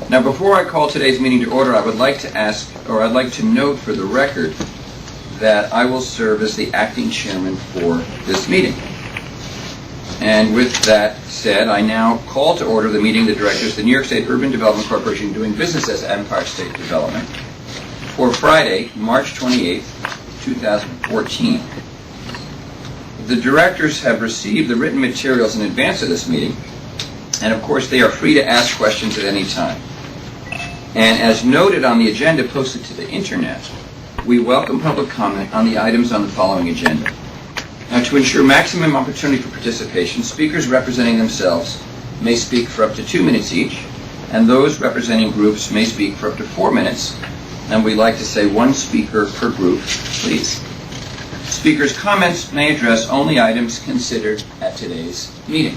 Now, before I call today's meeting to order, I would like to ask, or I'd like to note for the record, that I will serve as the acting chairman for this meeting. And with that said, I now call to order the meeting of the directors of the New York State Urban Development Corporation doing business as Empire State Development for Friday, March 28th, 2014. The directors have received the written materials in advance of this meeting, and of course they are free to ask questions at any time. And as noted on the agenda posted to the internet, we welcome public comment on the items on the following agenda. Now, to ensure maximum opportunity for participation, speakers representing themselves may speak for up to 2 minutes each, and those representing groups may speak for up to 4 minutes, and we like to say 1 speaker per group, please. Speakers' comments may address only items considered at today's meeting.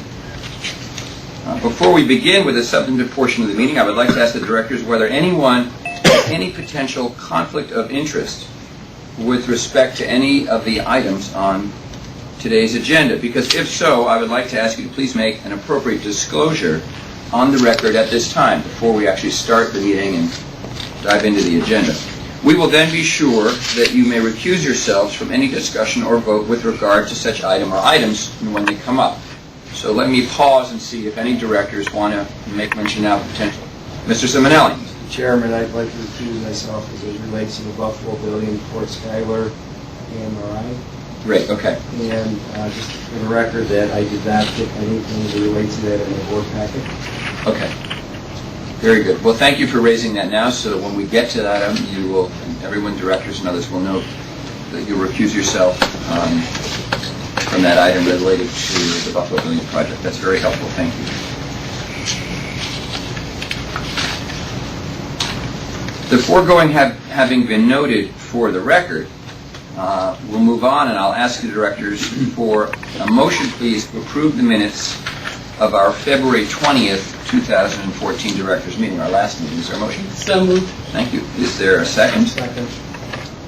Before we begin with the substantive portion of the meeting, I would like to ask the directors whether anyone has any potential conflict of interest with respect to any of the items on today's agenda, because if so, I would like to ask you to please make an appropriate disclosure on the record at this time before we actually start the meeting and dive into the agenda. We will then be sure that you may recuse yourselves from any discussion or vote with regard to such item or items when they come up. So let me pause and see if any directors want to make mention now of potential. Mr. Simonelli. Mr. Chairman, I'd like to recuse myself as it relates to the Buffalo building, Fort Schuyler, AMRI. Great, okay. And just for the record that I did not get anything to relate to that in the board packet. Okay. Very good. Well, thank you for raising that now, so that when we get to that item, you will, and everyone, directors and others, will know that you'll recuse yourself from that item related to the Buffalo Building Project. That's very helpful. Thank you. The foregoing having been noted for the record, we'll move on, and I'll ask the directors for a motion, please, to approve the minutes of our February 20th, 2014 directors meeting, our last meeting. Is there a motion? So moved. Thank you. Is there a second? Second.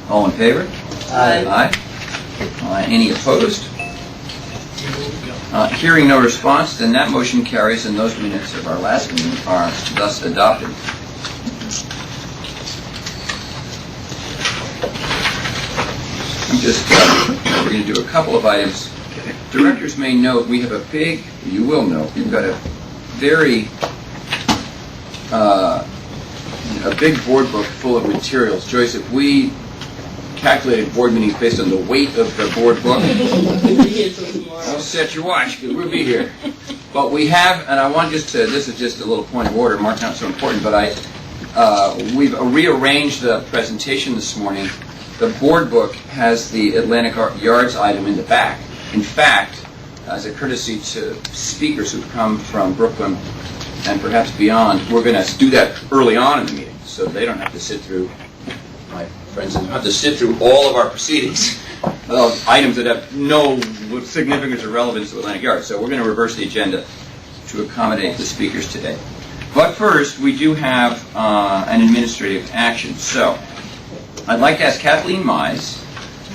All in favor? Aye. Aye. Any opposed? Hearing no response, then that motion carries, and those minutes of our last meeting are thus adopted. We're going to do a couple of items. Directors may note we have you will note, we've got a very, a big board book full of materials. Joyce, if we calculated board meetings based on the weight of the board book, don't set your watch, because we'll be here. But we have, and I want just to, this is just a little point of order, Mark's not so important, but we've rearranged the presentation this morning. The board book has the Atlantic Yards item in the back. In fact, as a courtesy to speakers who've come from Brooklyn and perhaps beyond, we're going to do that early on in the meeting, so they don't have to sit through, my friends don't have to sit through all of our proceedings, items that have no significance or relevance to Atlantic Yards. So we're going to reverse the agenda to accommodate the speakers today. But first, we do have an administrative action. So I'd like to ask Kathleen Mize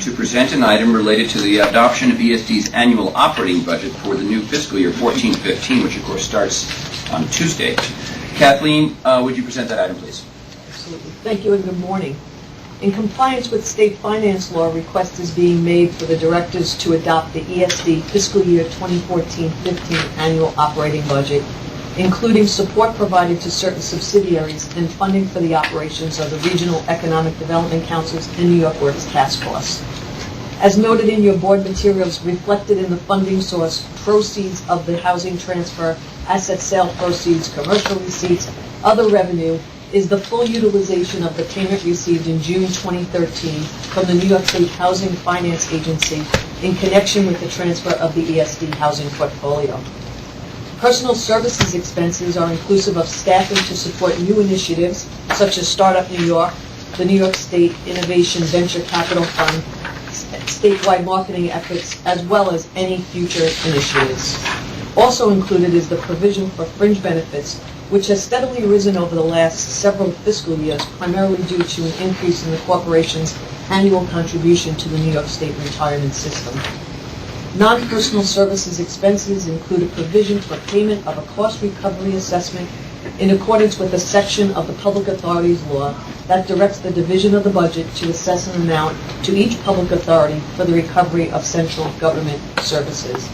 to present an item related to the adoption of ESD's annual operating budget for the new fiscal year 14-15, which of course starts on Tuesday. Kathleen, would you present that item, please? Absolutely. Thank you and good morning. In compliance with state finance law, a request is being made for the directors to adopt the ESD fiscal year 2014-15 annual operating budget, including support provided to certain subsidiaries and funding for the operations of the Regional Economic Development Councils and New York Works Task Force. As noted in your board materials, reflected in the funding source, proceeds of the housing transfer, asset sale proceeds, commercial receipts, other revenue, is the full utilization of the payment received in June 2013 from the New York State Housing Finance Agency in connection with the transfer of the ESD housing portfolio. Personal services expenses are inclusive of staffing to support new initiatives, such as Startup New York, the New York State Innovation Venture Capital Fund, statewide marketing efforts, as well as any future initiatives. Also included is the provision for fringe benefits, which has steadily risen over the last several fiscal years, primarily due to an increase in the corporation's annual contribution to the New York State retirement system. Non-personal services expenses include a provision for payment of a cost recovery assessment in accordance with a section of the Public Authorities Law that directs the division of the budget to assess an amount to each public authority for the recovery of central government services.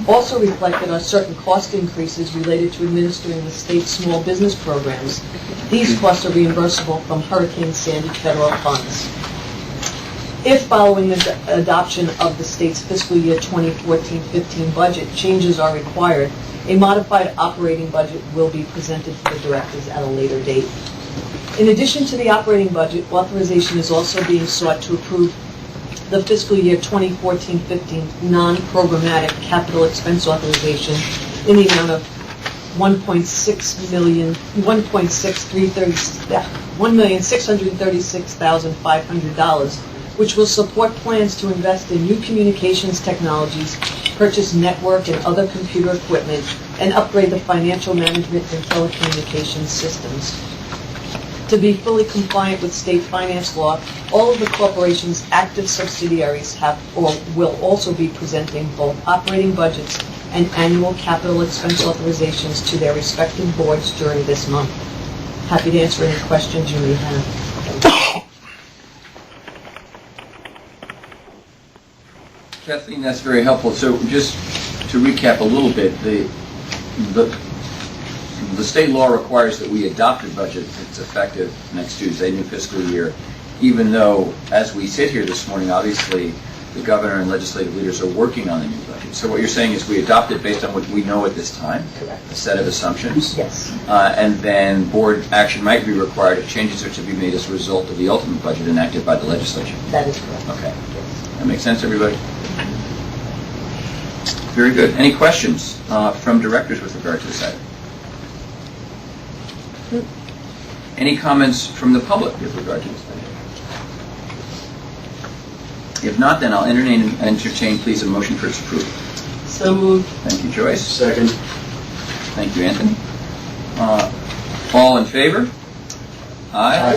Also reflected are certain cost increases related to administering the state's small business programs. These costs are reimbursable from Hurricane Sandy federal funds. If following the adoption of the state's fiscal year 2014-15 budget, changes are required, a modified operating budget will be presented to the directors at a later date. In addition to the operating budget, authorization is also being sought to approve the fiscal year 2014-15 non-programmatic capital expense authorization in the amount of $1,636,500, which will support plans to invest in new communications technologies, purchase network and other computer equipment, and upgrade the financial management and telecommunications systems. To be fully compliant with state finance law, all of the corporation's active subsidiaries have or will also be presenting both operating budgets and annual capital expense authorizations to their respective boards during this month. Happy to answer any questions you may have. Kathleen, that's very helpful. So just to recap a little bit, the state law requires that we adopt a budget that's effective next Tuesday, new fiscal year, even though, as we sit here this morning, obviously the governor and legislative leaders are working on the new budget. So what you're saying is we adopt it based on what we know at this time, Correct. a set of assumptions, Yes. and then board action might be required if changes are to be made as a result of the ultimate budget enacted by the legislature. That is correct. Okay. That makes sense, everybody? Very good. Any questions from directors with regard to this item? Any comments from the public with regard to this item? If not, then I'll entertain, please, a motion for its approval. So moved. Thank you, Joyce. Second. Thank you, Anthony. All in favor? Aye.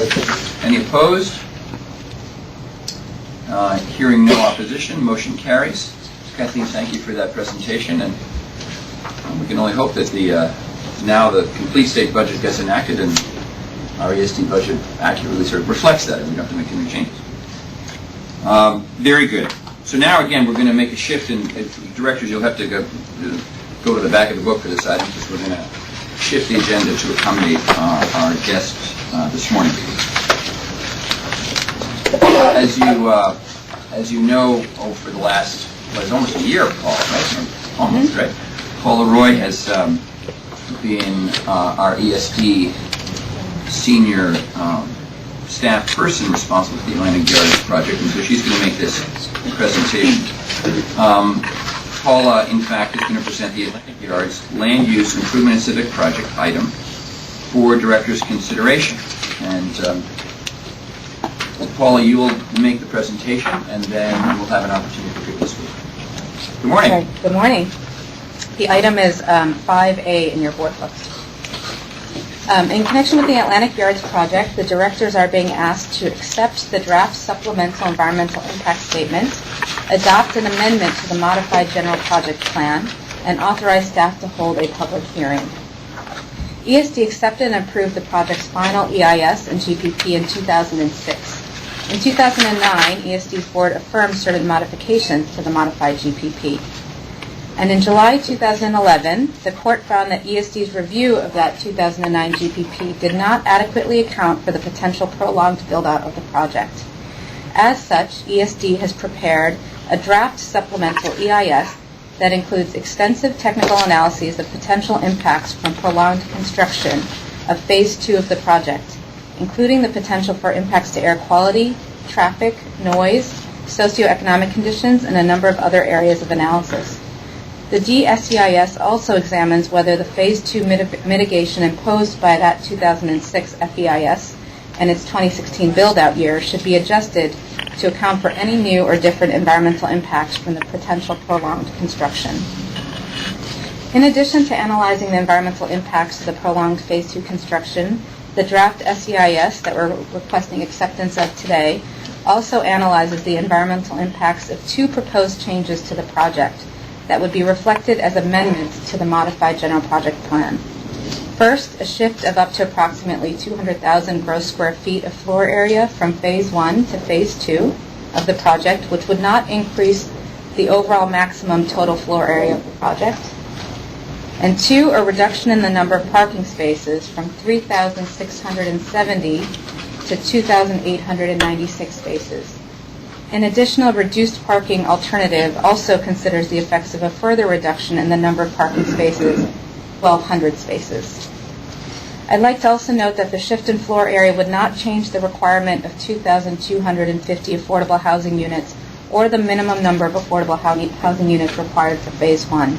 Any opposed? Hearing no opposition, motion carries. Kathleen, thank you for that presentation, and we can only hope that now the complete state budget gets enacted and our ESD budget accurately sort of reflects that, and we don't have to make any changes. Very good. So now, again, we're going to make a shift, and directors, you'll have to go to the back of the book for this item, because we're going to shift the agenda to accommodate our guest this morning. As you know, for the last, it's almost a year, Paul, right? Almost, right? Paula Roy has been our ESD senior staff person responsible for the Atlantic Yards project, and so she's going to make this presentation. Paula, in fact, is going to present the Atlantic Yards Land Use Improvement and Civic Project item for directors' consideration. And Paula, you will make the presentation, and then we'll have an opportunity for people to speak. Good morning. Okay. Good morning. The item is 5A in your board book. In connection with the Atlantic Yards project, the directors are being asked to accept the draft supplemental environmental impact statement, adopt an amendment to the modified general project plan, and authorize staff to hold a public hearing. ESD accepted and approved the project's final EIS and GPP in 2006. In 2009, ESD's board affirmed certain modifications to the modified GPP. And in July 2011, the court found that ESD's review of that 2009 GPP did not adequately account for the potential prolonged build-out of the project. As such, ESD has prepared a draft supplemental EIS that includes extensive technical analyses of potential impacts from prolonged construction of Phase 2 of the project, including the potential for impacts to air quality, traffic, noise, socioeconomic conditions, and a number of other areas of analysis. The DSEIS also examines whether the Phase 2 mitigation imposed by that 2006 FEIS and its 2016 build-out year should be adjusted to account for any new or different environmental impacts from the potential prolonged construction. In addition to analyzing the environmental impacts of the prolonged Phase 2 construction, the draft SEIS that we're requesting acceptance of today also analyzes the environmental impacts of two proposed changes to the project that would be reflected as amendments to the modified general project plan. First, a shift of up to approximately 200,000 gross square feet of floor area from Phase 1 to Phase 2 of the project, which would not increase the overall maximum total floor area of the project. And 2, a reduction in the number of parking spaces from 3,670 to 2,896 spaces. An additional reduced parking alternative also considers the effects of a further reduction in the number of parking spaces, 1,200 spaces. I'd like to also note that the shift in floor area would not change the requirement of 2,250 affordable housing units or the minimum number of affordable housing units required for Phase 1.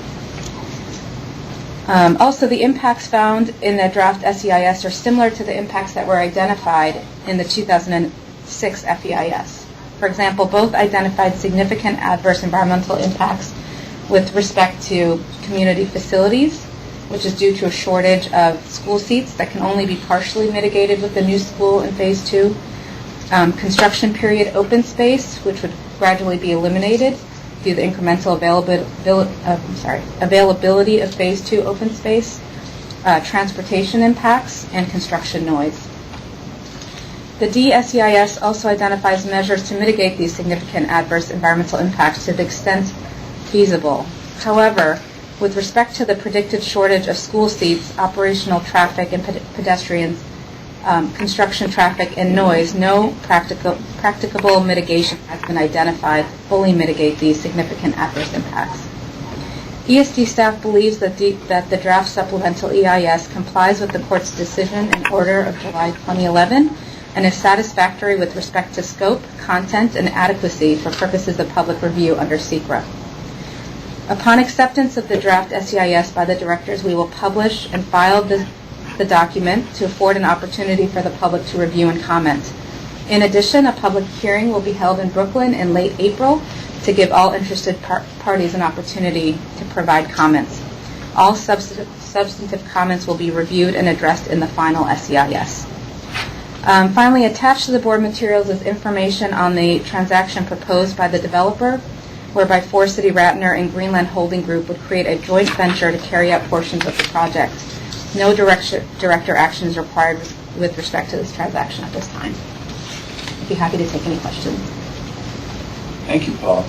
Also, the impacts found in the draft SEIS are similar to the impacts that were identified in the 2006 FEIS. For example, both identified significant adverse environmental impacts with respect to community facilities, which is due to a shortage of school seats that can only be partially mitigated with the new school in Phase 2, construction period open space, which would gradually be eliminated due to the incremental availability of Phase 2 open space, transportation impacts, and construction noise. The DSEIS also identifies measures to mitigate these significant adverse environmental impacts to the extent feasible. However, with respect to the predicted shortage of school seats, operational traffic and pedestrians, construction traffic, and noise, no practicable mitigation has been identified to fully mitigate these significant adverse impacts. ESD staff believes that the draft supplemental EIS complies with the Court's decision and order of July 2011 and is satisfactory with respect to scope, content, and adequacy for purposes of public review under SECRA. Upon acceptance of the draft SEIS by the directors, we will publish and file the document to afford an opportunity for the public to review and comment. In addition, a public hearing will be held in Brooklyn in late April to give all interested parties an opportunity to provide comments. All substantive comments will be reviewed and addressed in the final SEIS. Finally, attached to the board materials is information on the transaction proposed by the developer, whereby Forest City Ratner and Greenland Holding Group would create a joint venture to carry out portions of the project. No director action is required with respect to this transaction at this time. I'd be happy to take any questions. Thank you, Paul.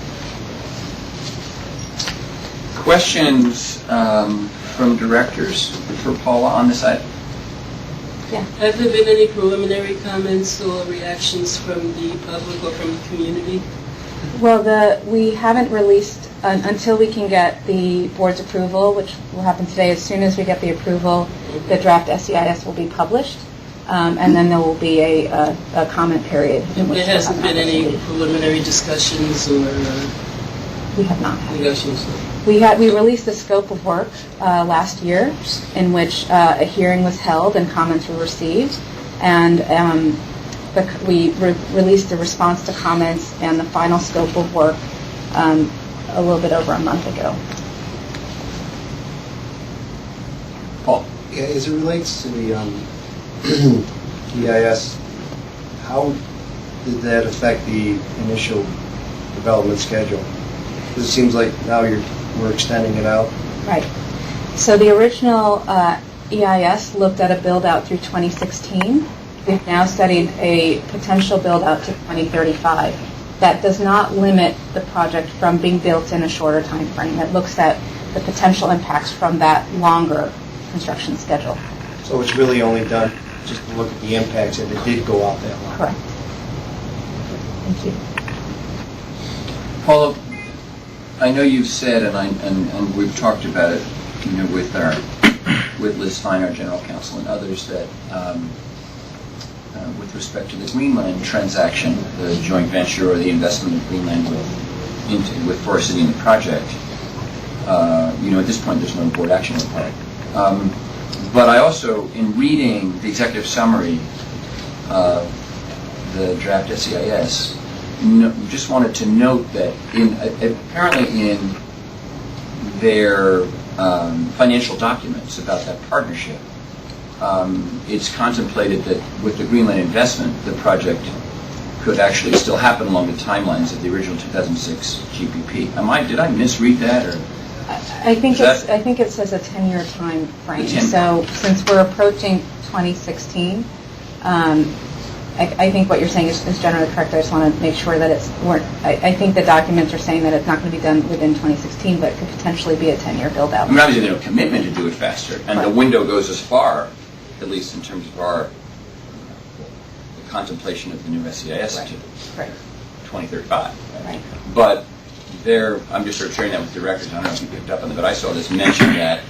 Questions from directors for Paula on this item? Yeah. Have there been any preliminary comments or reactions from the public or from the community? Well, we haven't released until we can get the board's approval, which will happen today. As soon as we get the approval, the draft SEIS will be published, and then there will be a comment period. There hasn't been any preliminary discussions or We have not had. negotiations? We released the scope of work last year, in which a hearing was held and comments were received, and we released the response to comments and the final scope of work a little bit over a month ago. Paul? Yeah, as it relates to the EIS, how did that affect the initial development schedule? Because it seems like now we're extending it out. Right. So the original EIS looked at a build-out through 2016. We've now studied a potential build-out to 2035. That does not limit the project from being built in a shorter time frame. It looks at the potential impacts from that longer construction schedule. So it's really only done just to look at the impacts if it did go out that long. Correct. Thank you. Paula, I know you've said, and we've talked about it, with Liz Fine, our general counsel, and others, that with respect to the Greenland transaction, the joint venture or the investment of Greenland with Forest City in the project, at this point there's no board action required. But I also, in reading the executive summary of the draft SEIS, just wanted to note that apparently in their financial documents about that partnership, it's contemplated that with the Greenland investment, the project could actually still happen along the timelines of the original 2006 GPP. Did I misread that, or? I think Is that- I think it says a 10-year time frame. A 10 So since we're approaching 2016, I think what you're saying is generally correct. I just want to make sure that I think the documents are saying that it's not going to be done within 2016, but it could potentially be a 10-year build out. I mean, obviously, there's no commitment to do it faster, and the Right. window goes as far, at least in terms of our contemplation of the new SEIS Right. to Right. 2035. Right. But I'm just sort of sharing that with the directors. I don't know if you picked up on it, but I saw this mention that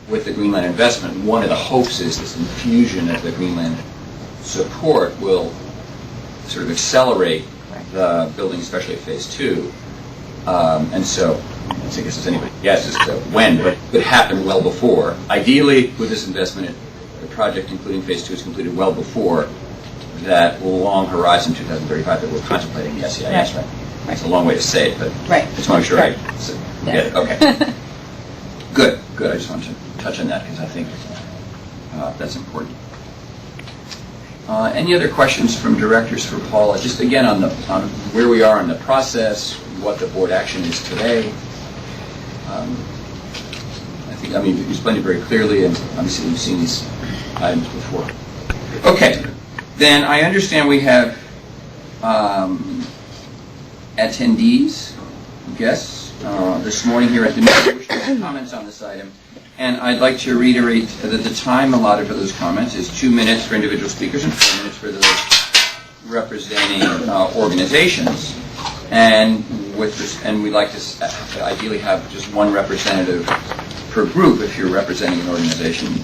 with the Greenland investment, one of the hopes is this infusion of the Greenland support will sort of accelerate the building, especially at phase 2. And so, I guess as anybody guesses to when, but it could happen well before. Ideally, with this investment, the project, including phase 2, is completed well before that long horizon 2035 that we're contemplating the SEIS, right? It's a long way to say it, but Right. just want to make sure Right. I get it. Okay. Good. I just wanted to touch on that because I think that's important. Any other questions from directors for Paula? Just again on where we are in the process, what the board action is today. I mean, you explained it very clearly, and obviously we've seen these items before. Okay. Then I understand we have attendees, guests, this morning here at the meeting, which have comments on this item. And I'd like to reiterate that the time allotted for those comments is 2 minutes for individual speakers and 4 minutes for those representing organizations. And we'd like to ideally have just one representative per group if you're representing an organization.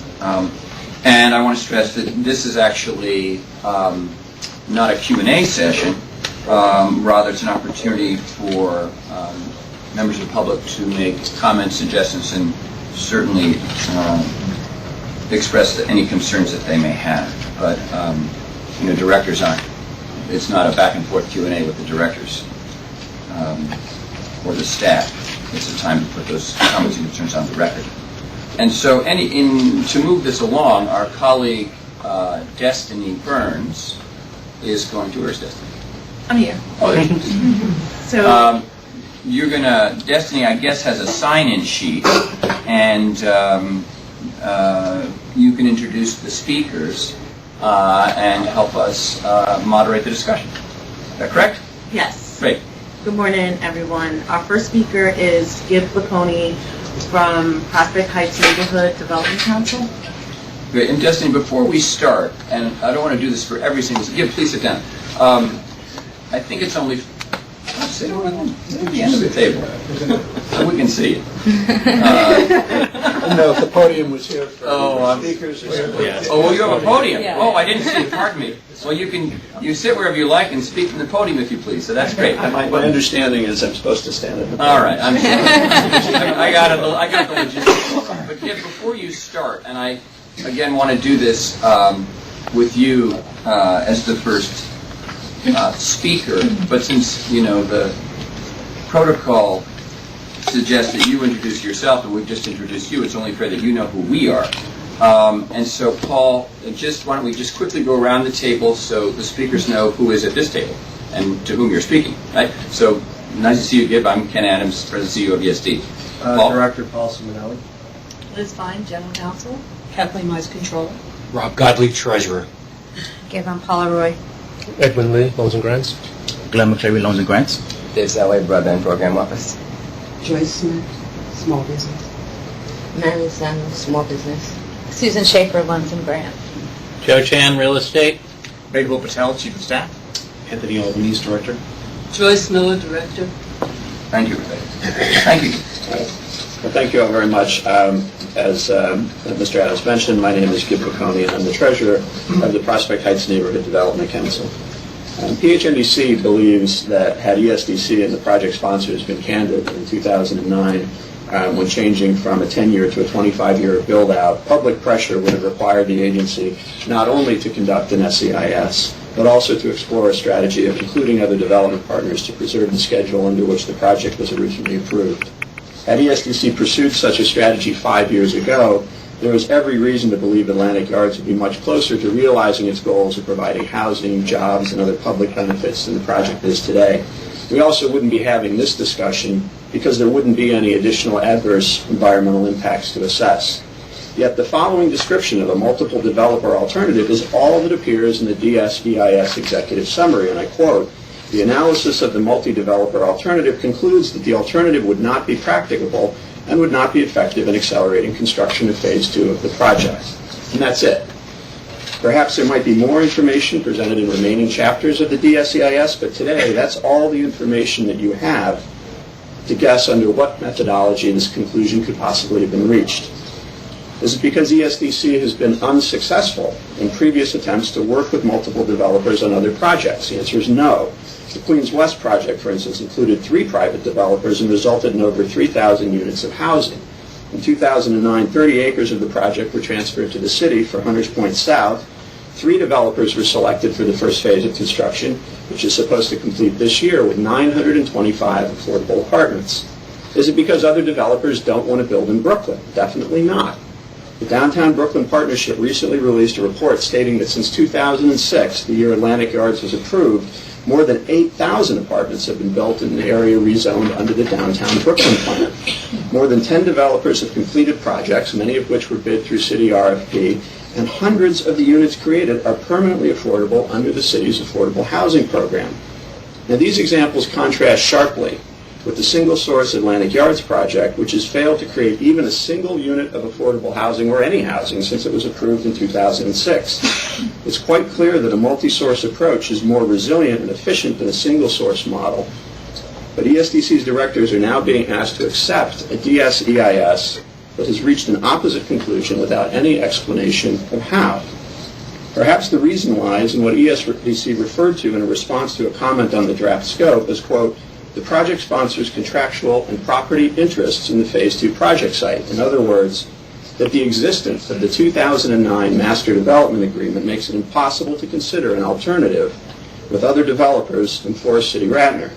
And I want to stress that this is actually not a Q&A session. Rather, it's an opportunity for members of the public to make comments, suggestions, and certainly express any concerns that they may have. But, directors aren't. It's not a back and forth Q&A with the directors or the staff. It's a time to put those comments and concerns on the record. And so to move this along, our colleague Destiny Burns is going to... Where's Destiny? I'm here. Oh, there she is. So, Destiny, I guess, has a sign-in sheet, and you can introduce the speakers and help us moderate the discussion. Is that correct? yes. Great. Good morning, everyone. Our first speaker is Gib Lacconi from Prospect Heights Neighborhood Development Council. Great. And Destiny, before we start, and I don't want to do this for every single... Gib, please sit down. I think it's only... Sit over at the end of the table, so we can see it. No, if the podium was here for Oh, speakers. Oh, well, you have a podium. Yeah. Oh, I didn't see it. Pardon me. Well, you sit wherever you like and speak from the podium if you please. So that's great. My understanding is I'm supposed to stand at the podium. All right. I'm sorry. I got the logistics all wrong. But Gib, before you start, and I again want to do this with you as the first speaker, but since the protocol suggests that you introduce yourself and we've just introduced you, it's only fair that you know who we are. And so, Paul, why don't we just quickly go around the table so the speakers know who is at this table and to whom you're speaking. Right? So, nice to see you, Gib. I'm Ken Adams, President CEO of ESD. Paul? Director Paul Simonelli. Liz Fine, General Counsel. Kathleen Mize, Controller. Rob Godley, Treasurer. Given Paula Roy. Edwin Lee, Loans and Grants. Glenn McCleary, Loans and Grants. Dave Salley, Broadband Program Office. Joyce Smith, Small Business. Mary Samuel, Small Business. Susan Schaefer, Loans and Grant. Joe Chan, Real Estate. Meghabul Patel, Chief of Staff. Anthony Albanese, Director. Joyce Miller, Director. Thank you. Thank you. Well, thank you all very much. As Mr. Adams mentioned, my name is Gib Lacconi, and I'm the Treasurer of the Prospect Heights Neighborhood Development Council. PHNDC believes that had ESDC and the project sponsors been candid in 2009 when changing from a 10-year to a 25-year build-out, public pressure would have required the agency not only to conduct an SEIS, but also to explore a strategy of including other development partners to preserve the schedule under which the project was originally approved. Had ESDC pursued such a strategy 5 years ago, there was every reason to believe Atlantic Yards would be much closer to realizing its goals of providing housing, jobs, and other public benefits than the project is today. We also wouldn't be having this discussion because there wouldn't be any additional adverse environmental impacts to assess. Yet the following description of a multiple developer alternative is all that appears in the DSEIS executive summary, and I quote, "The analysis of the multi-developer alternative concludes that the alternative would not be practicable and would not be effective in accelerating construction of Phase 2 of the project." And that's it. Perhaps there might be more information presented in remaining chapters of the DSEIS, but today that's all the information that you have to guess under what methodology this conclusion could possibly have been reached. Is it because ESDC has been unsuccessful in previous attempts to work with multiple developers on other projects? The answer is no. The Queens West project, for instance, included 3 private developers and resulted in over 3,000 units of housing. In 2009, 30 acres of the project were transferred to the city for Hunters Point South. 3 developers were selected for the first phase of construction, which is supposed to complete this year with 925 affordable apartments. Is it because other developers don't want to build in Brooklyn? Definitely not. The Downtown Brooklyn Partnership recently released a report stating that since 2006, the year Atlantic Yards was approved, more than 8,000 apartments have been built in the area rezoned under the Downtown Brooklyn Plan. More than 10 developers have completed projects, many of which were bid through city RFP, and hundreds of the units created are permanently affordable under the city's affordable housing program. Now, these examples contrast sharply with the single-source Atlantic Yards project, which has failed to create even a single unit of affordable housing or any housing since it was approved in 2006. It's quite clear that a multi-source approach is more resilient and efficient than a single-source model, but ESDC's directors are now being asked to accept a DSEIS that has reached an opposite conclusion without any explanation of how. Perhaps the reason lies in what ESDC referred to in a response to a comment on the draft scope as, quote, "the project sponsor's contractual and property interests in the Phase 2 project site." In other words, that the existence of the 2009 Master Development Agreement makes it impossible to consider an alternative with other developers than Forest City Radnor.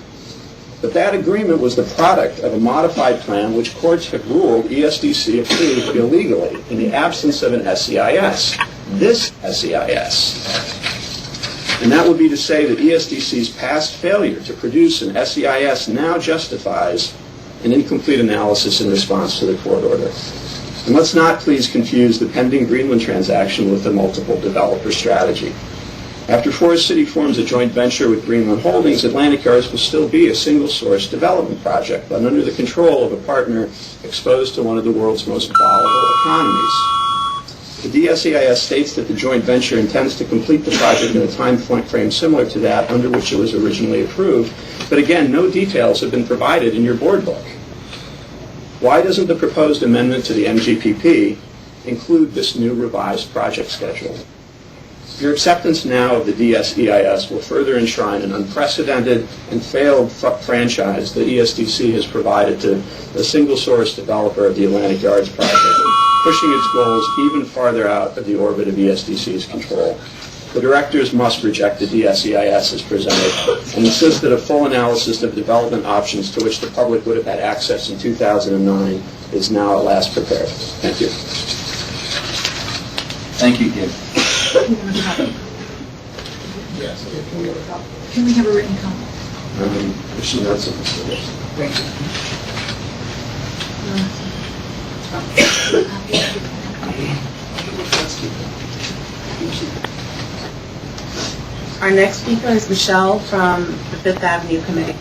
But that agreement was the product of a modified plan which courts have ruled ESDC approved illegally in the absence of an SEIS. This SEIS. And that would be to say that ESDC's past failure to produce an SEIS now justifies an incomplete analysis in response to the court order. And let's not please confuse the pending Greenland transaction with the multiple developer strategy. After Forest City forms a joint venture with Greenland Holdings, Atlantic Yards will still be a single-source development project, but under the control of a partner exposed to one of the world's most volatile economies. The DSEIS states that the joint venture intends to complete the project in a time frame similar to that under which it was originally approved, but again, no details have been provided in your board book. Why doesn't the proposed amendment to the MGPP include this new revised project schedule? Your acceptance now of the DSEIS will further enshrine an unprecedented and failed franchise that ESDC has provided to a single-source developer of the Atlantic Yards project, pushing its goals even farther out of the orbit of ESDC's control. The directors must reject the DSEIS as presented and insist that a full analysis of development options to which the public would have had access in 2009 is now at last prepared. Thank you. Thank you, Gib. Can we have a written comment? If she wants something. Our next speaker is Michelle from the Fifth Avenue Committee.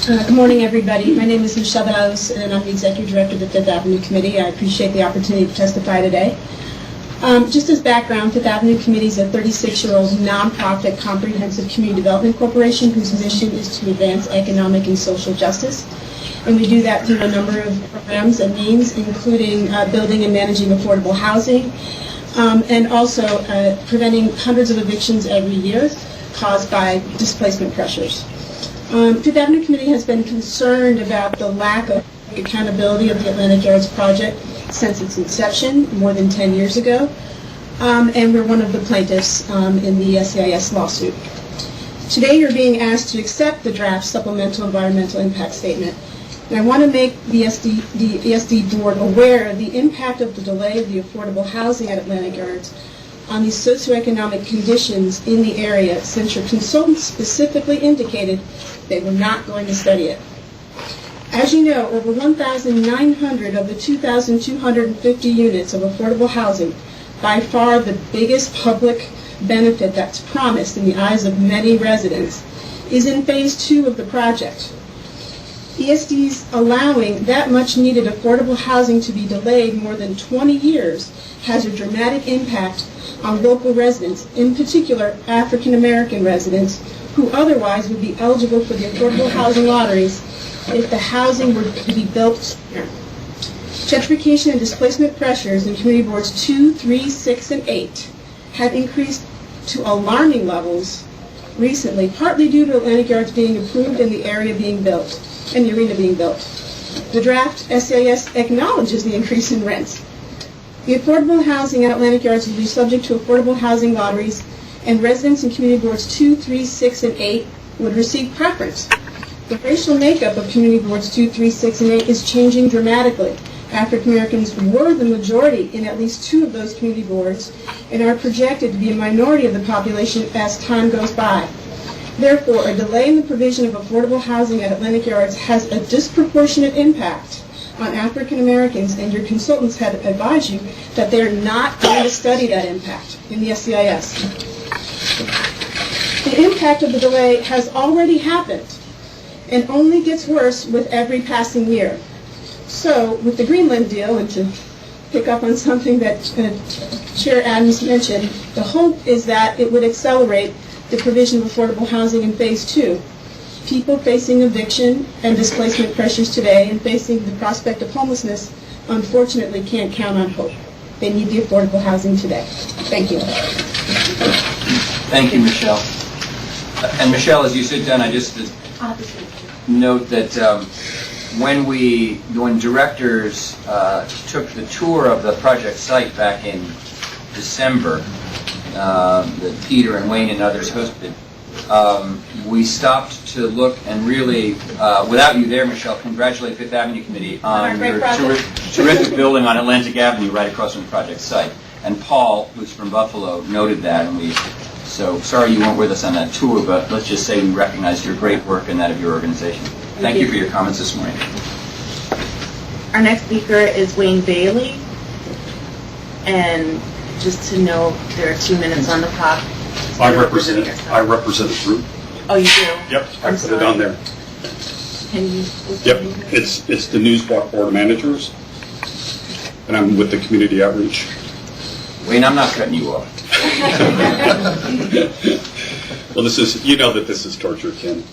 Good morning, everybody. My name is Michelle Bowes, and I'm the Executive Director of the Fifth Avenue Committee. I appreciate the opportunity to testify today. Just as background, Fifth Avenue Committee is a 36-year-old nonprofit comprehensive community development corporation whose mission is to advance economic and social justice. And we do that through a number of programs and means, including building and managing affordable housing, and also preventing hundreds of evictions every year caused by displacement pressures. Fifth Avenue Committee has been concerned about the lack of accountability of the Atlantic Yards project since its inception more than 10 years ago, and we're one of the plaintiffs in the SEIS lawsuit. Today you're being asked to accept the draft supplemental environmental impact statement, and I want to make the ESD board aware of the impact of the delay of the affordable housing at Atlantic Yards on the socioeconomic conditions in the area since your consultants specifically indicated they were not going to study it. As you know, over 1,900 of the 2,250 units of affordable housing, by far the biggest public benefit that's promised in the eyes of many residents, is in Phase 2 of the project. ESD's allowing that much needed affordable housing to be delayed more than 20 years has a dramatic impact on local residents, in particular African American residents, who otherwise would be eligible for the affordable housing lotteries if the housing were to be built here. Gentrification and displacement pressures in Community Boards 2, 3, 6, and 8 have increased to alarming levels recently, partly due to Atlantic Yards being approved and the area being built, and the arena being built. The draft SAS acknowledges the increase in rents. The affordable housing at Atlantic Yards will be subject to affordable housing lotteries, and residents in Community Boards 2, 3, 6, and 8 would receive preference. The racial makeup of Community Boards 2, 3, 6, and 8 is changing dramatically. African Americans were the majority in at least 2 of those community boards and are projected to be a minority of the population as time goes by. Therefore, a delay in the provision of affordable housing at Atlantic Yards has a disproportionate impact on African Americans, and your consultants have advised you that they are not going to study that impact in the SCIS. The impact of the delay has already happened and only gets worse with every passing year. So, with the Greenland deal, and to pick up on something that Chair Adams mentioned, the hope is that it would accelerate the provision of affordable housing in Phase 2. People facing eviction and displacement pressures today and facing the prospect of homelessness unfortunately can't count on hope. They need the affordable housing today. Thank you. Thank you, Michelle. And Michelle, as you sit down, I just note that when directors took the tour of the project site back in December, that Peter and Wayne and others hosted, we stopped to look and really, without you there, Michelle, congratulate Fifth Avenue Committee on your terrific building on Atlantic Avenue right across from the project site. And Paul, who's from Buffalo, noted that, and so sorry you weren't with us on that tour, but let's just say we recognized your great work and that of your organization. Thank you for your comments this morning. Our next speaker is Wayne Bailey. And just to know, there are 2 minutes on the clock. I represent a group. Oh, you do? Yep, I put it on there. Can you? Yep, it's the News Block Board of Managers, and I'm with the Community Outreach. Wayne, I'm not cutting you off. Well, you know that this is torture, Ken.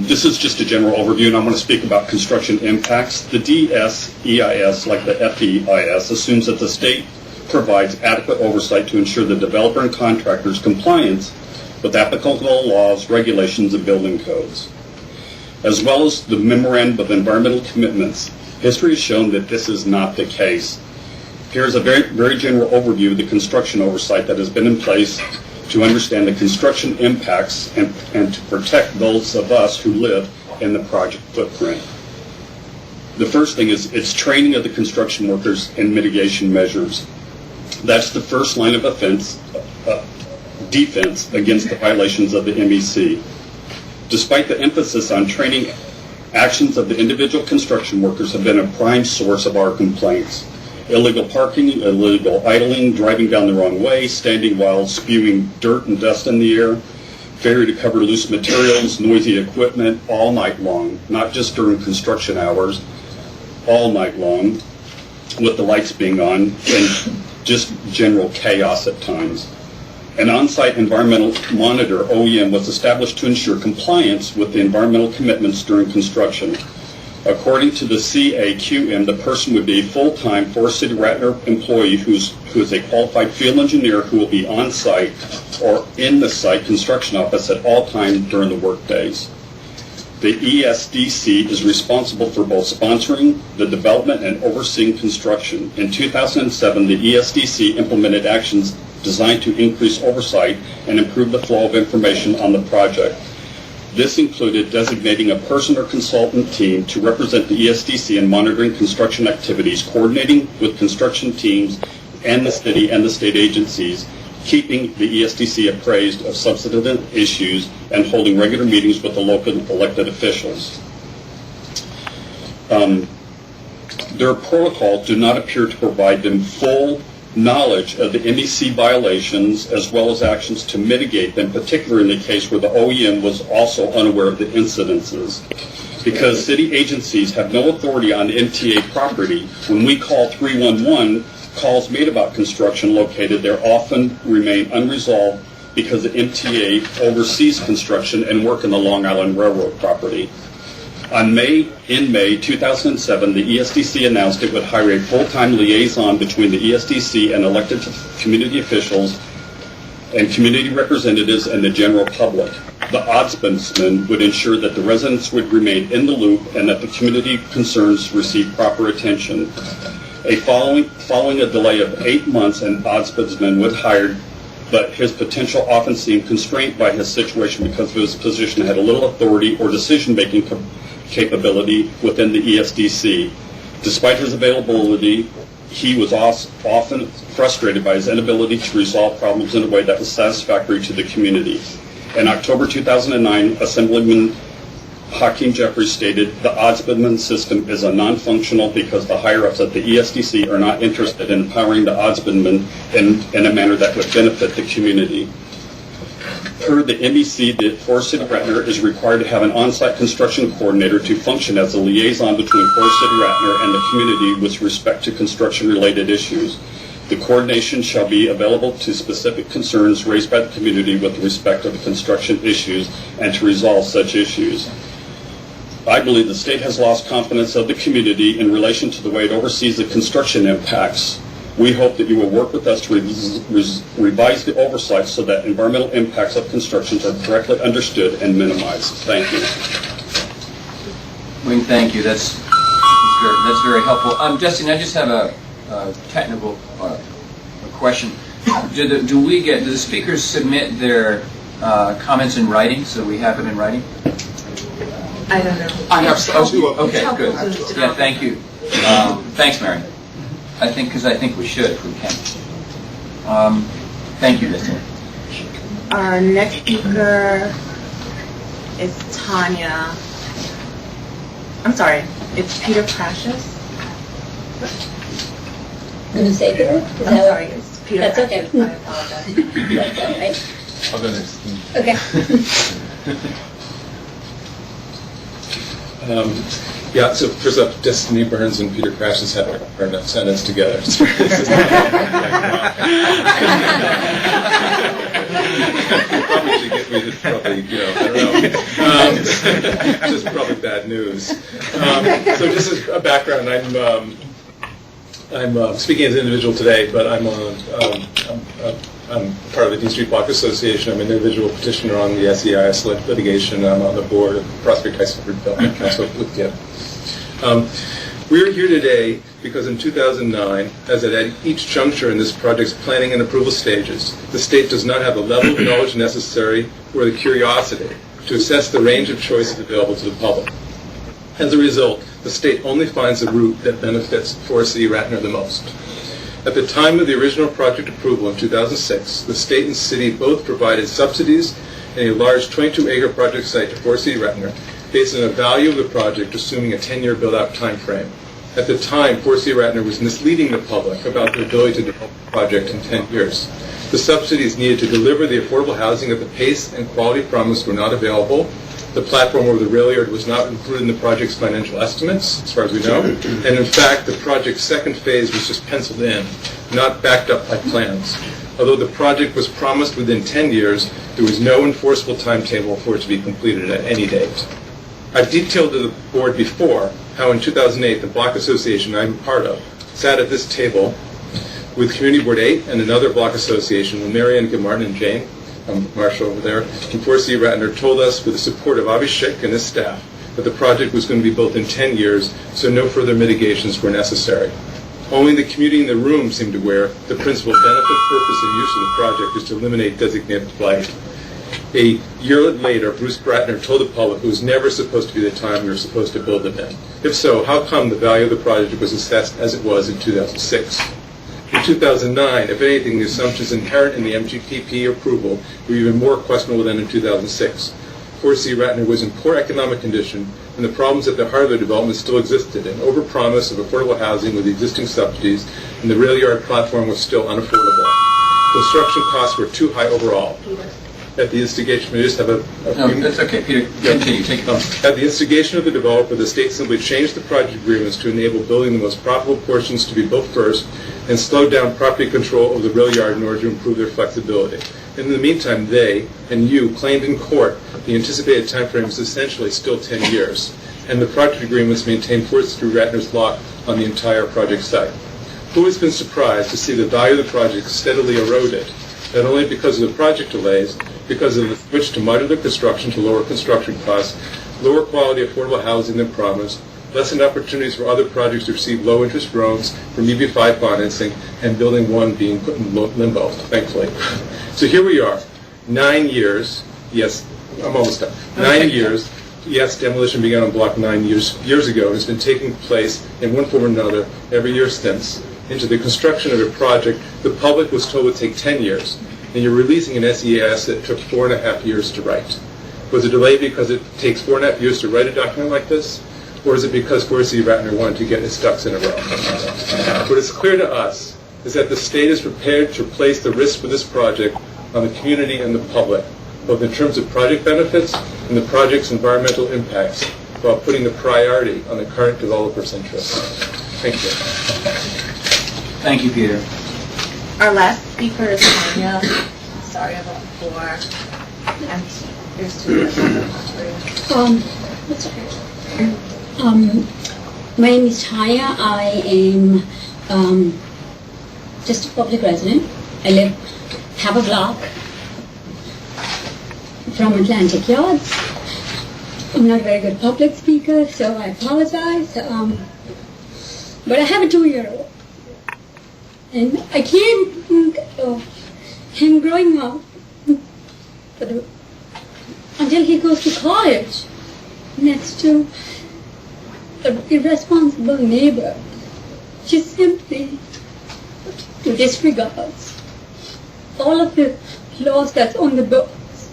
This is just a general overview, and I'm going to speak about construction impacts. The DSEIS, like the FEIS, assumes that the state provides adequate oversight to ensure the developer and contractor's compliance with applicable laws, regulations, and building codes, as well as the Memorandum of Environmental Commitments. History has shown that this is not the case. Here's a very, very general overview of the construction oversight that has been in place to understand the construction impacts and to protect those of us who live in the project footprint. The first thing is it's training of the construction workers and mitigation measures. That's the first line of defense against the violations of the MEC. Despite the emphasis on training, actions of the individual construction workers have been a prime source of our complaints. Illegal parking, illegal idling, driving down the wrong way, standing while spewing dirt and dust in the air, failure to cover loose materials, noisy equipment all night long, not just during construction hours, all night long, with the lights being on, and just general chaos at times. An on-site environmental monitor, OEM, was established to ensure compliance with the environmental commitments during construction. According to the CAQM, the person would be a full-time Forest City Rattler employee who is a qualified field engineer who will be on-site or in the site construction office at all times during the work days. The ESDC is responsible for both sponsoring the development and overseeing construction. In 2007, the ESDC implemented actions designed to increase oversight and improve the flow of information on the project. This included designating a person or consultant team to represent the ESDC in monitoring construction activities, coordinating with construction teams and the city and the state agencies, keeping the ESDC appraised of substantive issues, and holding regular meetings with the local elected officials. Their protocols do not appear to provide them full knowledge of the MEC violations as well as actions to mitigate them, particularly in the case where the OEM was also unaware of the incidences. Because city agencies have no authority on MTA property, when we call 311, calls made about construction located there often remain unresolved because the MTA oversees construction and work in the Long Island Railroad property. In May 2007, the ESDC announced it would hire a full-time liaison between the ESDC and elected community officials and community representatives and the general public. The ombudsman would ensure that the residents would remain in the loop and that the community concerns receive proper attention. Following a delay of 8 months, an ombudsman was hired, but his potential often seemed constrained by his situation because of his position had a little authority or decision-making capability within the ESDC. Despite his availability, he was often frustrated by his inability to resolve problems in a way that was satisfactory to the community. In October 2009, Assemblyman Hakeem Jeffries stated, "The ombudsman system is a non-functional because the higher-ups at the ESDC are not interested in empowering the ombudsman in a manner that would benefit the community." Per the MEC, the Forest City Ratner is required to have an on-site construction coordinator to function as a liaison between Forest City Ratner and the community with respect to construction-related issues. The coordination shall be available to specific concerns raised by the community with respect to the construction issues and to resolve such issues. I believe the state has lost confidence of the community in relation to the way it oversees the construction impacts. We hope that you will work with us to revise the oversight so that environmental impacts of constructions are correctly understood and minimized. Thank you. Wayne, thank you. That's very helpful. Justin, I just have a technical question. Do the speakers submit their comments in writing so we have it in writing? I don't know. Okay, good. Yeah, thank you. Thanks, Mary. I think we should if we can. Thank you, Justin. Our next speaker is Tanya. I'm sorry, it's Peter Precious. Going to say it? I'm sorry, it's Peter That's Precious. okay. I apologize. That's all right. I'll go next. Okay. So first up, Destiny Burns and Peter Crashes have our sentence together. Probably should get me to probably, I don't know. Just probably bad news. So just as a background, I'm speaking as an individual today, but I'm part of the Dean Street Block Association. I'm an individual petitioner on the SEIS litigation. I'm on the board of Prospect Heights Development Council with GIP. We're here today because in 2009, as at each juncture in this project's planning and approval stages, the state does not have the level of knowledge necessary or the curiosity to assess the range of choices available to the public. As a result, the state only finds the route that benefits Forest City Ratner the most. At the time of the original project approval in 2006, the state and city both provided subsidies and a large 22-acre project site to Forest City Ratner based on the value of the project, assuming a 10-year build-out time frame. At the time, Forest City Ratner was misleading the public about the ability to develop the project in 10 years. The subsidies needed to deliver the affordable housing at the pace and quality promised were not available. The platform over the rail yard was not included in the project's financial estimates, as far as we know. And in fact, the project's second phase was just penciled in, not backed up by plans. Although the project was promised within 10 years, there was no enforceable timetable for it to be completed at any date. I've detailed to the board before how in 2008, the Block Association I'm part of sat at this table with Community Board 8 and another Block Association with Marianne, Martin, and Jane, Marshall over there, and Forest City Ratner told us with the support of Abhishek and his staff that the project was going to be built in 10 years, so no further mitigations were necessary. Only the community in the room seemed aware the principal benefit, purpose, and use of the project is to eliminate designated blight. A year later, Bruce Ratner told the public it was never supposed to be the time we were supposed to build it in. If so, how come the value of the project was assessed as it was in 2006? The 2009, if anything, the assumptions inherent in the MGTP approval were even more questionable than in 2006. 4C Ratner was in poor economic condition, and the problems at the heart of the development still existed. An overpromise of affordable housing with existing subsidies, and the rail yard platform was still unaffordable. Construction costs were too high overall. At the instigation, we just have No, that's okay, Peter. Continue. Take it on. At the instigation of the developer, the state simply changed the project agreements to enable building the most profitable portions to be built first and slowed down property control of the rail yard in order to improve their flexibility. In the meantime, they and you claimed in court the anticipated time frame is essentially still 10 years, and the project agreements maintain 4th Street Ratner's lock on the entire project site. Who has been surprised to see the value of the project steadily eroded, not only because of the project delays, because of the switch to modular construction to lower construction costs, lower quality affordable housing than promised, lessened opportunities for other projects to receive low-interest loans from EB-5 financing, and Building 1 being put in limbo, thankfully. So here we are, 9 years, yes, I'm almost done, 9 years, yes, demolition began on Block 9 years ago, and has been taking place in one form or another every year since, into the construction of a project the public was told would take 10 years, and you're releasing an SES that took 4.5 years to write. Was it delayed because it takes 4.5 years to write a document like this? Or is it because 4C Ratner wanted to get his ducks in a row? What is clear to us is that the state is prepared to place the risk for this project on the community and the public, both in terms of project benefits and the project's environmental impacts, while putting the priority on the current developer's interests. Thank you. Thank you, Peter. Our last speaker is Tanya. Sorry about before. There's two of them. That's okay. My name is Tanya. I am just a public resident. I have a block from Atlantic Yards. I'm not a very good public speaker, so I apologize. But I have a 2-year-old. And I can't think of him growing up until he goes to college next to an irresponsible neighbor. Just simply disregards all of the laws that's on the books,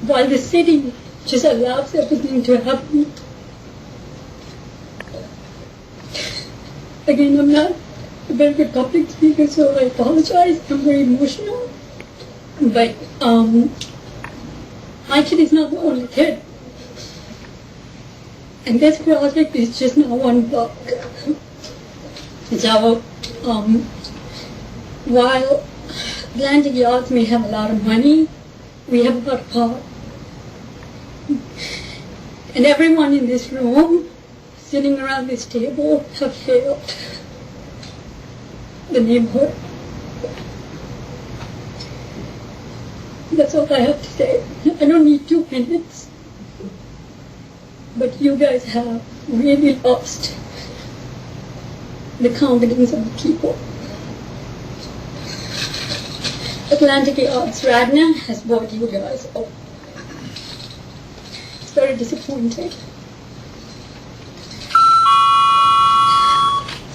while the city just allows everything to happen. Again, I'm not a very good public speaker, so I apologize. I'm very emotional. But my kid is not the only kid. And this project is just not one block. So, while Atlantic Yards may have a lot of money, we have a lot of power. And everyone in this room, sitting around this table, have failed the neighborhood. That's all I have to say. I don't need 2 minutes. But you guys have really lost the confidence of the people. Atlantic Yards Radna has brought you guys up. It's very disappointing.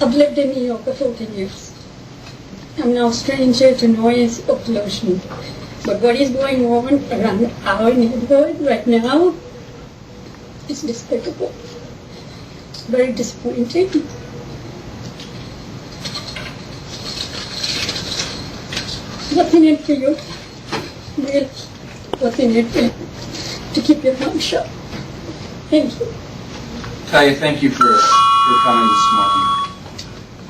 I've lived in New York for 14 years. I'm now a stranger to noise or pollution. But what is going on around our neighborhood right now is despicable. Very disappointing. What's in it for you? Really? What's in it for you? To keep your mouth shut. Thank you. Talia, thank you for coming this morning.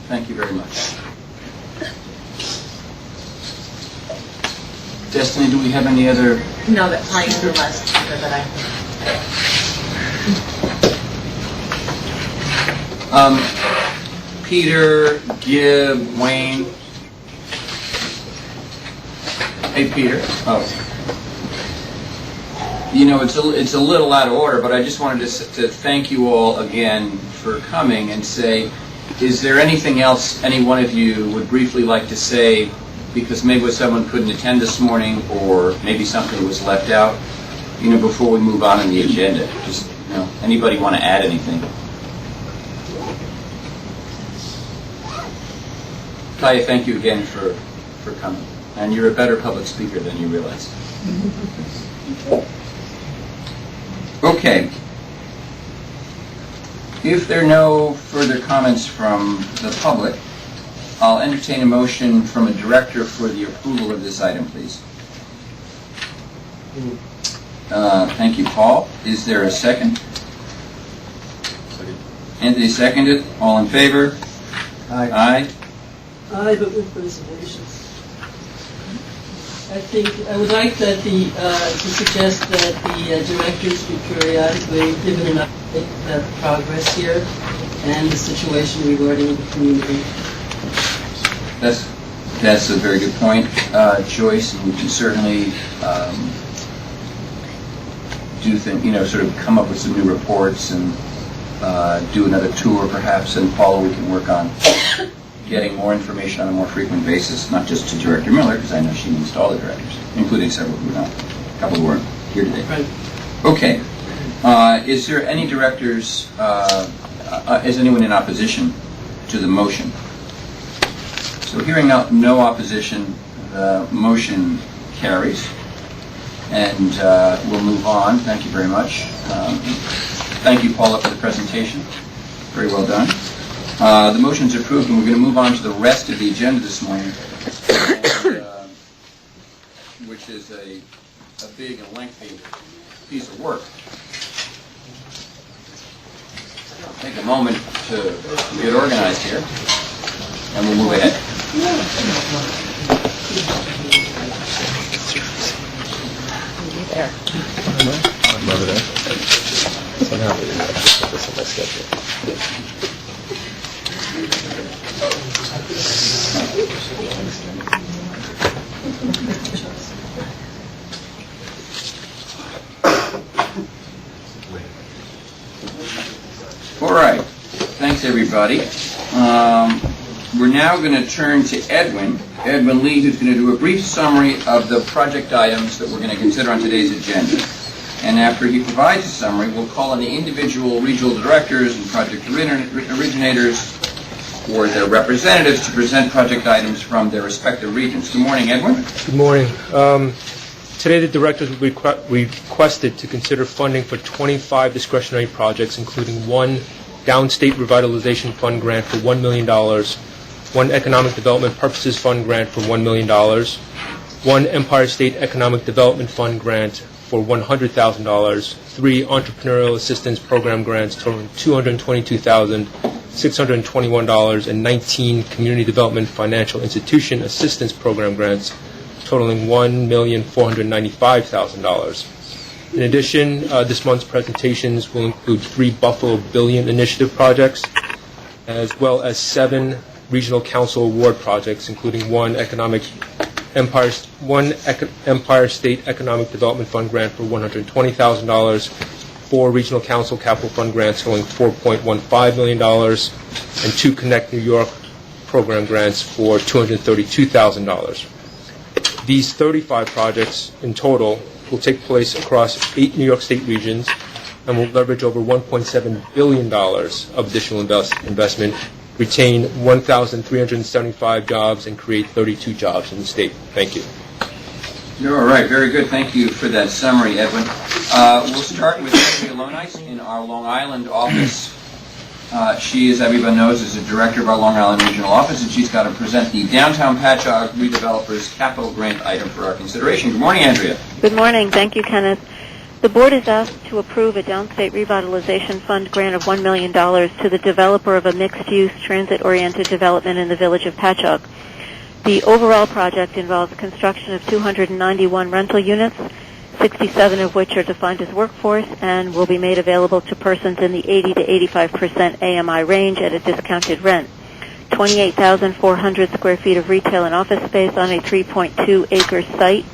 Thank you very much. Destiny, do we have any other? No, but Tanya's the last speaker that Peter, Gibb, Wayne. Hey, Peter. Oh. You know, it's a little out of order, but I just wanted to thank you all again for coming and say, is there anything else any one of you would briefly like to say, because maybe someone couldn't attend this morning, or maybe something was left out, you know, before we move on in the agenda? Just, you know, anybody want to add anything? Talia, thank you again for coming. And you're a better public speaker than you realize. Okay. If there are no further comments from the public, I'll entertain a motion from a director for the approval of this item, please. Thank you, Paul. Is there a second? Anthony seconded. All in favor? Aye. Aye. Aye, but with reservations. I think, I would like that to suggest that the directors be periodically given an update of progress here and the situation regarding the community. That's a very good point, Joyce. We can certainly sort of come up with some new reports and do another tour perhaps, and Paula, we can work on getting more information on a more frequent basis, not just to Director Miller, because I know she meets to all the directors, including several who are not, a couple who are here today. Right. Okay. Is there any directors, is anyone in opposition to the motion? So hearing no opposition, the motion carries. And we'll move on. Thank you very much. Thank you, Paula, for the presentation. Very well done. The motion's approved, and we're going to move on to the rest of the agenda this morning, which is a big and lengthy piece of work. Take a moment to get organized here, and we'll move ahead. There. I'm over there. Somehow we didn't put this on my schedule. All right. Thanks, everybody. We're now going to turn to Edwin Lee, who's going to do a brief summary of the project items that we're going to consider on today's agenda. And after he provides a summary, we'll call on the individual regional directors and project originators or their representatives to present project items from their respective regions. Good morning, Edwin. Good morning. Today the directors requested to consider funding for 25 discretionary projects, including one Downstate Revitalization Fund grant for $1 million, one Economic Development Purposes Fund grant for $1 million, one Empire State Economic Development Fund grant for $100,000, three Entrepreneurial Assistance Program grants totaling $222,621, and 19 Community Development Financial Institution Assistance Program grants totaling $1,495,000. In addition, this month's presentations will include 3 Buffalo Billion Initiative projects, as well as 7 Regional Council Award projects, including one Empire State Economic Development Fund grant for $120,000, 4 Regional Council Capital Fund grants totaling $4.15 million, and 2 Connect New York program grants for $232,000. These 35 projects in total will take place across 8 New York State regions and will leverage over $1.7 billion of additional investment, retain 1,375 jobs, and create 32 jobs in the state. Thank you. All right, very good. Thank you for that summary, Edwin. We'll start with Andrea Lonice in our Long Island office. She, as everyone knows, is the director of our Long Island Regional Office, and she's got to present the Downtown Patchogue Redevelopers Capital Grant item for our consideration. Good morning, Andrea. Good morning. Thank you, Kenneth. The board is asked to approve a Downstate Revitalization Fund grant of $1 million to the developer of a mixed-use, transit-oriented development in the village of Patchogue. The overall project involves construction of 291 rental units, 67 of which are defined as workforce and will be made available to persons in the 80 to 85% AMI range at a discounted rent. 28,400 square feet of retail and office space on a 3.2-acre site,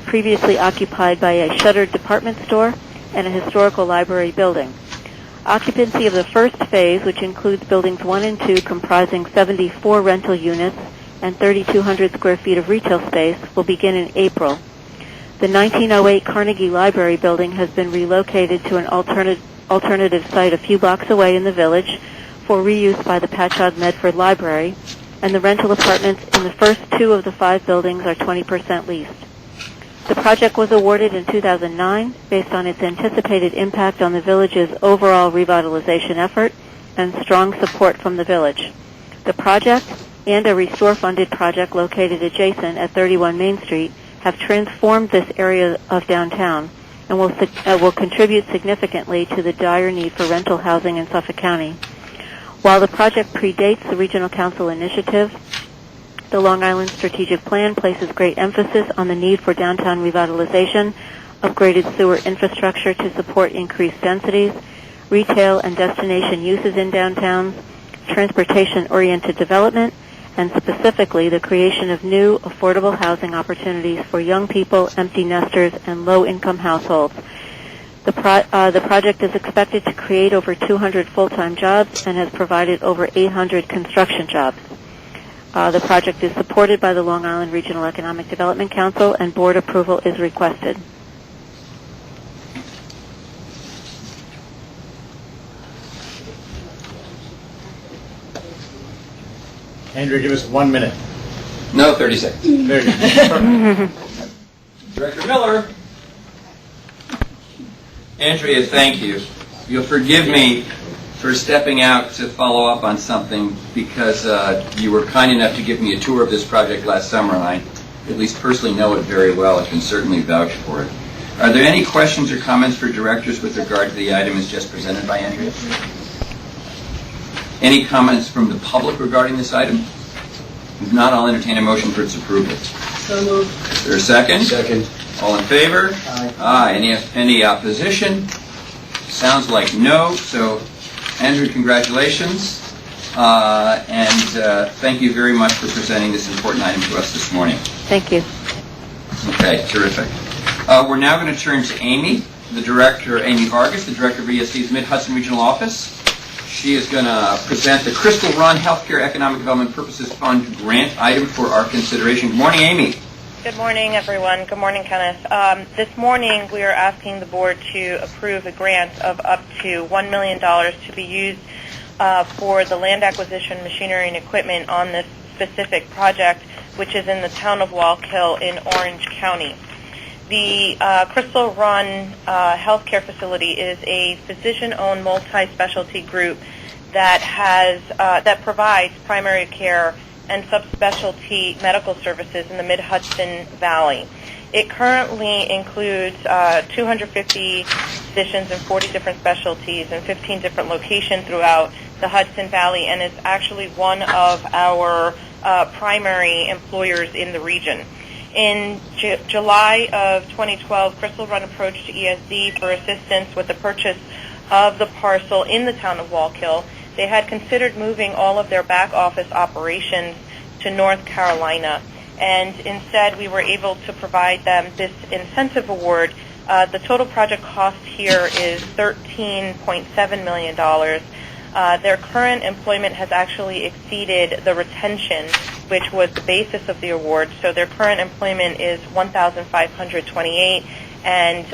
previously occupied by a shuttered department store and a historical library building. Occupancy of the first phase, which includes buildings 1 and 2 comprising 74 rental units and 3,200 square feet of retail space, will begin in April. The 1908 Carnegie Library building has been relocated to an alternative site a few blocks away in the village for reuse by the Patchogue Medford Library, and the rental apartments in the first 2 of the 5 buildings are 20% leased. The project was awarded in 2009 based on its anticipated impact on the village's overall revitalization effort and strong support from the village. The project and a restore-funded project located adjacent at 31 Main Street have transformed this area of downtown and will contribute significantly to the dire need for rental housing in Suffolk County. While the project predates the Regional Council initiative, the Long Island Strategic Plan places great emphasis on the need for downtown revitalization, upgraded sewer infrastructure to support increased densities, retail and destination uses in downtowns, transportation-oriented development, and specifically the creation of new affordable housing opportunities for young people, empty nesters, and low-income households. The project is expected to create over 200 full-time jobs and has provided over 800 construction jobs. The project is supported by the Long Island Regional Economic Development Council, and board approval is requested. Andrew, give us 1 minute. No, 30 seconds. Very good. Director Miller. Andrea, thank you. You'll forgive me for stepping out to follow up on something because you were kind enough to give me a tour of this project last summer, and I at least personally know it very well. I can certainly vouch for it. Are there any questions or comments for directors with regard to the item as just presented by Andrea? Any comments from the public regarding this item? If not, I'll entertain a motion for its approval. So moved. Is there a second? Second. All in favor? Aye. Aye. Any opposition? Sounds like no. So, Andrew, congratulations. And thank you very much for presenting this important item to us this morning. Thank you. Okay, terrific. We're now going to turn to Amy, Amy Vargas, the Director of ESD's Mid-Hudson Regional Office. She is going to present the Crystal Run Healthcare Economic Development Purposes Fund grant item for our consideration. Good morning, Amy. Good morning, everyone. Good morning, Kenneth. This morning, we are asking the board to approve a grant of up to $1 million to be used for the land acquisition, machinery, and equipment on this specific project, which is in the town of Wallkill in Orange County. The Crystal Run Healthcare Facility is a physician-owned multi-specialty group that provides primary care and subspecialty medical services in the Mid-Hudson Valley. It currently includes 250 physicians in 40 different specialties and 15 different locations throughout the Hudson Valley, and is actually one of our primary employers in the region. In July of 2012, Crystal Run approached ESD for assistance with the purchase of the parcel in the town of Wallkill. They had considered moving all of their back office operations to North Carolina, and instead we were able to provide them this incentive award. The total project cost here is $13.7 million. Their current employment has actually exceeded the retention, which was the basis of the award. So their current employment is 1,528, and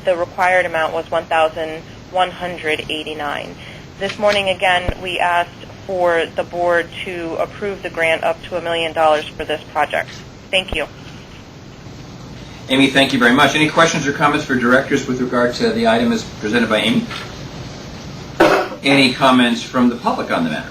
the required amount was 1,189. This morning, again, we asked for the board to approve the grant up to $1 million for this project. Thank you. Amy, thank you very much. Any questions or comments for directors with regard to the item as presented by Amy? Any comments from the public on the matter?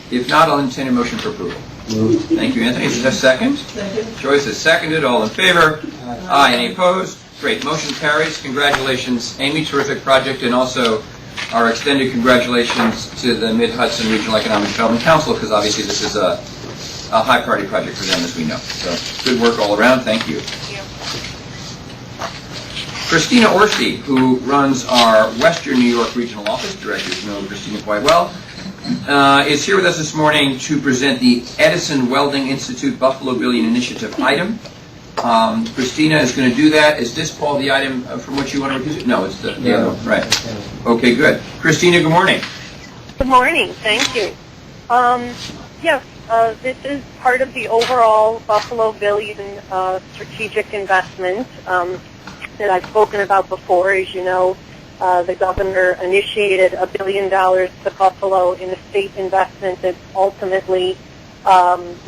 If not, I'll entertain a motion for approval. Moved. Thank you, Anthony. Is there a second? Second. Joyce has seconded. All in favor? Aye. Any opposed? Great. Motion carries. Congratulations, Amy. Terrific project. And also our extended congratulations to the Mid-Hudson Regional Economic Development Council, because obviously this is a high priority project for them, as we know. So good work all around. Thank you. Thank you. Christina Orsi, who runs our Western New York Regional Office, directors know Christina quite well, is here with us this morning to present the Edison Welding Institute Buffalo Billion Initiative item. Christina is going to do that. Is this, Paul, the item from which you want to review it? No, it's the other one. Right. Okay, good. Christina, good morning. Good morning. Thank you. Yes, this is part of the overall Buffalo Billion strategic investment that I've spoken about before. As you know, The governor initiated $1 billion to Buffalo in a state investment that ultimately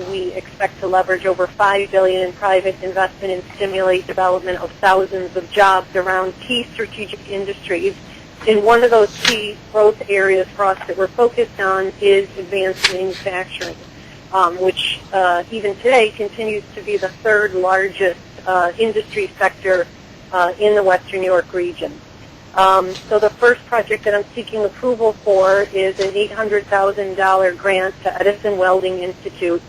we expect to leverage over $5 billion in private investment and stimulate development of thousands of jobs around key strategic industries. And one of those key growth areas for us that we're focused on is advanced manufacturing, which even today continues to be the third largest industry sector in the Western New York region. So the first project that I'm seeking approval for is an $800,000 grant to Edison Welding Institute.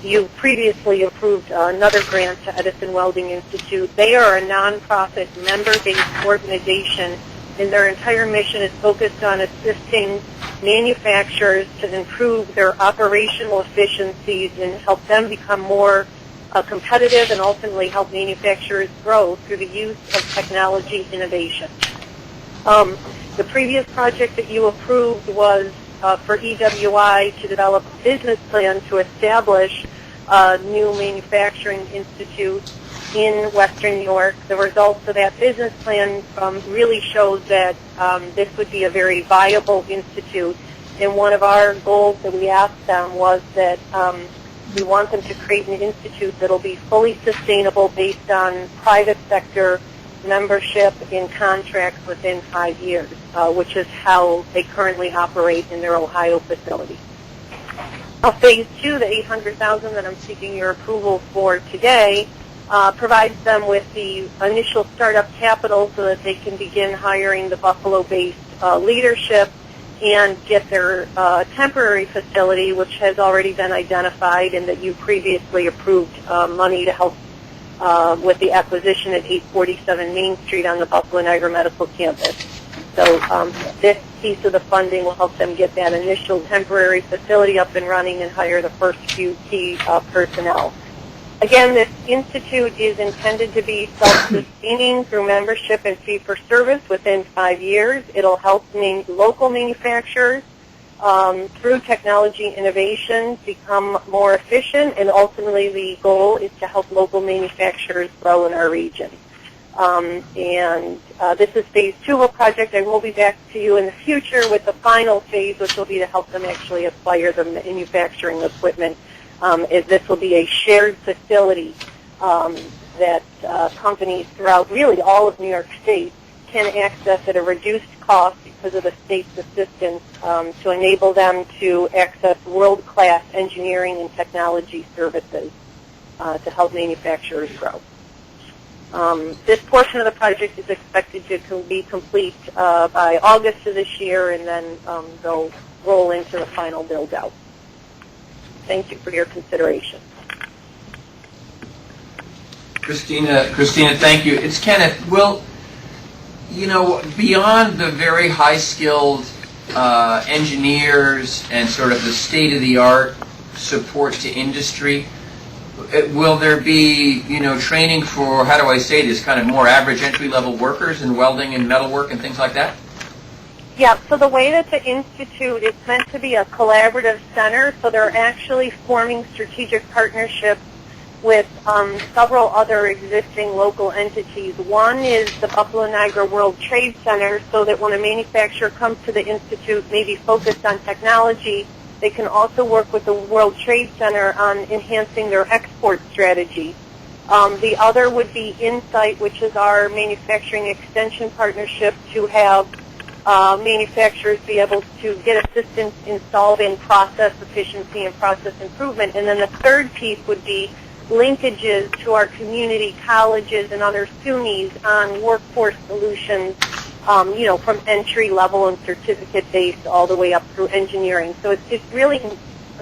You previously approved another grant to Edison Welding Institute. They are a nonprofit member-based organization, and their entire mission is focused on assisting manufacturers to improve their operational efficiencies and help them become more competitive and ultimately help manufacturers grow through the use of technology innovation. The previous project that you approved was for EWI to develop a business plan to establish a new manufacturing institute in Western New York. The results of that business plan really shows that this would be a very viable institute. And one of our goals that we asked them was that we want them to create an institute that will be fully sustainable based on private sector membership in contracts within 5 years, which is how they currently operate in their Ohio facility. Phase 2, the $800,000 that I'm seeking your approval for today, provides them with the initial startup capital so that they can begin hiring the Buffalo-based leadership and get their temporary facility, which has already been identified and that you previously approved money to help with the acquisition at 847 Main Street on the Buffalo Niagara Medical Campus. So this piece of the funding will help them get that initial temporary facility up and running and hire the first few key personnel. Again, this institute is intended to be self-sustaining through membership and fee-for-service within 5 years. It'll help local manufacturers through technology innovation become more efficient, and ultimately the goal is to help local manufacturers grow in our region. This is phase 2 of a project. I will be back to you in the future with the final phase, which will be to help them actually acquire the manufacturing equipment. This will be a shared facility that companies throughout really all of New York State can access at a reduced cost because of the state's assistance to enable them to access world-class engineering and technology services to help manufacturers grow. This portion of the project is expected to be complete by August of this year, and then they'll roll into the final build-out. Thank you for your consideration. Christina, thank you. It's Kenneth. Well, beyond the very high-skilled engineers and sort of the state-of-the-art support to industry, will there be, training for, how do I say this, kind of more average entry-level workers in welding and metalwork and things like that? Yeah, so the way that the Institute is meant to be a collaborative center, so they're actually forming strategic partnerships with several other existing local entities. One is the Buffalo Niagara World Trade Center, so that when a manufacturer comes to the Institute, maybe focused on technology, they can also work with the World Trade Center on enhancing their export strategy. The other would be Insight, which is our manufacturing extension partnership to have manufacturers be able to get assistance in solving process efficiency and process improvement. And then the third piece would be linkages to our community colleges and other SUNYs on workforce solutions, from entry level and certificate based all the way up through engineering. So it's really,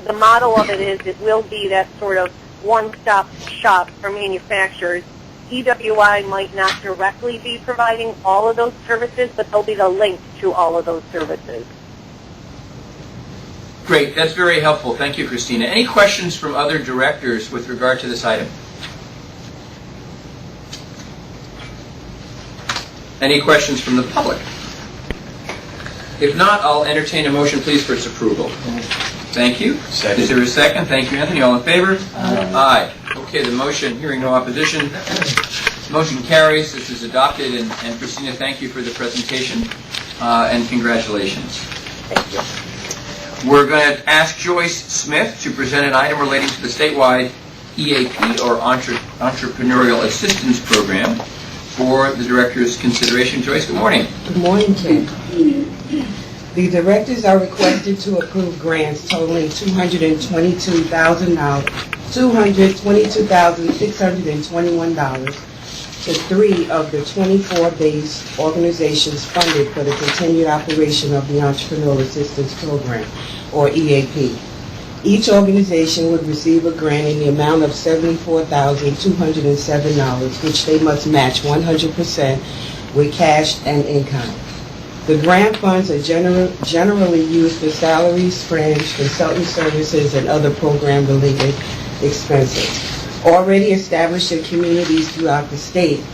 the model of it is it will be that sort of one-stop shop for manufacturers. EWI might not directly be providing all of those services, but they'll be the link to all of those services. Great, that's very helpful. Thank you, Christina. Any questions from other directors with regard to this item? Any questions from the public? If not, I'll entertain a motion, please, for its approval. Thank you. Second. Is there a second? Thank you, Anthony. All in favor? Aye. Okay, the motion, hearing no opposition, Motion carries. This is adopted. And Christina, thank you for the presentation and congratulations. Thank you. We're going to ask Joyce Smith to present an item relating to the statewide EAP, or Entrepreneurial Assistance Program, for the director's consideration. Joyce, good morning. Good morning, Ken. The directors are requested to approve grants totaling $222,621 to 3 of the 24 base organizations funded for the continued operation of the Entrepreneurial Assistance Program, or EAP. Each organization would receive a grant in the amount of $74,207, which they must match 100% with cash and in-kind. The grant funds are generally used for salaries, fringe, consultant services, and other program-related expenses. Already established in communities throughout the state,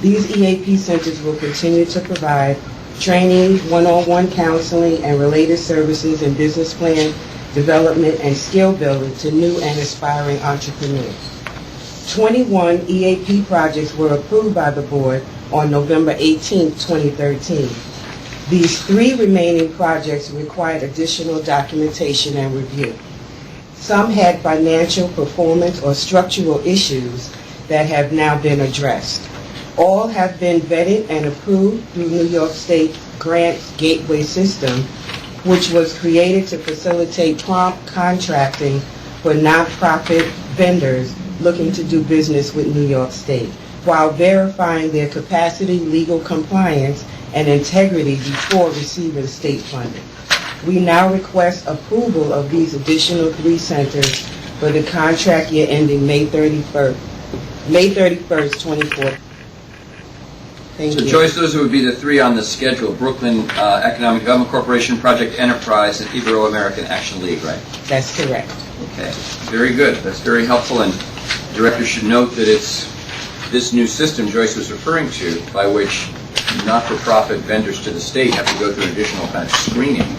these EAP centers will continue to provide training, one-on-one counseling, and related services in business plan development and skill building to new and aspiring entrepreneurs. 21 EAP projects were approved by the board on November 18, 2013. These 3 remaining projects required additional documentation and review. Some had financial, performance, or structural issues that have now been addressed. All have been vetted and approved through New York State Grants Gateway System, which was created to facilitate prompt contracting for nonprofit vendors looking to do business with New York State, while verifying their capacity, legal compliance, and integrity before receiving state funding. We now request approval of these additional 3 centers for the contract year ending May 31st, 2014. Thank So, you. Joyce, those would be the 3 on the schedule: Brooklyn Economic Development Corporation, Project Enterprise, and Ibero-American Action League, right? That's correct. Okay, very good. That's very helpful, and the director should note that it's this new system Joyce was referring to, by which not-for-profit vendors to the state have to go through an additional kind of screening,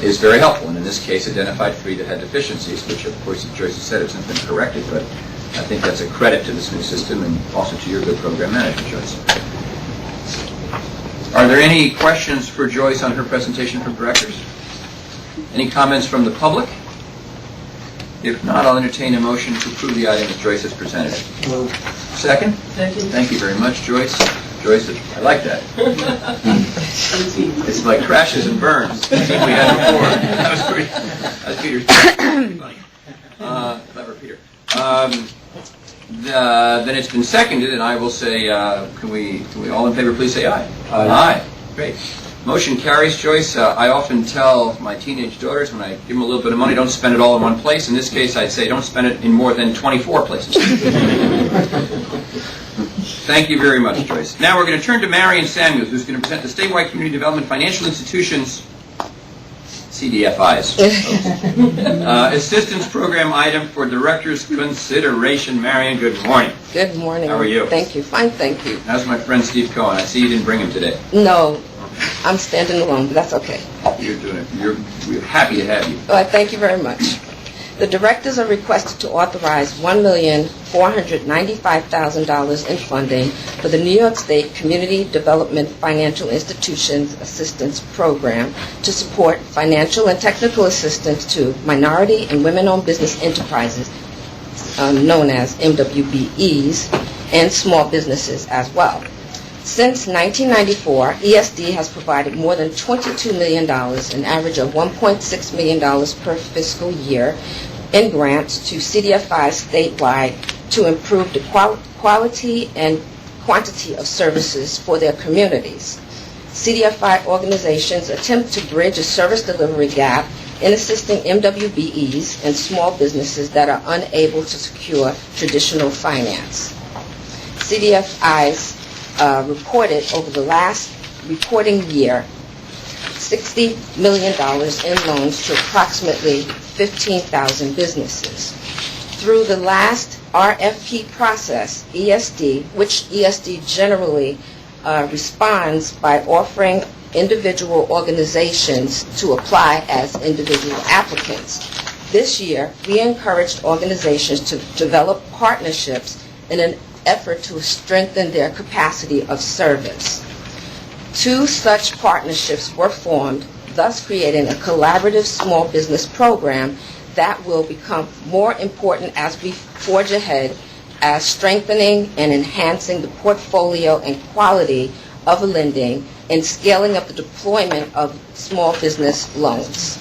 is very helpful, and in this case identified 3 that had deficiencies, which of course, as Joyce has said, have since been corrected, but I think that's a credit to this new system and also to your good program management, Joyce. Are there any questions for Joyce on her presentation from directors? Any comments from the public? If not, I'll entertain a motion to approve the item as Joyce has presented it. Second? Second. Thank you very much, Joyce. Joyce, I like that. It's like crashes and burns. We had before. That was pretty. That was Peter's. Clever Peter. Then it's been seconded, and I will say, can we all in favor please say aye? Aye. Aye. Great. Motion carries, Joyce. I often tell my teenage daughters when I give them a little bit of money, don't spend it all in one place. In this case, I'd say don't spend it in more than 24 places. Thank you very much, Joyce. Now we're going to turn to Marion Samuels, who's going to present the Statewide Community Development Financial Institutions, CDFIs, Assistance Program item for Director's consideration. Marion, good morning. Good morning. How are you? Thank you. Fine, thank you. How's my friend Steve Cohen? I see you didn't bring him today. No, I'm standing alone, but that's okay. You're doing it. We're happy to have you. Well, thank you very much. The directors are requested to authorize $1,495,000 in funding for the New York State Community Development Financial Institutions Assistance Program to support financial and technical assistance to minority and women-owned business enterprises, known as MWBEs, and small businesses as well. Since 1994, ESD has provided more than $22 million, an average of $1.6 million per fiscal year, in grants to CDFIs statewide to improve the quality and quantity of services for their communities. CDFI organizations attempt to bridge a service delivery gap in assisting MWBEs and small businesses that are unable to secure traditional finance. CDFIs reported over the last reporting year $60 million in loans to approximately 15,000 businesses. Through the last RFP process, ESD, which ESD generally responds by offering individual organizations to apply as individual applicants. This year, we encouraged organizations to develop partnerships in an effort to strengthen their capacity of service. 2 such partnerships were formed, thus creating a collaborative small business program that will become more important as we forge ahead as strengthening and enhancing the portfolio and quality of lending and scaling up the deployment of small business loans.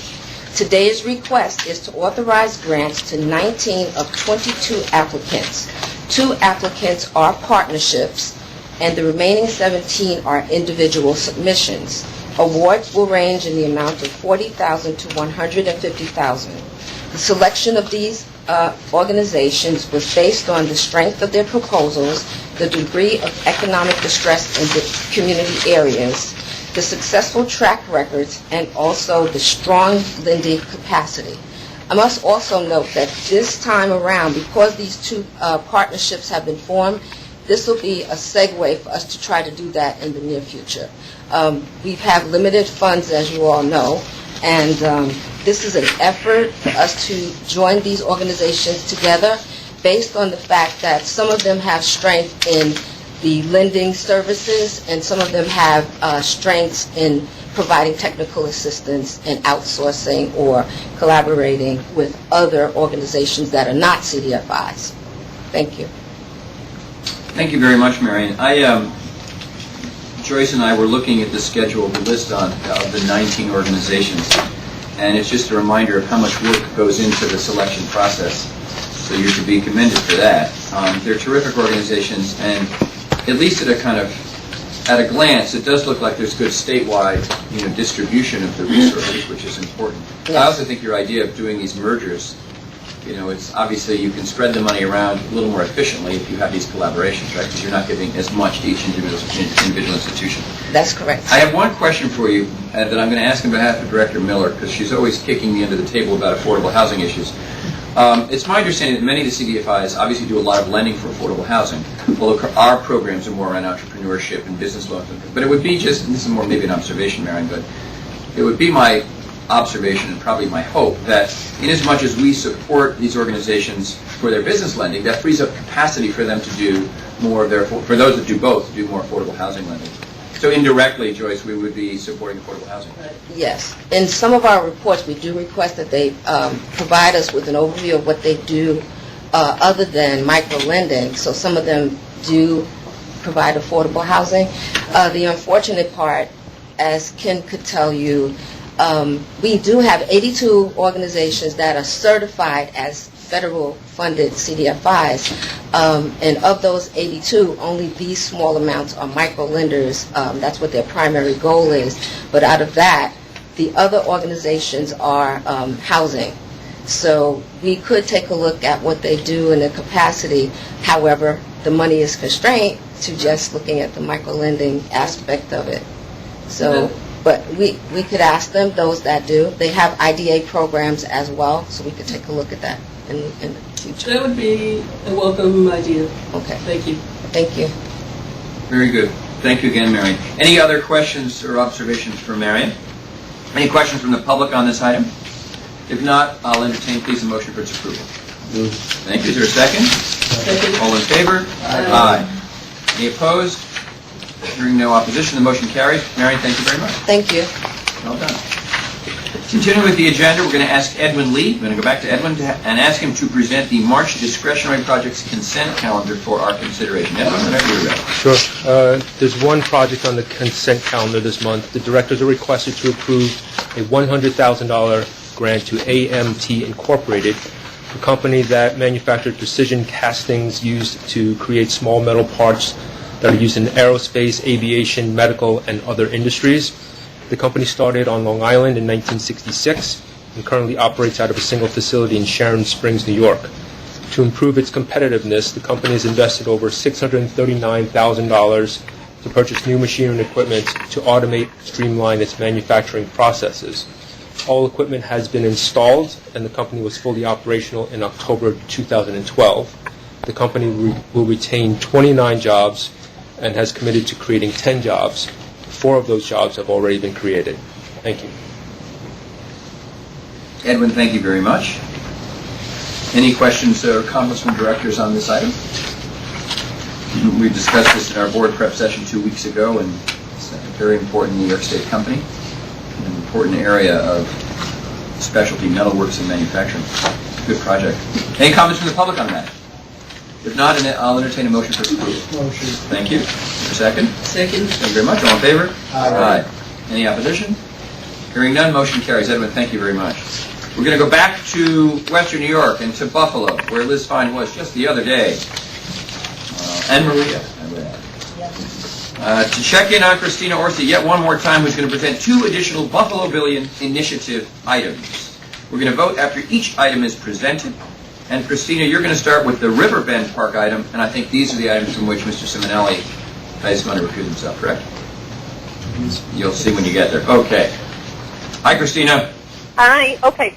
Today's request is to authorize grants to 19 of 22 applicants. 2 applicants are partnerships, and the remaining 17 are individual submissions. Awards will range in the amount of $40,000 to $150,000. The selection of these organizations was based on the strength of their proposals, the degree of economic distress in the community areas, the successful track records, and also the strong lending capacity. I must also note that this time around, because these 2 partnerships have been formed, this will be a segue for us to try to do that in the near future. We have limited funds, as you all know, and this is an effort for us to join these organizations together based on the fact that some of them have strength in the lending services and some of them have strengths in providing technical assistance and outsourcing or collaborating with other organizations that are not CDFIs. Thank you. Thank you very much, Marion. Joyce and I were looking at the schedule, the list of the 19 organizations, and it's just a reminder of how much work goes into the selection process. So you're to be commended for that. They're terrific organizations, and at least at a glance, it does look like there's good statewide, distribution of the resources, which is important. Yes. I also think your idea of doing these mergers, it's obviously you can spread the money around a little more efficiently if you have these collaborations, right? Because you're not giving as much to each individual institution. That's correct. I have one question for you that I'm going to ask on behalf of Director Miller, because she's always kicking me under the table about affordable housing issues. It's my understanding that many of the CDFIs obviously do a lot of lending for affordable housing, although our programs are more around entrepreneurship and business loans. But it would be just, and this is more maybe an observation, Marion, but it would be my observation and probably my hope that in as much as we support these organizations for their business lending, that frees up capacity for them to do more of their, for those that do both, to do more affordable housing lending. So indirectly, Joyce, we would be supporting affordable housing. Yes. In some of our reports, we do request that they provide us with an overview of what they do other than micro-lending. So some of them do provide affordable housing. The unfortunate part, as Ken could tell you, we do have 82 organizations that are certified as federal-funded CDFIs, and of those 82, only these small amounts are micro-lenders. That's what their primary goal is. But out of that, the other organizations are housing. So we could take a look at what they do in the capacity. However, the money is constrained to just looking at the micro-lending aspect of it. So. But we could ask them, those that do. They have IDA programs as well, so we could take a look at that in the future. That would be a welcome idea. Okay. Thank you. Thank you. Very good. Thank you again, Marion. Any other questions or observations for Marion? Any questions from the public on this item? If not, I'll entertain, please, a motion for its approval. Thank you. Is there a second? Second. All in favor? Aye. Any opposed? Hearing no opposition, the motion carries. Marion, thank you very much. Thank you. Well done. Continuing with the agenda, we're going to ask Edwin Lee. We're going to go back to Edwin and ask him to present the March discretionary projects consent calendar for our consideration. Edwin, whenever you're ready. Sure. There's one project on the consent calendar this month. The directors are requested to approve a $100,000 grant to AMT Incorporated, a company that manufactures precision castings used to create small metal parts that are used in aerospace, aviation, medical, and other industries. The company started on Long Island in 1966 and currently operates out of a single facility in Sharon Springs, New York. To improve its competitiveness, the company has invested over $639,000 to purchase new machinery and equipment to automate and streamline its manufacturing processes. All equipment has been installed, and the company was fully operational in October 2012. The company will retain 29 jobs and has committed to creating 10 jobs. 4 of those jobs have already been created. Thank you. Edwin, thank you very much. Any questions or comments from directors on this item? We discussed this in our board prep session 2 weeks ago, and it's a very important New York State company, an important area of specialty metalworks and manufacturing. Good project. Any comments from the public on that? If not, I'll entertain a motion for approval. Motion. Thank you. Is there a second? Second. Thank you very much. All in favor? Aye. Any opposition? Hearing none, motion carries. Edwin, thank you very much. We're going to go back to Western New York and to Buffalo, where Liz Fine was just the other day. And Maria, I would add. To check in on Christina Orsi yet one more time, who's going to present 2 additional Buffalo Billion Initiative items. We're going to vote after each item is presented. And Christina, you're going to start with the Riverbend Park item, and I think these are the items from which Mr. Simonelli is going to recuse himself, correct? You'll see when you get there. Okay. Hi, Christina. Hi. Okay.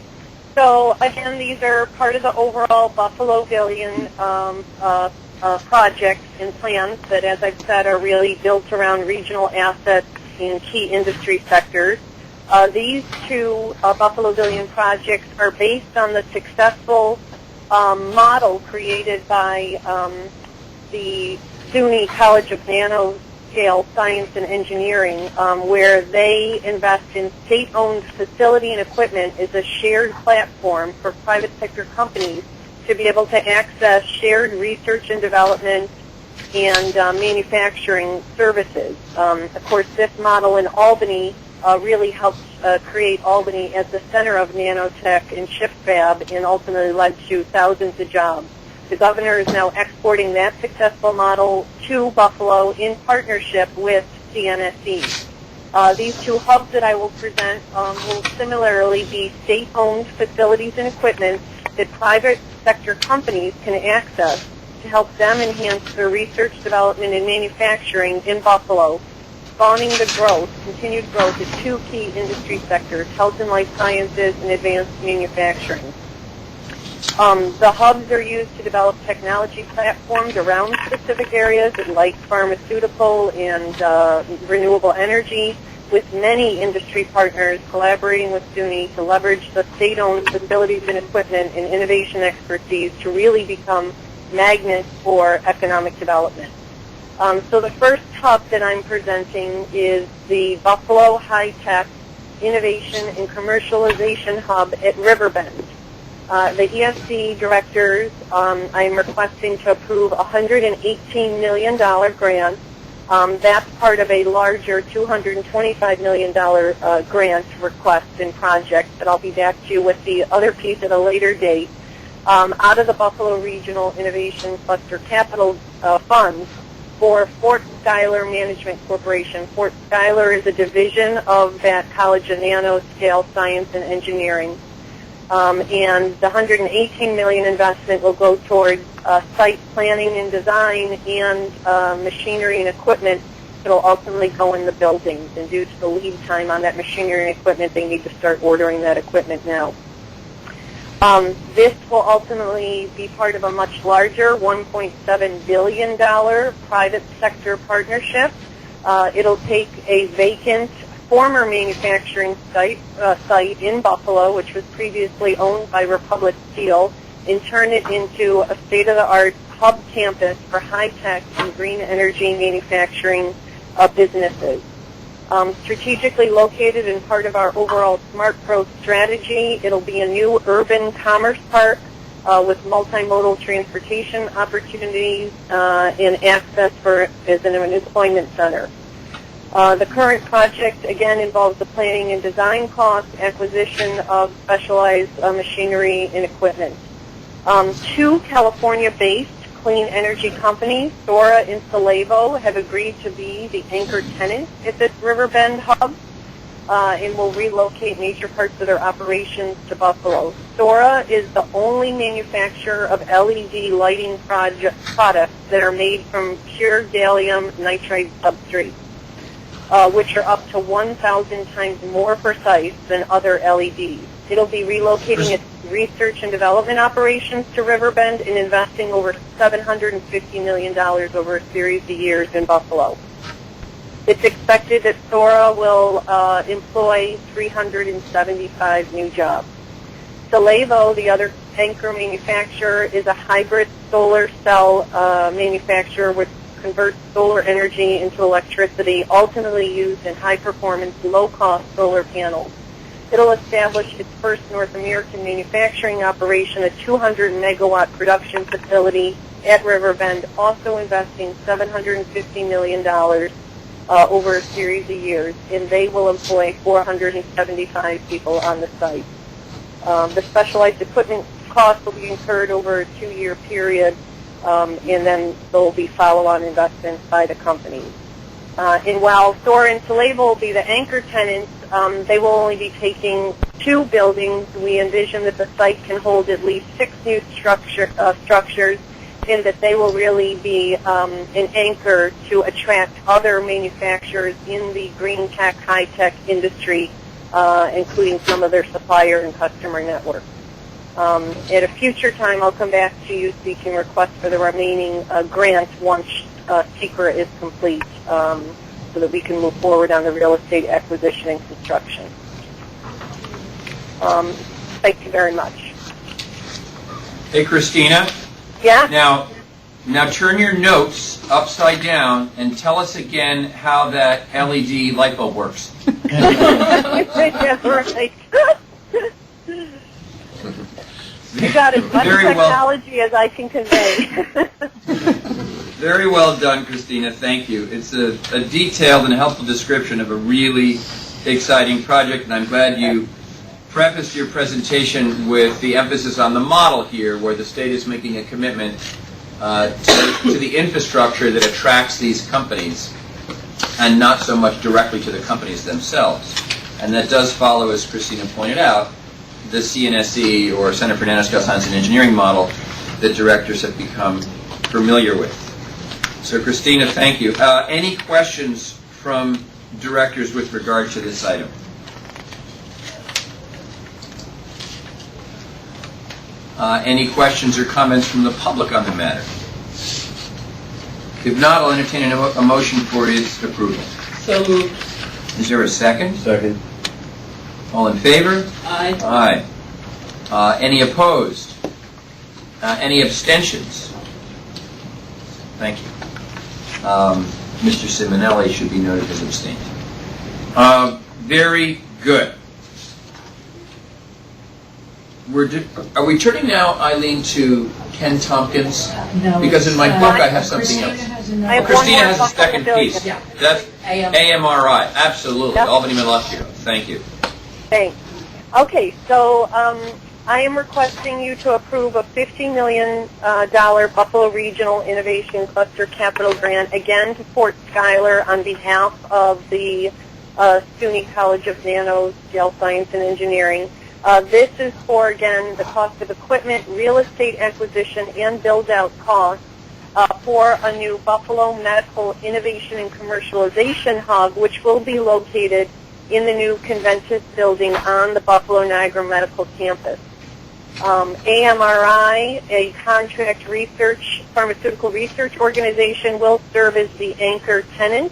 So again, these are part of the overall Buffalo Billion projects and plans that, as I've said, are really built around regional assets in key industry sectors. These 2 Buffalo Billion projects are based on the successful model created by the SUNY College of Nanoscale Science and Engineering, where they invest in state-owned facility and equipment as a shared platform for private sector companies to be able to access shared research and development and manufacturing services. Of course, this model in Albany really helped create Albany as the center of nanotech and chip fab, and ultimately led to thousands of jobs. The governor is now exporting that successful model to Buffalo in partnership with CNSE. These 2 hubs that I will present will similarly be state-owned facilities and equipment that private sector companies can access to help them enhance their research, development, and manufacturing in Buffalo, spawning the growth, continued growth of 2 key industry sectors, health and life sciences and advanced manufacturing. The hubs are used to develop technology platforms around specific areas like pharmaceutical and renewable energy, with many industry partners collaborating with SUNY to leverage the state-owned facilities and equipment and innovation expertise to really become magnets for economic development. So the first hub that I'm presenting is the Buffalo High Tech Innovation and Commercialization Hub at Riverbend. The ESD directors, I'm requesting to approve a $118 million grant. That's part of a larger $225 million grant request and project, but I'll be back to you with the other piece at a later date. Out of the Buffalo Regional Innovation Cluster Capital Funds for Fort Schuyler Management Corporation. Fort Schuyler is a division of that College of Nanoscale Science and Engineering. And the $118 million investment will go towards site planning and design and machinery and equipment that will ultimately go in the buildings. And due to the lead time on that machinery and equipment, they need to start ordering that equipment now. This will ultimately be part of a much larger $1.7 billion private sector partnership. It'll take a vacant former manufacturing site in Buffalo, which was previously owned by Republic Steel, and turn it into a state-of-the-art hub campus for high-tech and green energy manufacturing businesses. Strategically located and part of our overall Smart Growth strategy, it'll be a new urban commerce park with multimodal transportation opportunities and access as an employment center. The current project, again, involves the planning and design costs, acquisition of specialized machinery and equipment. 2 California-based clean energy companies, Sora and Solevo, have agreed to be the anchor tenants at this Riverbend hub and will relocate major parts of their operations to Buffalo. Sora is the only manufacturer of LED lighting products that are made from pure gallium nitride substrates, which are up to 1,000 times more precise than other LEDs. It'll be relocating its research and development operations to Riverbend and investing over $750 million over a series of years in Buffalo. It's expected that Sora will employ 375 new jobs. Solevo, the other anchor manufacturer, is a hybrid solar cell manufacturer with convert solar energy into electricity, ultimately used in high-performance, low-cost solar panels. It'll establish its first North American manufacturing operation, a 200-megawatt production facility at Riverbend, also investing $750 million over a series of years, and they will employ 475 people on the site. The specialized equipment costs will be incurred over a 2-year period, and then there will be follow-on investments by the company. And while Thor and Salevo will be the anchor tenants, they will only be taking 2 buildings. We envision that the site can hold at least 6 new structures, and that they will really be an anchor to attract other manufacturers in the green tech, high-tech industry, including some of their supplier and customer networks. At a future time, I'll come back to you seeking requests for the remaining grant once SECRA is complete, so that we can move forward on the real estate acquisition and construction. Thank you very much. Hey, Christina. Yeah? Now turn your notes upside down and tell us again how that LED light bulb works. Yeah, right. You got as much technology as I can convey. Very well done, Christina. Thank you. It's a detailed and helpful description of a really exciting project, and I'm glad you prefaced your presentation with the emphasis on the model here, where the state is making a commitment to the infrastructure that attracts these companies, and not so much directly to the companies themselves. And that does follow, as Christina pointed out, the CNSE, or Center for Nanoscale Science and Engineering model, that directors have become familiar with. So, Christina, thank you. Any questions from directors with regard to this item? Any questions or comments from the public on the matter? If not, I'll entertain a motion for its approval. So moved. Is there a second? Second. All in favor? Aye. Aye. Any opposed? Any abstentions? Thank you. Mr. Simonelli should be noted as abstained. Very good. Are we turning now, Eileen, to Ken Tompkins? No. Because in my book I have something else. Christina has a second piece. Yeah. That's AMRI. Absolutely. Yep. Albany Middle-Osceola. Thank you. Thanks. Okay, so I am requesting you to approve a $50 million Buffalo Regional Innovation Cluster Capital Grant, again to Fort Schuyler on behalf of the SUNY College of Nanoscale Science and Engineering. This is for, again, the cost of equipment, real estate acquisition, and build-out costs for a new Buffalo Medical Innovation and Commercialization Hub, which will be located in the new convention building on the Buffalo Niagara Medical Campus. AMRI, a contract research, pharmaceutical research organization, will serve as the anchor tenant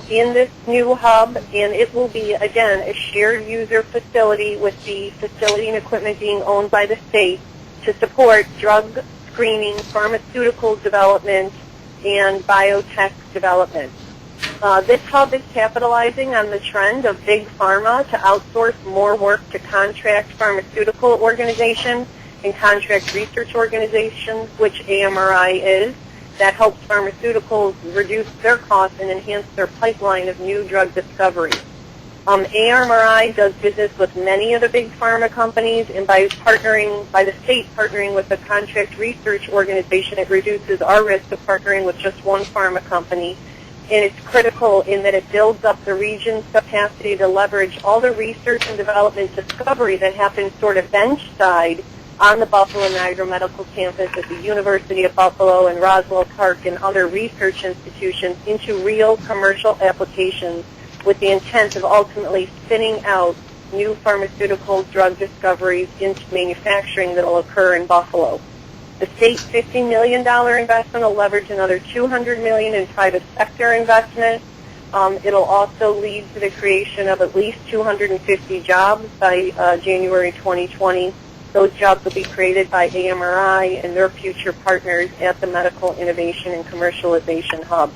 in this new hub, and it will be, again, a shared user facility with the facility and equipment being owned by the state to support drug screening, pharmaceutical development, and biotech development. This hub is capitalizing on the trend of big pharma to outsource more work to contract pharmaceutical organizations and contract research organizations, which AMRI is. That helps pharmaceuticals reduce their costs and enhance their pipeline of new drug discovery. AMRI does business with many of the big pharma companies, and by the state partnering with a contract research organization, it reduces our risk of partnering with just one pharma company. And it's critical in that it builds up the region's capacity to leverage all the research and development discovery that happens sort of bench side on the Buffalo Niagara Medical Campus at the University of Buffalo and Roswell Park and other research institutions into real commercial applications with the intent of ultimately spinning out new pharmaceutical drug discoveries into manufacturing that will occur in Buffalo. The state's $50 million investment will leverage another $200 million in private sector investment. It'll also lead to the creation of at least 250 jobs by January 2020. Those jobs will be created by AMRI and their future partners at the Medical Innovation and Commercialization Hub.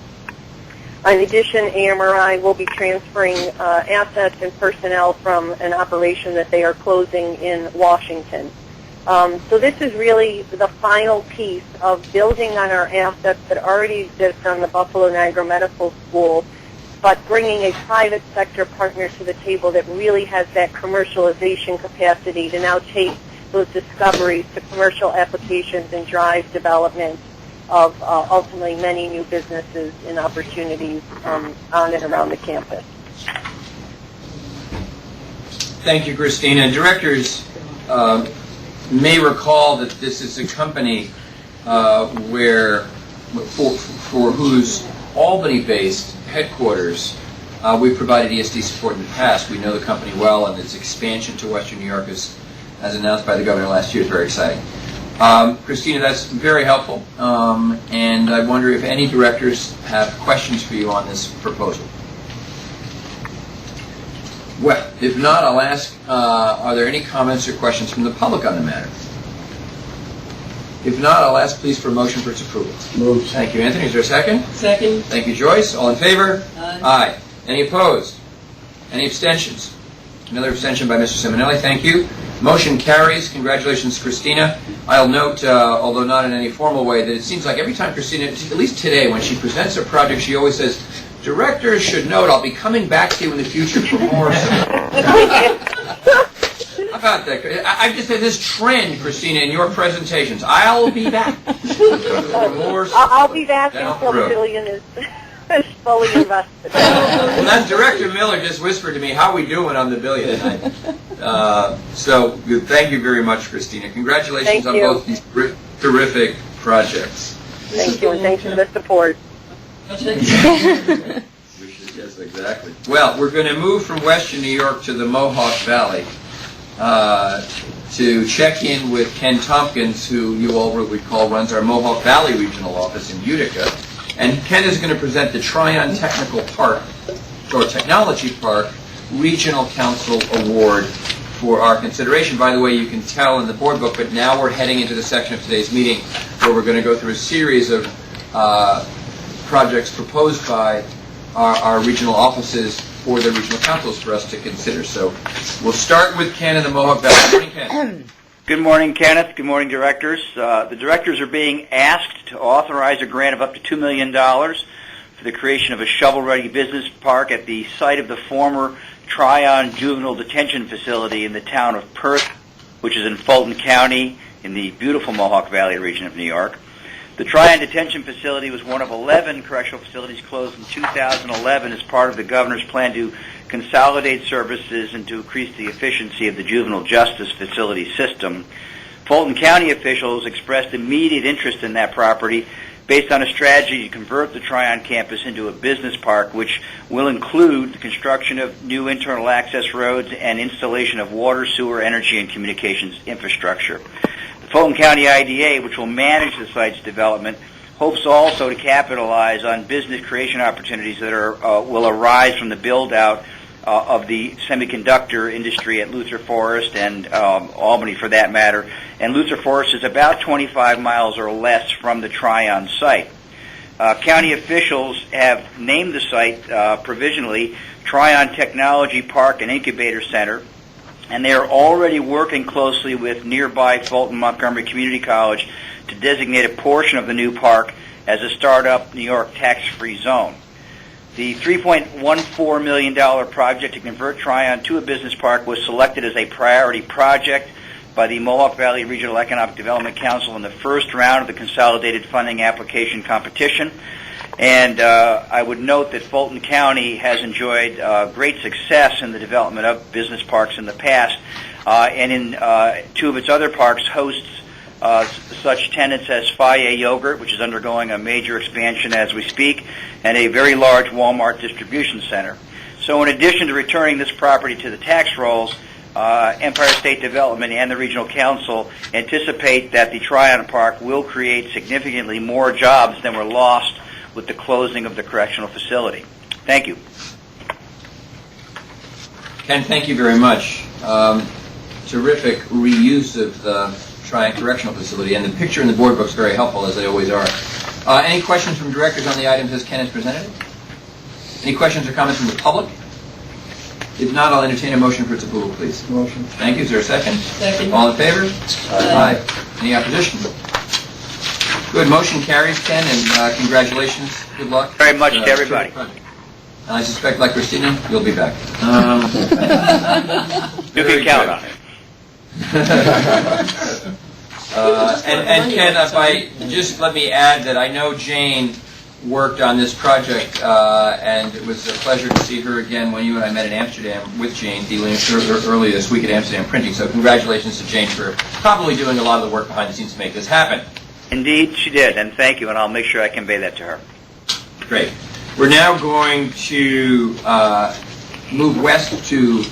In addition, AMRI will be transferring assets and personnel from an operation that they are closing in Washington. So this is really the final piece of building on our assets that already exist on the Buffalo Niagara Medical School, but bringing a private sector partner to the table that really has that commercialization capacity to now take those discoveries to commercial applications and drive development of ultimately many new businesses and opportunities on and around the campus. Thank you, Christina. Directors may recall that this is a company for whose Albany-based headquarters we've provided ESD support in the past. We know the company well, and its expansion to Western New York, as announced by the governor last year, is very exciting. Christina, that's very helpful, and I wonder if any directors have questions for you on this proposal. Well, if not, I'll ask, are there any comments or questions from the public on the matter? If not, I'll ask, please, for a motion for its approval. Moved. Thank you, Anthony. Is there a second? Second. Thank you, Joyce. All in favor? Aye. Aye. Any opposed? Any abstentions? Another abstention by Mr. Simonelli. Thank you. Motion carries. Congratulations, Christina. I'll note, although not in any formal way, that it seems like every time Christina, at least today, when she presents a project, she always says, directors should note I'll be coming back to you in the future for more. How about that? I've just had this trend, Christina, in your presentations. I'll be back. I'll be back until the billion is fully invested. Well, that Director Miller just whispered to me, how are we doing on the billion tonight? So thank you very much, Christina. Congratulations on both these terrific projects. Thank you, and thanks for the support. Yes, exactly. Well, we're going to move from Western New York to the Mohawk Valley to check in with Ken Tompkins, who you all would recall runs our Mohawk Valley Regional Office in Utica. And Ken is going to present the Tryon Technical Park, or Technology Park, Regional Council Award for our consideration. By the way, you can tell in the board book, but now we're heading into the section of today's meeting where we're going to go through a series of projects proposed by our regional offices for the regional councils for us to consider. So we'll start with Ken in the Mohawk Valley. Good morning, Ken. Good morning, Kenneth. Good morning, directors. The directors are being asked to authorize a grant of up to $2 million for the creation of a shovel-ready business park at the site of the former Tryon Juvenile Detention Facility in the town of Perth, which is in Fulton County in the beautiful Mohawk Valley region of New York. The Tryon Detention Facility was one of 11 correctional facilities closed in 2011 as part of the governor's plan to consolidate services and to increase the efficiency of the juvenile justice facility system. Fulton County officials expressed immediate interest in that property based on a strategy to convert the Tryon campus into a business park, which will include the construction of new internal access roads and installation of water, sewer, energy, and communications infrastructure. The Fulton County IDA, which will manage the site's development, hopes also to capitalize on business creation opportunities that will arise from the build-out of the semiconductor industry at Luther Forest and Albany, for that matter. And Luther Forest is about 25 miles or less from the Tryon site. County officials have named the site provisionally Tryon Technology Park and Incubator Center, and they are already working closely with nearby Fulton Montgomery Community College to designate a portion of the new park as a startup New York tax-free zone. The $3.14 million project to convert Tryon to a business park was selected as a priority project by the Mohawk Valley Regional Economic Development Council in the first round of the Consolidated Funding Application Competition. And I would note that Fulton County has enjoyed great success in the development of business parks in the past, and in two of its other parks hosts such tenants as Faye Yogurt, which is undergoing a major expansion as we speak, and a very large Walmart distribution center. So in addition to returning this property to the tax rolls, Empire State Development and the Regional Council anticipate that the Tryon Park will create significantly more jobs than were lost with the closing of the correctional facility. Thank you. Ken, thank you very much. terrific reuse of the Triumph Correctional Facility, and the picture in the board book's very helpful, as they always are. Any questions from directors on the items as Ken has presented? Any questions or comments from the public? If not, I'll entertain a motion for its approval, please. Motion. Thank you. Is there a second? Second. All in favor? Aye. Any opposition? Good. Motion carries, Ken, and congratulations. Good luck. Very much to everybody. And I suspect, like Christina, you'll be back. You can count on it. And Ken, if I just let me add that I know Jane worked on this project, and it was a pleasure to see her again when you and I met in Amsterdam with Jane dealing earlier this week at Amsterdam Printing. So congratulations to Jane for probably doing a lot of the work behind the scenes to make this happen. Indeed, she did, and thank you, and I'll make sure I convey that to her. Great. We're now going to move west to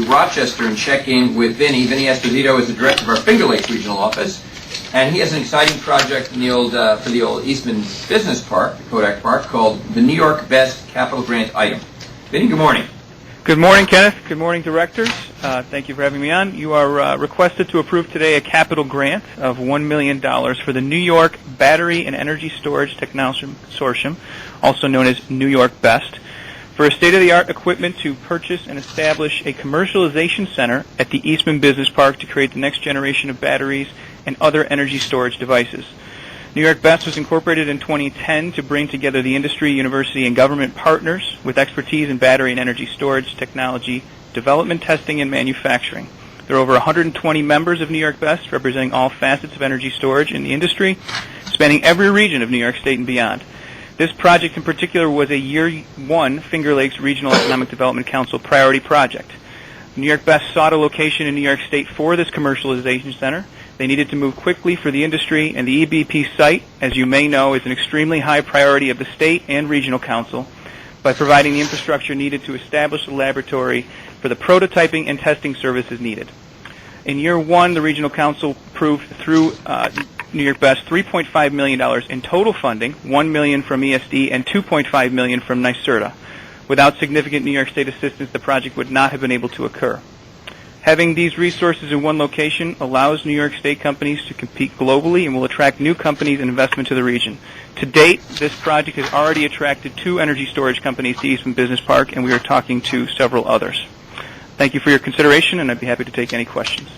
Rochester and check in with Vinny. Vinny Esposito is the director of our Finger Lakes Regional Office, and he has an exciting project in the for the old Eastman Business Park, the Kodak Park, called the New York Best Capital Grant Item. Vinny, good morning. Good morning, Kenneth. Good morning, directors. Thank you for having me on. You are requested to approve today a capital grant of $1 million for the New York Battery and Energy Storage Technology Consortium, also known as New York BEST, for a state-of-the-art equipment to purchase and establish a commercialization center at the Eastman Business Park to create the next generation of batteries and other energy storage devices. New York BEST was incorporated in 2010 to bring together the industry, university, and government partners with expertise in battery and energy storage technology, development, testing, and manufacturing. There are over 120 members of New York BEST representing all facets of energy storage in the industry, spanning every region of New York State and beyond. This project in particular was a Year 1 Finger Lakes Regional Economic Development Council priority project. New York BEST sought a location in New York State for this commercialization center. They needed to move quickly for the industry, and the EBP site, as you may know, is an extremely high priority of the state and regional council by providing the infrastructure needed to establish the laboratory for the prototyping and testing services needed. In Year 1, the regional council approved through New York BEST $3.5 million in total funding, $1 million from ESD and $2.5 million from NYSERDA. Without significant New York State assistance, the project would not have been able to occur. Having these resources in one location allows New York State companies to compete globally and will attract new companies and investment to the region. To date, this project has already attracted 2 energy storage companies to Eastman Business Park, and we are talking to several others. Thank you for your consideration, and I'd be happy to take any questions.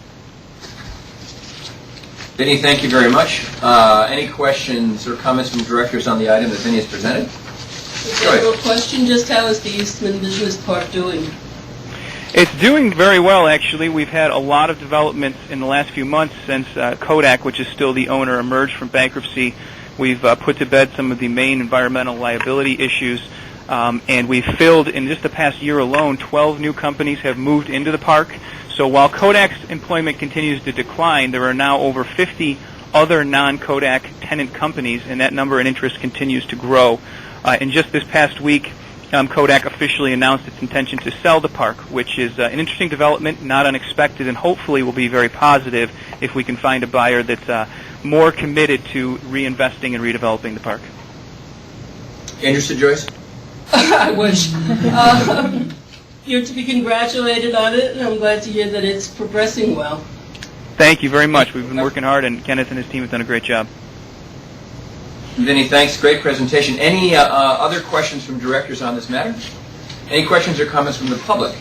Vinny, thank you very much. Any questions or comments from directors on the item that Vinny has presented? General question, just how is the Eastman Business Park doing? It's doing very well, actually. We've had a lot of developments in the last few months since Kodak, which is still the owner, emerged from bankruptcy. We've put to bed some of the main environmental liability issues, and we've filled, in just the past year alone, 12 new companies have moved into the park. So while Kodak's employment continues to decline, there are now over 50 other non-Kodak tenant companies, and that number and interest continues to grow. And just this past week, Kodak officially announced its intention to sell the park, which is an interesting development, not unexpected, and hopefully will be very positive if we can find a buyer that's more committed to reinvesting and redeveloping the park. Interested, Joyce? I wish. You're to be congratulated on it, and I'm glad to hear that it's progressing well. Thank you very much. We've been working hard, and Kenneth and his team have done a great job. Vinny, thanks. Great presentation. Any other questions from directors on this matter? Any questions or comments from the public?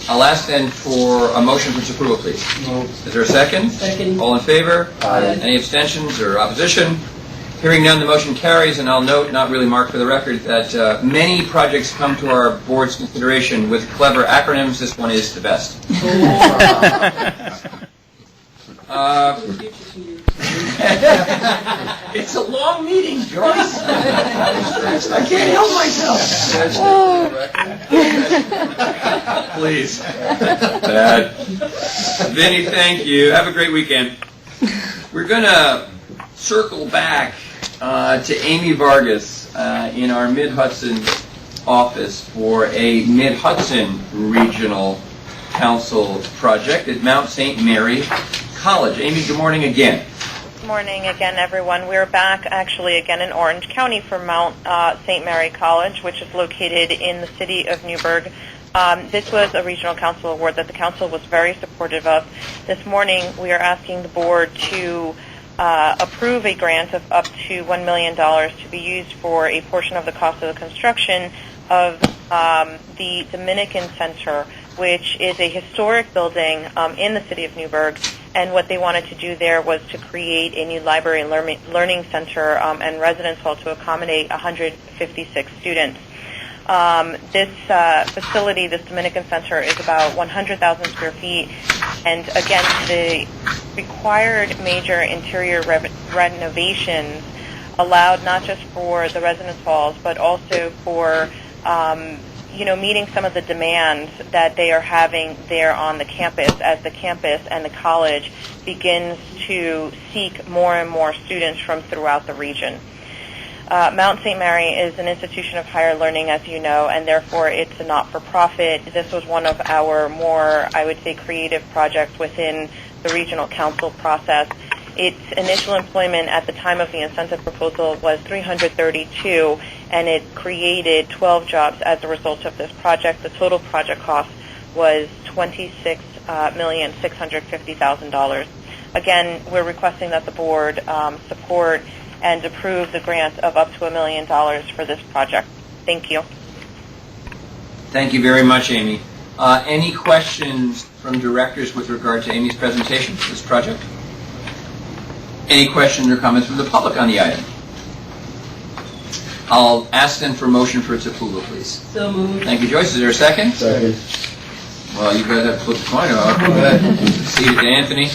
I'll ask then for a motion for its approval, please. Is there a second? Second. All in favor? Aye. Any abstentions or opposition? Hearing none, the motion carries, and I'll note, not really marked for the record, that many projects come to our board's consideration with clever acronyms. This one is the best. It's a long meeting, Joyce. I can't help myself. Please. Vinny, thank you. Have a great weekend. We're going to circle back to Amy Vargas in our Mid-Hudson office for a Mid-Hudson Regional Council project at Mount St. Mary College. Amy, good morning again. Good morning again, everyone. We're back actually again in Orange County for Mount St. Mary College, which is located in the city of Newburgh, This was a regional council award that the council was very supportive of. This morning, we are asking the board to approve a grant of up to $1 million to be used for a portion of the cost of the construction of the Dominican Center, which is a historic building in the city of Newburgh. And what they wanted to do there was to create a new library and learning center and residence hall to accommodate 156 students. This facility, this Dominican Center, is about 100,000 square feet. And again, the required major interior renovations allowed not just for the residence halls, but also for meeting some of the demands that they are having there on the campus as the campus and the college begins to seek more and more students from throughout the region. Mount St. Mary is an institution of higher learning, as you know, and therefore it's a not-for-profit. This was one of our more, I would say, creative projects within the regional council process. Its initial employment at the time of the incentive proposal was 332, and it created 12 jobs as a result of this project. The total project cost was $26,650,000. Again, we're requesting that the board support and approve the grant of up to $1 million for this project. Thank you. Thank you very much, Amy. Any questions from directors with regard to Amy's presentation for this project? Any questions or comments from the public on the item? I'll ask then for a motion for its approval, please. So moved. Thank you, Joyce. Is there a second? Second. Well, you guys have to flip the coin. Ceded to Anthony.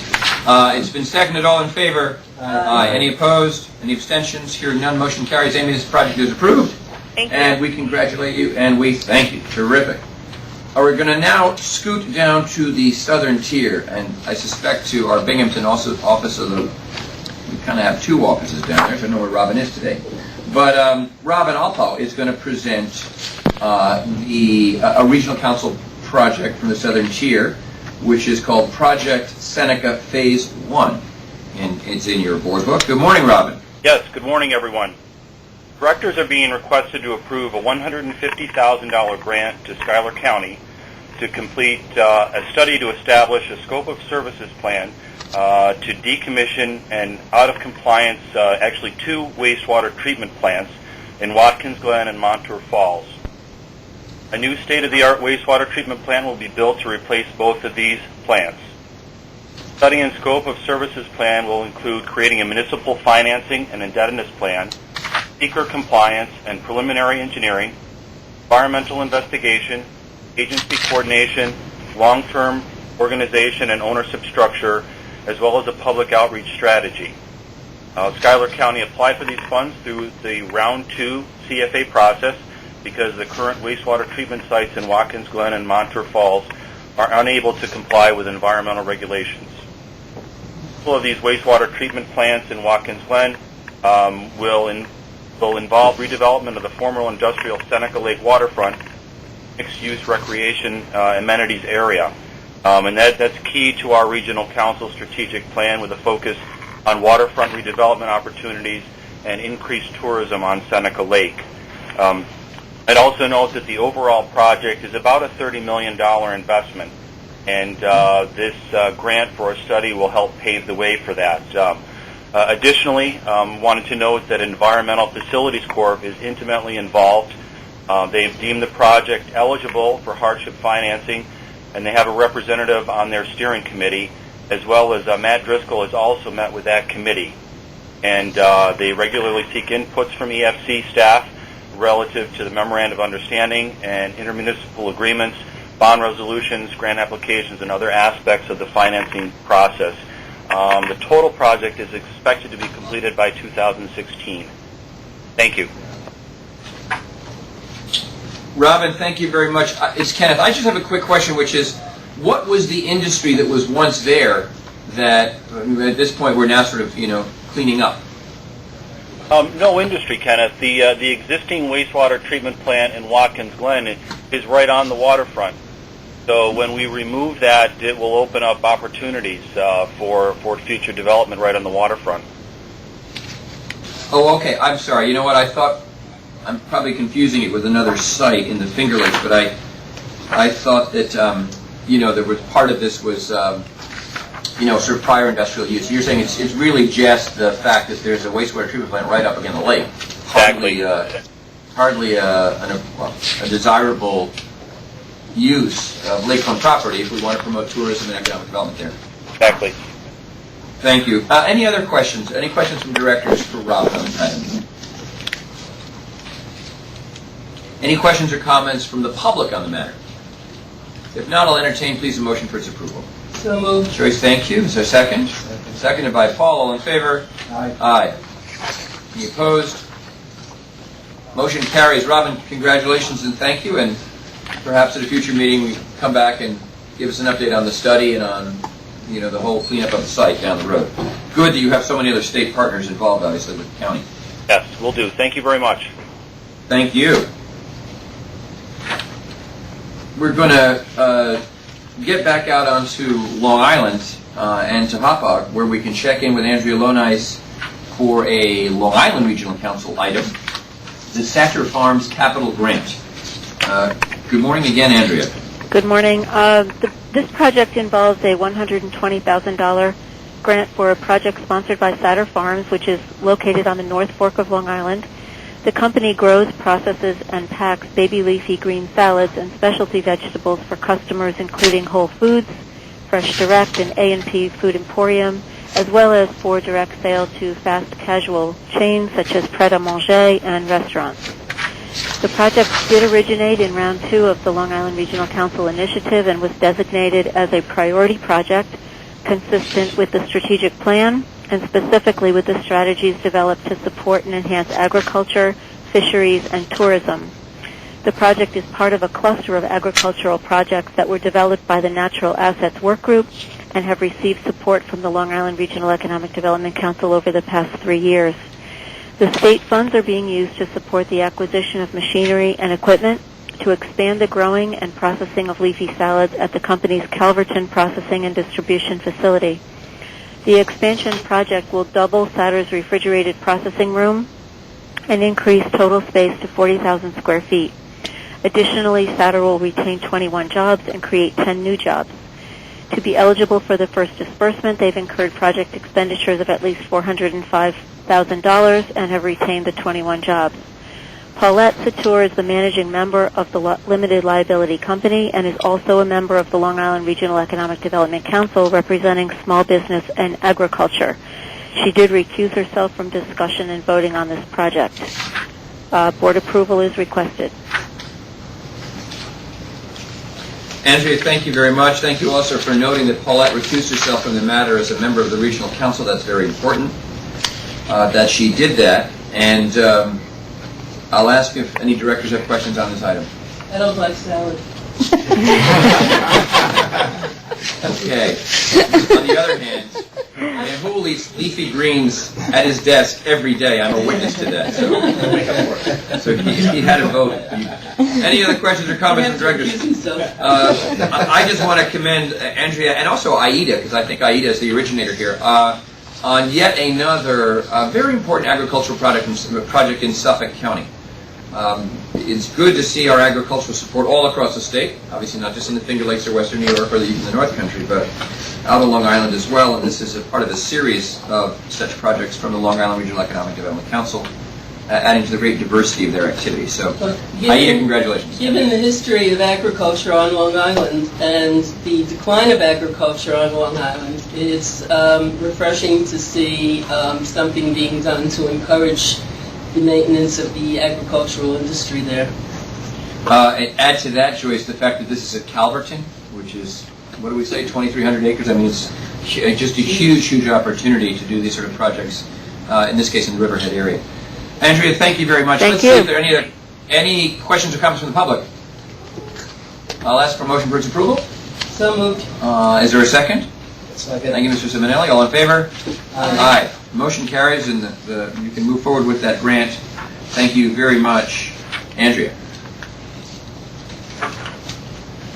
It's been seconded. All in favor? Aye. Any opposed? Any abstentions? Hearing none, motion carries. Amy, this project is approved. Thank you. And we congratulate you, and we thank you. Terrific. We're going to now scoot down to the southern tier, and I suspect to our Binghamton office of the... We kind of have two offices down there, so I don't know where Robin is today. But Robin Alpo is going to present a regional council project from the southern tier, which is called Project Seneca Phase 1. And it's in your board book. Good morning, Robin. Yes, good morning, everyone. Directors are being requested to approve a $150,000 grant to Schuyler County to complete a study to establish a scope of services plan to decommission and out of compliance actually two wastewater treatment plants in Watkins Glen and Montour Falls. A new state-of-the-art wastewater treatment plant will be built to replace both of these plants. Study and scope of services plan will include creating a municipal financing and indebtedness plan, seeker compliance and preliminary engineering, environmental investigation, agency coordination, long-term organization and ownership structure, as well as a public outreach strategy. Schuyler County applied for these funds through the Round 2 CFA process because the current wastewater treatment sites in Watkins Glen and Montour Falls are unable to comply with environmental regulations. All of these wastewater treatment plants in Watkins Glen will involve redevelopment of the former industrial Seneca Lake waterfront mixed-use recreation amenities area. And that's key to our regional council strategic plan with a focus on waterfront redevelopment opportunities and increased tourism on Seneca Lake. I'd also note that the overall project is about a $30 million investment, and this grant for a study will help pave the way for that. Additionally, wanted to note that Environmental Facilities Corp is intimately involved. They've deemed the project eligible for hardship financing, and they have a representative on their steering committee, as well as Matt Driscoll has also met with that committee. And they regularly seek inputs from EFC staff relative to the Memorandum of Understanding and intermunicipal agreements, bond resolutions, grant applications, and other aspects of the financing process. The total project is expected to be completed by 2016. Thank you. Robin, thank you very much. It's Kenneth. I just have a quick question, which is, what was the industry that was once there that at this point we're now sort of, cleaning up? No industry, Kenneth. The existing wastewater treatment plant in Watkins Glen is right on the waterfront. So when we remove that, it will open up opportunities for future development right on the waterfront. Oh, okay. I'm sorry. You know what? I thought I'm probably confusing it with another site in the Finger Lakes, but I thought that, there was part of this was, sort of prior industrial use. You're saying it's really just the fact that there's a wastewater treatment plant right up against the lake. Hardly a desirable use of lakefront property if we want to promote tourism and economic development there. Exactly. Thank you. Any other questions? Any questions from directors for Robin on this item? Any questions or comments from the public on the matter? If not, I'll entertain, please, a motion for its approval. So moved. Joyce, thank you. Is there a second? Seconded by Paul. All in favor? Aye. Aye. Any opposed? Motion carries. Robin, congratulations and thank you. And perhaps at a future meeting, we come back and give us an update on the study and on, the whole cleanup of the site down the road. Good that you have so many other state partners involved, obviously, with the county. Yes, will do. Thank you very much. Thank you. We're going to get back out onto Long Island and to Hauppauge, where we can check in with Andrea Lonice for a Long Island Regional Council item, the Satcher Farms Capital Grant. Good morning again, Andrea. Good morning. This project involves a $120,000 grant for a project sponsored by Satcher Farms, which is located on the North Fork of Long Island. The company grows, processes, and packs baby leafy green salads and specialty vegetables for customers including Whole Foods, Fresh Direct, and A&P Food Emporium, as well as for direct sale to fast casual chains such as Pret a Manger and restaurants. The project did originate in Round 2 of the Long Island Regional Council Initiative and was designated as a priority project consistent with the strategic plan and specifically with the strategies developed to support and enhance agriculture, fisheries, and tourism. The project is part of a cluster of agricultural projects that were developed by the Natural Assets Work Group and have received support from the Long Island Regional Economic Development Council over the past 3 years. The state funds are being used to support the acquisition of machinery and equipment to expand the growing and processing of leafy salads at the company's Calverton processing and distribution facility. The expansion project will double Satter's refrigerated processing room and increase total space to 40,000 square feet. Additionally, Satter will retain 21 jobs and create 10 new jobs. To be eligible for the first disbursement, they've incurred project expenditures of at least $405,000 and have retained the 21 jobs. Paulette Satur is the managing member of the limited liability company and is also a member of the Long Island Regional Economic Development Council representing small business and agriculture. She did recuse herself from discussion and voting on this project. Board approval is requested. Andrea, thank you very much. Thank you also for noting that Paulette recused herself from the matter as a member of the Regional Council. That's very important that she did that. And I'll ask if any directors have questions on this item. I don't like salad. Okay. On the other hand, and who eats leafy greens at his desk every day? I'm a witness to that. So he had a vote. Any other questions or comments from directors? I just want to commend Andrea and also Aida, because I think Aida is the originator here, on yet another very important agricultural project in Suffolk County. It's good to see our agricultural support all across the state, obviously not just in the Finger Lakes or Western New York or even the North Country, but out on Long Island as well. And this is a part of a series of such projects from the Long Island Regional Economic Development Council, adding to the great diversity of their activities. So, Aida, congratulations. Given the history of agriculture on Long Island and the decline of agriculture on Long Island, it's refreshing to see something being done to encourage the maintenance of the agricultural industry there. Add to that, Joyce, the fact that this is at Calverton, which is, what do we say, 2,300 acres? I mean, it's just a huge, huge opportunity to do these sort of projects, in this case in the Riverhead area. Andrea, thank you very much. Thank Let's you. see if there are any questions or comments from the public. I'll ask for a motion for its approval. So moved. Is there a second? Second. Thank you, Mr. Simonelli. All in favor? Aye. Motion carries, and you can move forward with that grant. Thank you very much, Andrea.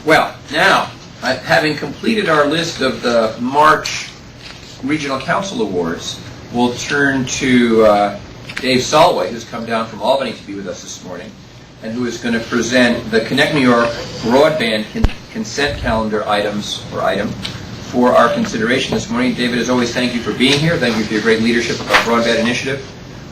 Well, now, having completed our list of the March Regional Council Awards, we'll turn to Dave Solway, who's come down from Albany to be with us this morning. and who is going to present the Connect New York broadband consent calendar items or item for our consideration this morning. David, as always, thank you for being here. Thank you for your great leadership of our broadband initiative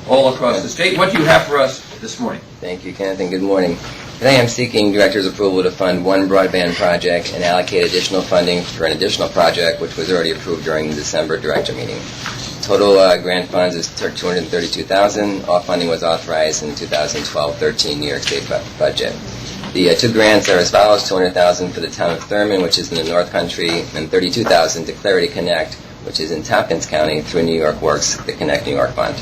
all across the state. What do you have for us this morning? Thank you, Kenneth, and good morning. Today I'm seeking Director's approval to fund one broadband project and allocate additional funding for an additional project which was already approved during the December Director meeting. Total grant funds is $232,000. All funding was authorized in the 2012-13 New York State budget. The two grants are as follows: $200,000 for the town of Thurman, which is in the North Country, and $32,000 to Clarity Connect, which is in Tompkins County through New York Works, the Connect New York Fund.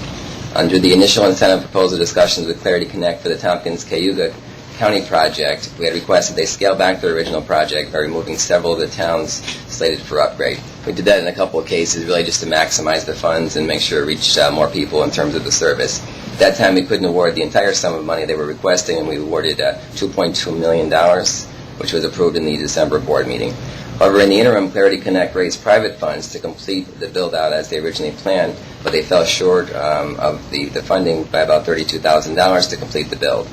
Under the initial incentive proposal discussions with Clarity Connect for the Tompkins-Cayuga County project, we had requested they scale back their original project by removing several of the towns slated for upgrade. We did that in a couple of cases, really just to maximize the funds and make sure it reached more people in terms of the service. At that time, we couldn't award the entire sum of money they were requesting, and we awarded $2.2 million, which was approved in the December board meeting. However, in the interim, Clarity Connect raised private funds to complete the build-out as they originally planned, but they fell short of the funding by about $32,000 to complete the build.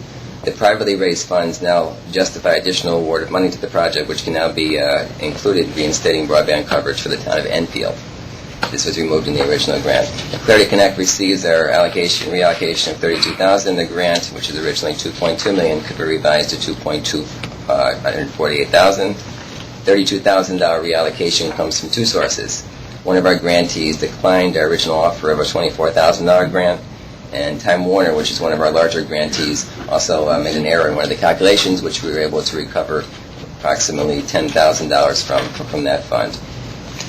The privately raised funds now justify additional award of money to the project, which can now be included reinstating broadband coverage for the town of Enfield. This was removed in the original grant. The Clarity Connect receives their reallocation of $32,000. The grant, which was originally $2.2 million, could be revised to $2.248,000. $32,000 reallocation comes from two sources. One of our grantees declined our original offer of a $24,000 grant, and Time Warner, which is one of our larger grantees, also made an error in one of the calculations, which we were able to recover approximately $10,000 from that fund.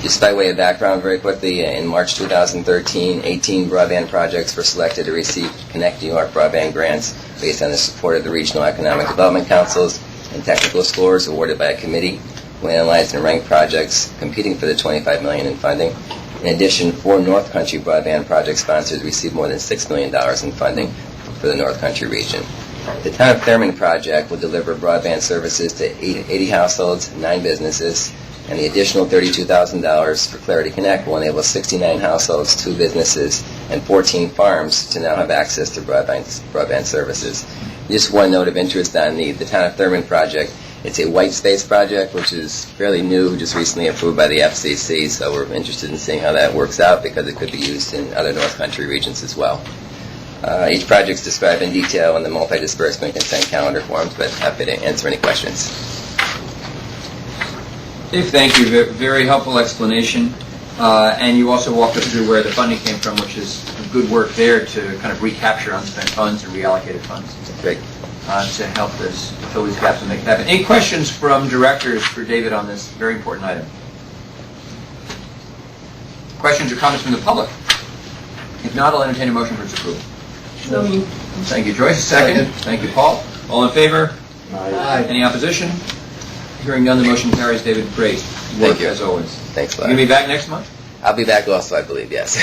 Just by way of background, very quickly, in March 2013, 18 broadband projects were selected to receive Connect New York broadband grants based on the support of the Regional Economic Development Councils and technical scores awarded by a committee who analyzed and ranked projects competing for the $25 million in funding. In addition, 4 North Country broadband project sponsors received more than $6 million in funding for the North Country region. The Town of Thurman project will deliver broadband services to 80 households, 9 businesses, and the additional $32,000 for Clarity Connect will enable 69 households, 2 businesses, and 14 farms to now have access to broadband services. Just one note of interest on the Town of Thurman project. It's a white space project, which is fairly new, just recently approved by the FCC, so we're interested in seeing how that works out because it could be used in other North Country regions as well. Each project is described in detail in the multi-disbursement consent calendar forms, but happy to answer any questions. Dave, thank you. Very helpful explanation. And you also walked us through where the funding came from, which is good work there to kind of recapture unspent funds and reallocated funds. Great. To help us fill these gaps and make it happen. Any questions from directors for David on this very important item? Questions or comments from the public? If not, I'll entertain a motion for its approval. So moved. Thank you, Joyce. Second. Thank you, Paul. All in favor? Aye. Any opposition? Hearing none, the motion carries. David, great work, Thank you. as always. Thanks, You Bob. going to be back next month? I'll be back also, I believe, yes.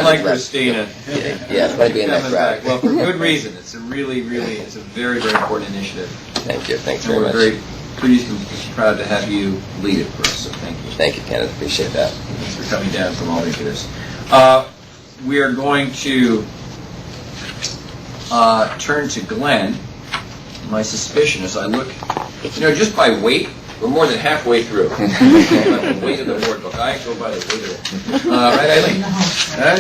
Like Christina. Yes, might be in that Coming crowd. back. Well, for good reason. It's a really, it's a very, very important initiative. Thank you. Thanks And very we're much. very pleased and proud to have you lead it for us, so thank you. Thank you, Kenneth. Appreciate that. Thanks for coming down from Albany for this. We are going to turn to Glenn. My suspicion is I look, just by weight, we're more than halfway through. By the weight of the board book. I go by the weight of it. Right, Eileen? In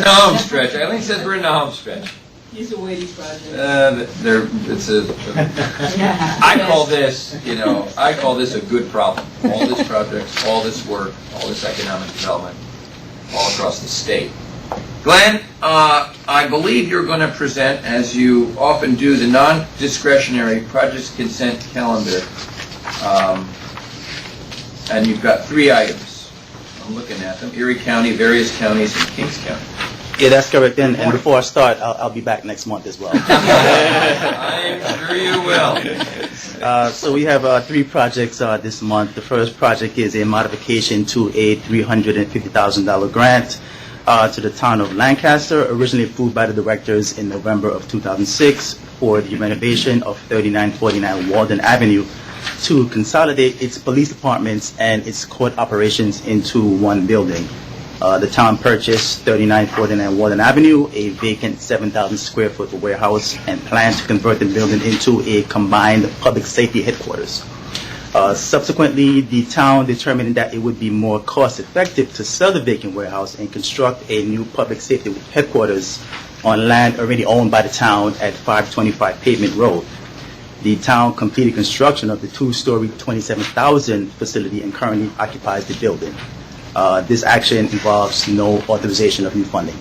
the home stretch. Eileen says we're in the home stretch. He's a weighty project. I call this, I call this a good problem. All this projects, all this work, all this economic development, all across the state. Glenn, I believe you're going to present, as you often do, the non-discretionary project consent calendar. And you've got 3 items. I'm looking at them. Erie County, various counties, and Kings County. Yeah, that's correct. And before I start, I'll be back next month as well. I'm sure you will. So we have 3 projects this month. The first project is a modification to a $350,000 grant to the town of Lancaster, originally approved by the directors in November of 2006 for the renovation of 3949 Walden Avenue to consolidate its police departments and its court operations into one building. The town purchased 3949 Walden Avenue, a vacant 7,000 square foot warehouse, and plans to convert the building into a combined public safety headquarters. Subsequently, the town determined that it would be more cost effective to sell the vacant warehouse and construct a new public safety headquarters on land already owned by the town at 525 Pavement Road. The town completed construction of the two-story 27,000 facility and currently occupies the building. This action involves no authorization of new funding.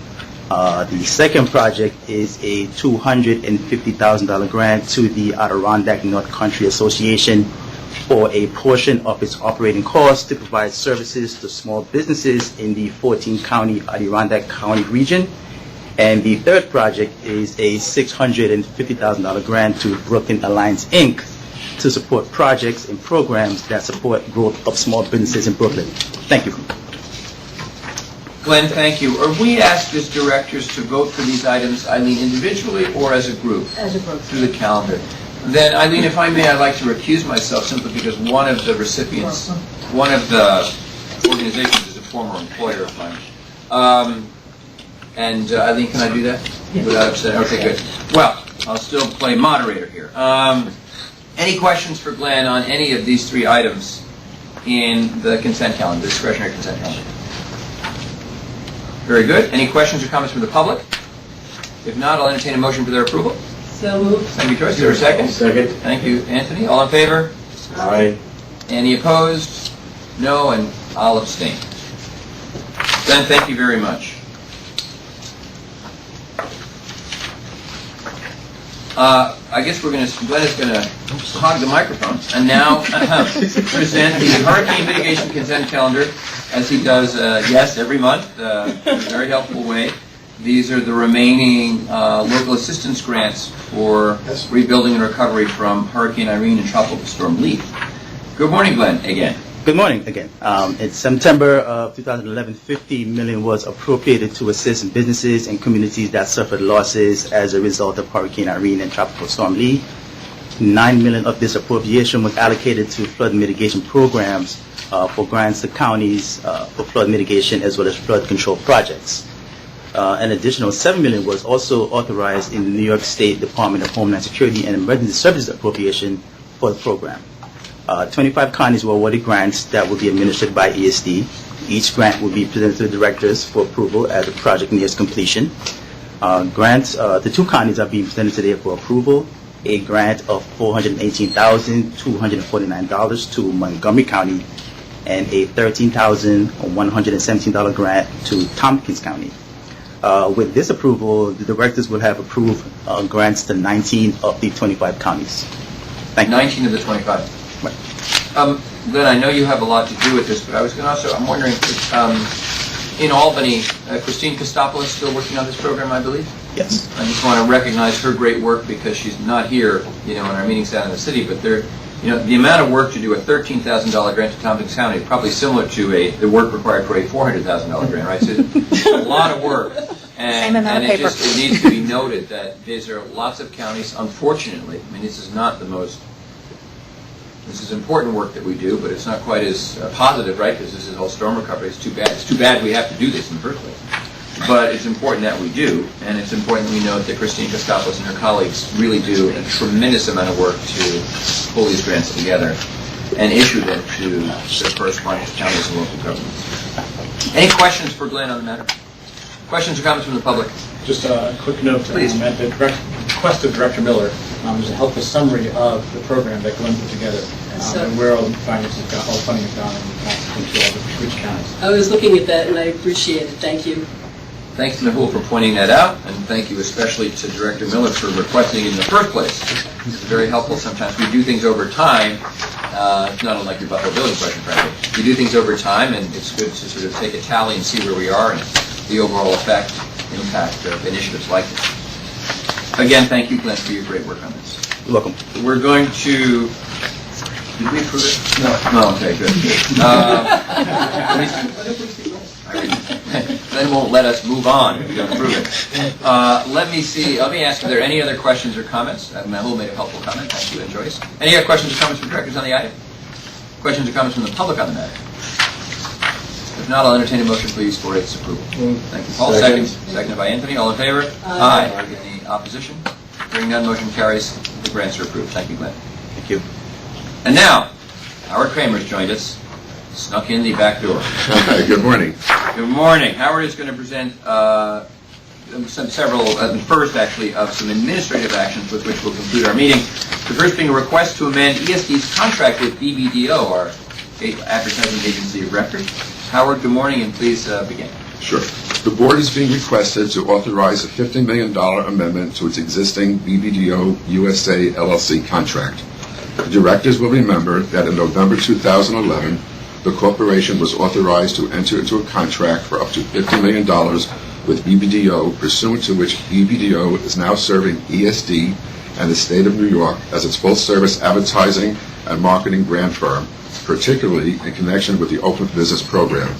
The second project is a $250,000 grant to the Adirondack North Country Association for a portion of its operating costs to provide services to small businesses in the 14-county Adirondack County region. And the third project is a $650,000 grant to Brooklyn Alliance, Inc. to support projects and programs that support growth of small businesses in Brooklyn. Thank you. Glenn, thank you. Are we asked as directors to vote for these items, Eileen, individually or as a group? As a group. Through the calendar. Then, Eileen, if I may, I'd like to recuse myself simply because one of the recipients, one of the organizations is a former employer of mine. And Eileen, can I do that? Yes. Without upsetting? Okay, good. Well, I'll still play moderator here. Any questions for Glenn on any of these three items in the consent calendar, discretionary consent calendar? Very good. Any questions or comments from the public? If not, I'll entertain a motion for their approval. So moved. Thank you, Joyce. Is there a second? Second. Thank you, Anthony. All in favor? Aye. Any opposed? No, and I'll abstain. Glenn, thank you very much. I guess Glenn is going to hog the microphone and now present the hurricane mitigation consent calendar as he does, yes, every month in a very helpful way. These are the remaining local assistance grants for rebuilding and recovery from Hurricane Irene and Tropical Storm Lee. Good morning, Glenn, again. Good morning again. In September of 2011, $50 million was appropriated to assist businesses and communities that suffered losses as a result of Hurricane Irene and Tropical Storm Lee. $9 million of this appropriation was allocated to flood mitigation programs for grants to counties for flood mitigation as well as flood control projects. An additional $7 million was also authorized in the New York State Department of Homeland Security and Emergency Services appropriation for the program. 25 counties were awarded grants that will be administered by ESD. Each grant will be presented to the directors for approval as the project nears completion. The two counties are being presented today for approval. A grant of $418,249 to Montgomery County and a $13,117 grant to Tompkins County. With this approval, the directors will have approved grants to 19 of the 25 counties. Thank you. 19 of the 25. Right. Glenn, I know you have a lot to do with this, but I'm wondering, in Albany, Christine Kostopoulos still working on this program, I believe? Yes. I just want to recognize her great work because she's not here, in our meetings down in the city, but the amount of work to do a $13,000 grant to Tompkins County is probably similar to the work required for a $400,000 grant, right? So it's a lot of work. Same amount of paper. It needs to be noted that there are lots of counties, unfortunately, this is not this is important work that we do, but it's not quite as positive, right? Because this is all storm recovery. It's too bad. It's too bad we have to do this in the first place. But it's important that we do, and it's important that we note that Christine Kostopoulos and her colleagues really do a tremendous amount of work to pull these grants together and issue them to the corresponding counties and local governments. Any questions for Glenn on the matter? Questions or comments from the public? Just a quick note. Please. At the request of Director Miller, there's a helpful summary of the program that Glenn put together and where all the finances have gone, all the funding has gone, and all the which counties. I was looking at that and I appreciate it. Thank you. Thanks, Mehul, for pointing that out, and thank you especially to Director Miller for requesting it in the first place. It's very helpful. Sometimes we do things over time. It's not unlike your Buffalo Billing question, frankly. We do things over time, and it's good to sort of take a tally and see where we are and the overall impact of initiatives like this. Again, thank you, Glenn, for your great work on this. You're welcome. We're going to... Did we approve it? No. Okay, good. Glenn won't let us move on if we don't approve it. Let me ask, are there any other questions or comments? Mehul made a helpful comment. Thank you, and Joyce. Any other questions or comments from directors on the item? Questions or comments from the public on the matter? If not, I'll entertain a motion, please, for its approval. Thank you, Paul. Second. Seconded by Anthony. All in favor? Aye. Any opposition? Hearing none, motion carries. The grants are approved. Thank you, Glenn. Thank you. And now, Howard Kramer's joined us, snuck in the back door. Good morning. Good morning. Howard is going to present first, actually, of some administrative actions with which we'll conclude our meeting. The first being a request to amend ESD's contract with BBDO, our advertising agency of record. Howard, good morning, and please begin. Sure. The board is being requested to authorize a $50 million amendment to its existing BBDO USA LLC contract. The directors will remember that in November 2011, the corporation was authorized to enter into a contract for up to $50 million with BBDO, pursuant to which BBDO is now serving ESD and the state of New York as its full-service advertising and marketing brand firm, particularly in connection with the Open for Business program.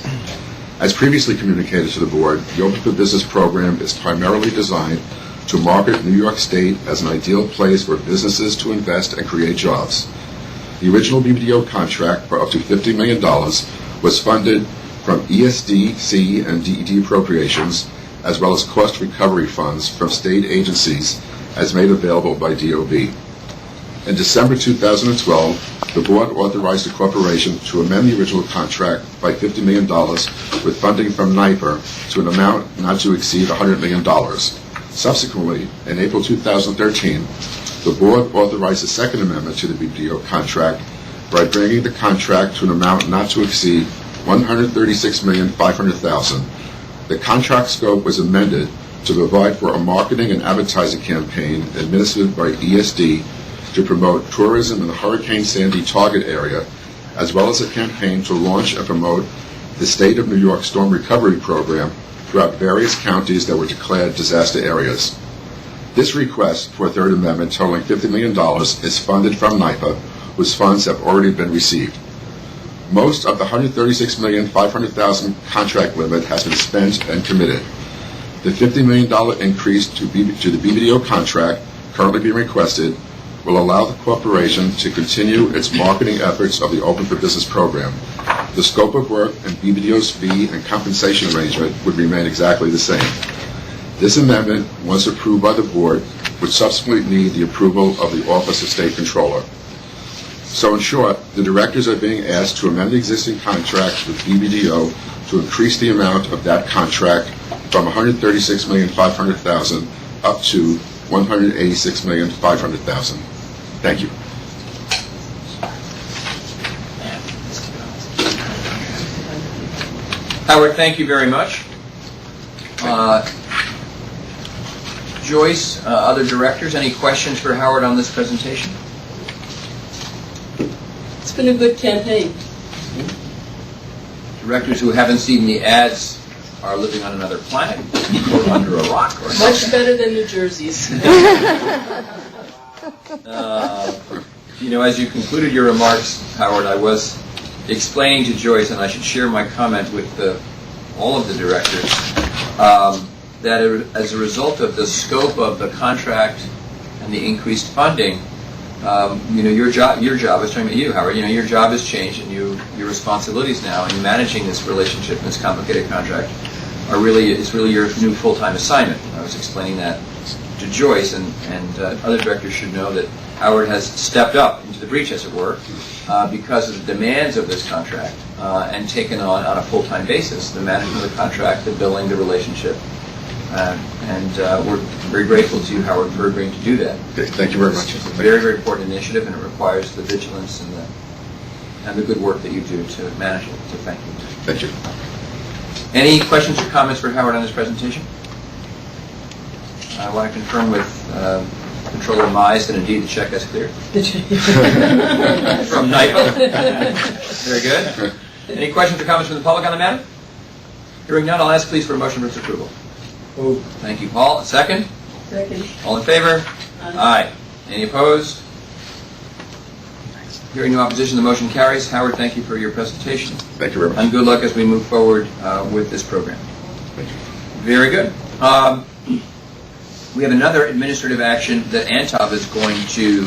As previously communicated to the board, the Open for Business program is primarily designed to market New York State as an ideal place for businesses to invest and create jobs. The original BBDO contract for up to $50 million was funded from ESD, C, and DED appropriations, as well as cost recovery funds from state agencies as made available by DOB. In December 2012, the board authorized the corporation to amend the original contract by $50 million with funding from NYPER to an amount not to exceed $100 million. Subsequently, in April 2013, the board authorized a second amendment to the BBDO contract by bringing the contract to an amount not to exceed $136,500,000. The contract scope was amended to provide for a marketing and advertising campaign administered by ESD to promote tourism in the Hurricane Sandy target area, as well as a campaign to launch and promote the State of New York Storm Recovery Program throughout various counties that were declared disaster areas. This request for a third amendment totaling $50 million is funded from NYPA, whose funds have already been received. Most of the $136,500,000 contract limit has been spent and committed. The $50 million increase to the BBDO contract currently being requested will allow the corporation to continue its marketing efforts of the Open for Business program. The scope of work and BBDO's fee and compensation arrangement would remain exactly the same. This amendment, once approved by the board, would subsequently need the approval of the Office of State Controller. So in short, the directors are being asked to amend the existing contract with BBDO to increase the amount of that contract from $136,500,000 up to $186,500,000. Thank you. Howard, thank you very much. Joyce, other directors, any questions for Howard on this presentation? It's been a good campaign. Directors who haven't seen the ads are living on another planet or under a rock or something. Much better than New Jersey's. As you concluded your remarks, Howard, I was explaining to Joyce, and I should share my comment with all of the directors, that as a result of the scope of the contract and the increased funding, your job, I was talking about you, Howard, your job has changed, and your responsibilities now in managing this relationship and this complicated contract is really your new full-time assignment. I was explaining that to Joyce, and other directors should know that Howard has stepped up into the breach, as it were, because of the demands of this contract, and taken on a full-time basis the management of the contract, the billing, the relationship. And we're very grateful to you, Howard, for agreeing to do that. Okay, thank you very much. It's a very, very important initiative, and it requires the vigilance and the good work that you do to manage it. So thank you. Thank you. Any questions or comments for Howard on this presentation? I want to confirm with Controller Mize that indeed the check has cleared. From NYPA. Very good. Any questions or comments from the public on the matter? Hearing none, I'll ask please for a motion for its approval. Move. Thank you, Paul. A second? Second. All in favor? Aye. Any opposed? Hearing no opposition, the motion carries. Howard, thank you for your presentation. Thank you very much. And good luck as we move forward with this program. Thank you. Very good. We have another administrative action that Antov is going to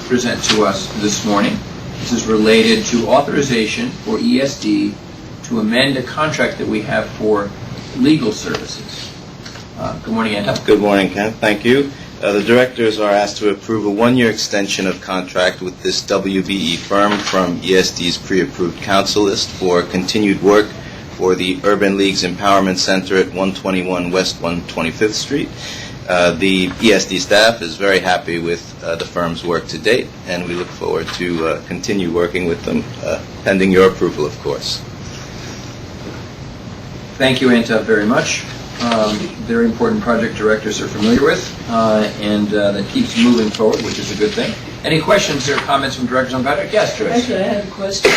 present to us this morning. This is related to authorization for ESD to amend a contract that we have for legal services. Good morning, Anton. Good morning, Ken. Thank you. The directors are asked to approve a one-year extension of contract with this WBE firm from ESD's pre-approved council list for continued work for the Urban Leagues Empowerment Center at 121 West 125th Street. The ESD staff is very happy with the firm's work to date, and we look forward to continue working with them, pending your approval, of course. Thank you, Anta, very much. Very important project directors are familiar with, and that keeps moving forward, which is a good thing. Any questions or comments from directors on project? Yes, Joyce. Actually, I have a question.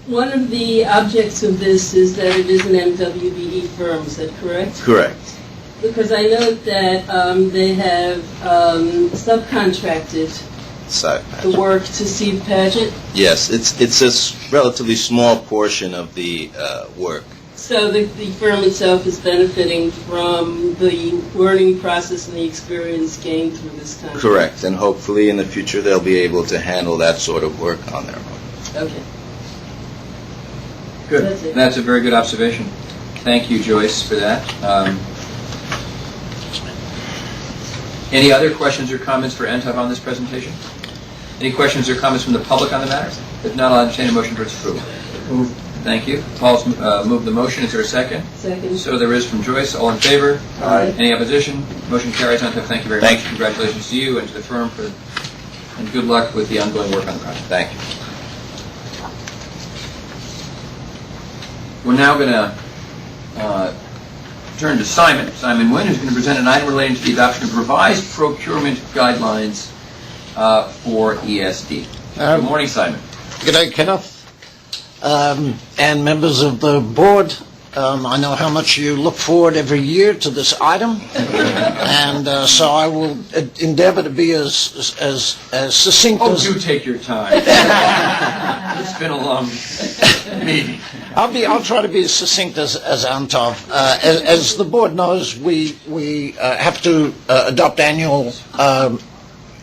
One of the objects of this is that it is an MWBE firm, is that correct? Correct. Because I note that they have subcontracted the work to Steve Paget. Yes, it's a relatively small portion of the work. So the firm itself is benefiting from the learning process and the experience gained through this contract? Correct, and hopefully in the future they'll be able to handle that sort of work on their own. Okay. Good. That's a very good observation. Thank you, Joyce, for that. Any other questions or comments for Anton on this presentation? Any questions or comments from the public on the matter? If not, I'll entertain a motion for its approval. Thank you. Paul's moved the motion. Is there a second? Second. So there is from Joyce. All in favor? Aye. Any opposition? Motion carries. Anton, thank you very much. Congratulations to you and to the firm and good luck with the ongoing work on the project. Thank you. We're now going to turn to Simon. Simon Nguyen, who's going to present an item relating to the adoption of revised procurement guidelines for ESD. Good morning, Simon. Good day, Kenneth. And members of the board, I know how much you look forward every year to this item, and so I will endeavor to be as succinct as... Oh, do take your time. It's been a long meeting. I'll try to be as succinct as Antov. As the board knows, we have to adopt annual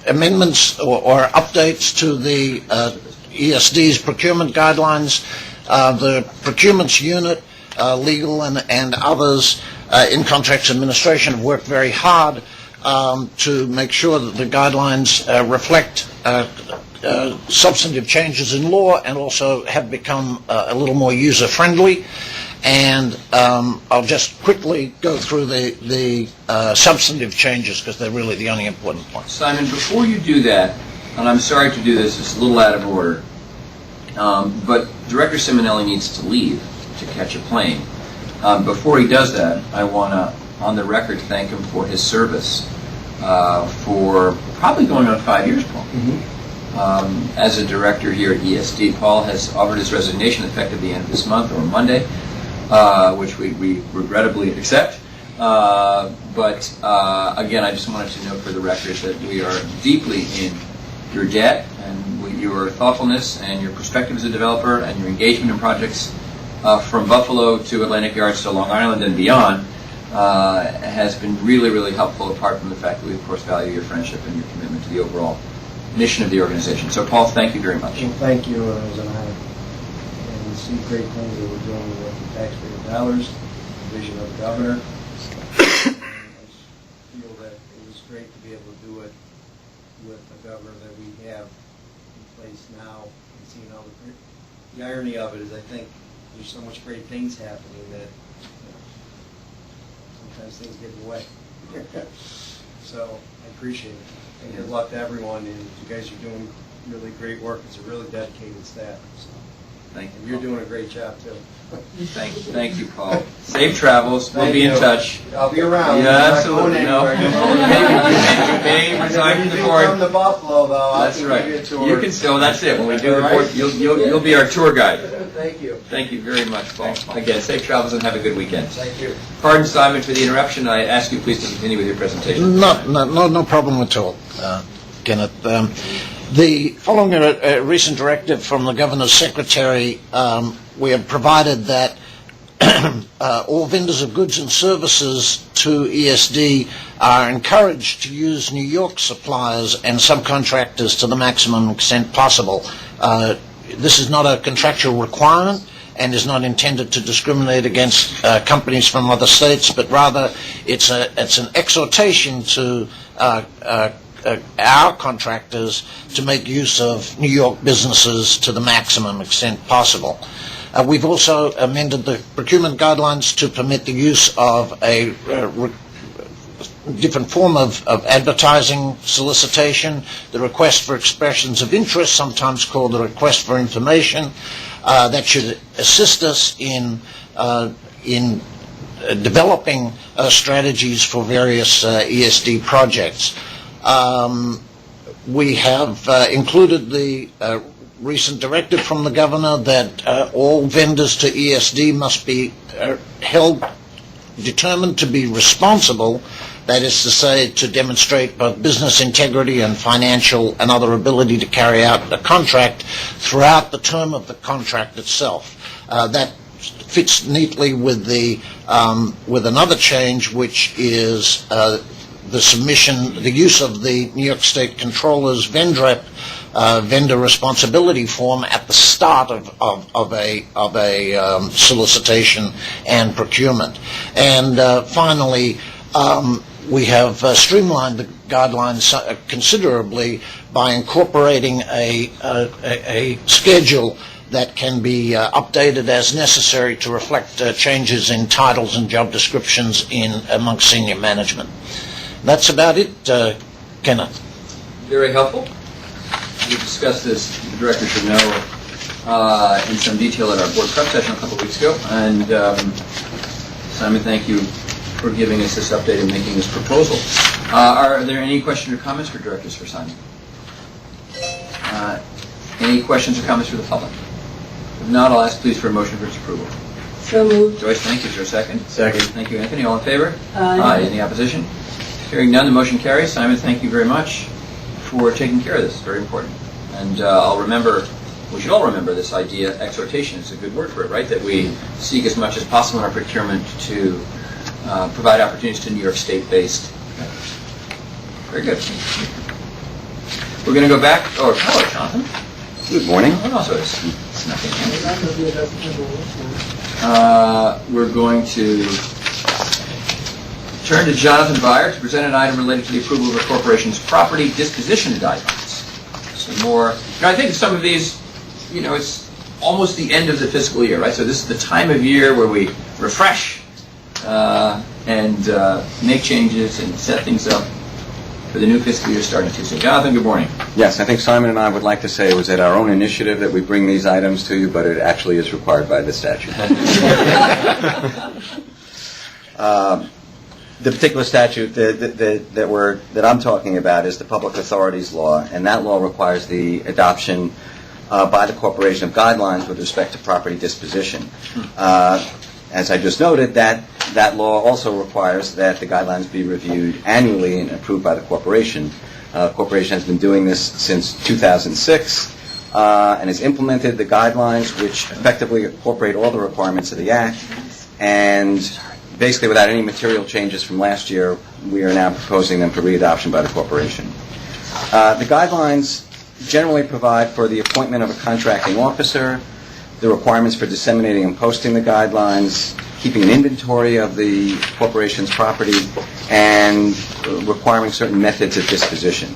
amendments or updates to the ESD's procurement guidelines. The procurements unit, legal and others in contracts administration have worked very hard to make sure that the guidelines reflect substantive changes in law and also have become a little more user-friendly. And I'll just quickly go through the substantive changes because they're really the only important points. Simon, before you do that, and I'm sorry to do this, it's a little out of order, but Director Simonelli needs to leave to catch a plane. Before he does that, I want to, on the record, thank him for his service for probably going on 5 years, Paul. As a director here at ESD, Paul has offered his resignation effective the end of this month, or Monday, which we regrettably accept. But again, I just wanted to note for the record that we are deeply in your debt and with your thoughtfulness and your perspective as a developer and your engagement in projects from Buffalo to Atlantic Yards to Long Island and beyond has been really, really helpful, apart from the fact that we, of course, value your friendship and your commitment to the overall mission of the organization. So, Paul, thank you very much. Well, thank you. It was an honor. And we see great things that we're doing with the taxpayer dollars, the vision of the governor. I feel that it was great to be able to do it with the governor that we have in place now, and seeing all the irony of it is I think there's so much great things happening that sometimes things get in the way. So I appreciate it. And good luck to everyone, and you guys are doing really great work. It's a really dedicated staff. So. Thank you. And you're doing a great job, too. Thank you, Paul. Safe travels. We'll be in touch. I'll be around. Yeah, absolutely. No. You may resign from the board. Come to Buffalo, though. That's right. You can still. That's it. When we do the board, you'll be our tour guide. Thank you. Thank you very much, Paul. Again, safe travels and have a good weekend. Thank you. Pardon, Simon, for the interruption. I ask you please to continue with your presentation. No problem at all, Kenneth. Following a recent directive from the Governor's Secretary, we have provided that all vendors of goods and services to ESD are encouraged to use New York suppliers and subcontractors to the maximum extent possible. this is not a contractual requirement and is not intended to discriminate against companies from other states, but rather it's an exhortation to our contractors to make use of New York businesses to the maximum extent possible. We've also amended the procurement guidelines to permit the use of a different form of advertising solicitation, the request for expressions of interest, sometimes called the request for information, that should assist us in developing strategies for various ESD projects. We have included the recent directive from the governor that all vendors to ESD must be determined to be responsible, that is to say, to demonstrate both business integrity and financial and other ability to carry out the contract throughout the term of the contract itself. That fits neatly with with another change, which is the use of the New York State Controller's vendor responsibility form at the start of a solicitation and procurement. And finally, we have streamlined the guidelines considerably by incorporating a schedule that can be updated as necessary to reflect changes in titles and job descriptions amongst senior management. That's about it, Kenneth. Very helpful. We discussed this, the director should know, in some detail at our board prep session a couple of weeks ago. And Simon, thank you for giving us this update and making this proposal. Are there any questions or comments for directors for Simon? Any questions or comments for the public? If not, I'll ask please for a motion for its approval. So moved. Joyce, thank you. Is there a second? Second. Thank you, Anthony. All in favor? Aye. Any opposition? Hearing none, the motion carries. Simon, thank you very much for taking care of this. It's very important. And we should all remember this idea, exhortation is a good word for it, right? That we seek as much as possible in our procurement to provide opportunities to New York State-based. Very good. We're going to go back. Oh, hello, Jonathan. Good morning. Oh, also it's nothing. We're going to turn to Jonathan Byer to present an item related to the approval of a corporation's property disposition guidelines. Some more. I think some of these, it's almost the end of the fiscal year, right? So this is the time of year where we refresh and make changes and set things up for the new fiscal year starting Tuesday. Jonathan, good morning. Yes, I think Simon and I would like to say it was at our own initiative that we bring these items to you, but it actually is required by the statute. The particular statute that I'm talking about is the Public Authorities Law, and that law requires the adoption by the corporation of guidelines with respect to property disposition. As I just noted, that law also requires that the guidelines be reviewed annually and approved by the corporation. The corporation has been doing this since 2006 and has implemented the guidelines, which effectively incorporate all the requirements of the Act. And basically, without any material changes from last year, we are now proposing them for readoption by the corporation. The guidelines generally provide for the appointment of a contracting officer, the requirements for disseminating and posting the guidelines, keeping an inventory of the corporation's property, and requiring certain methods of disposition.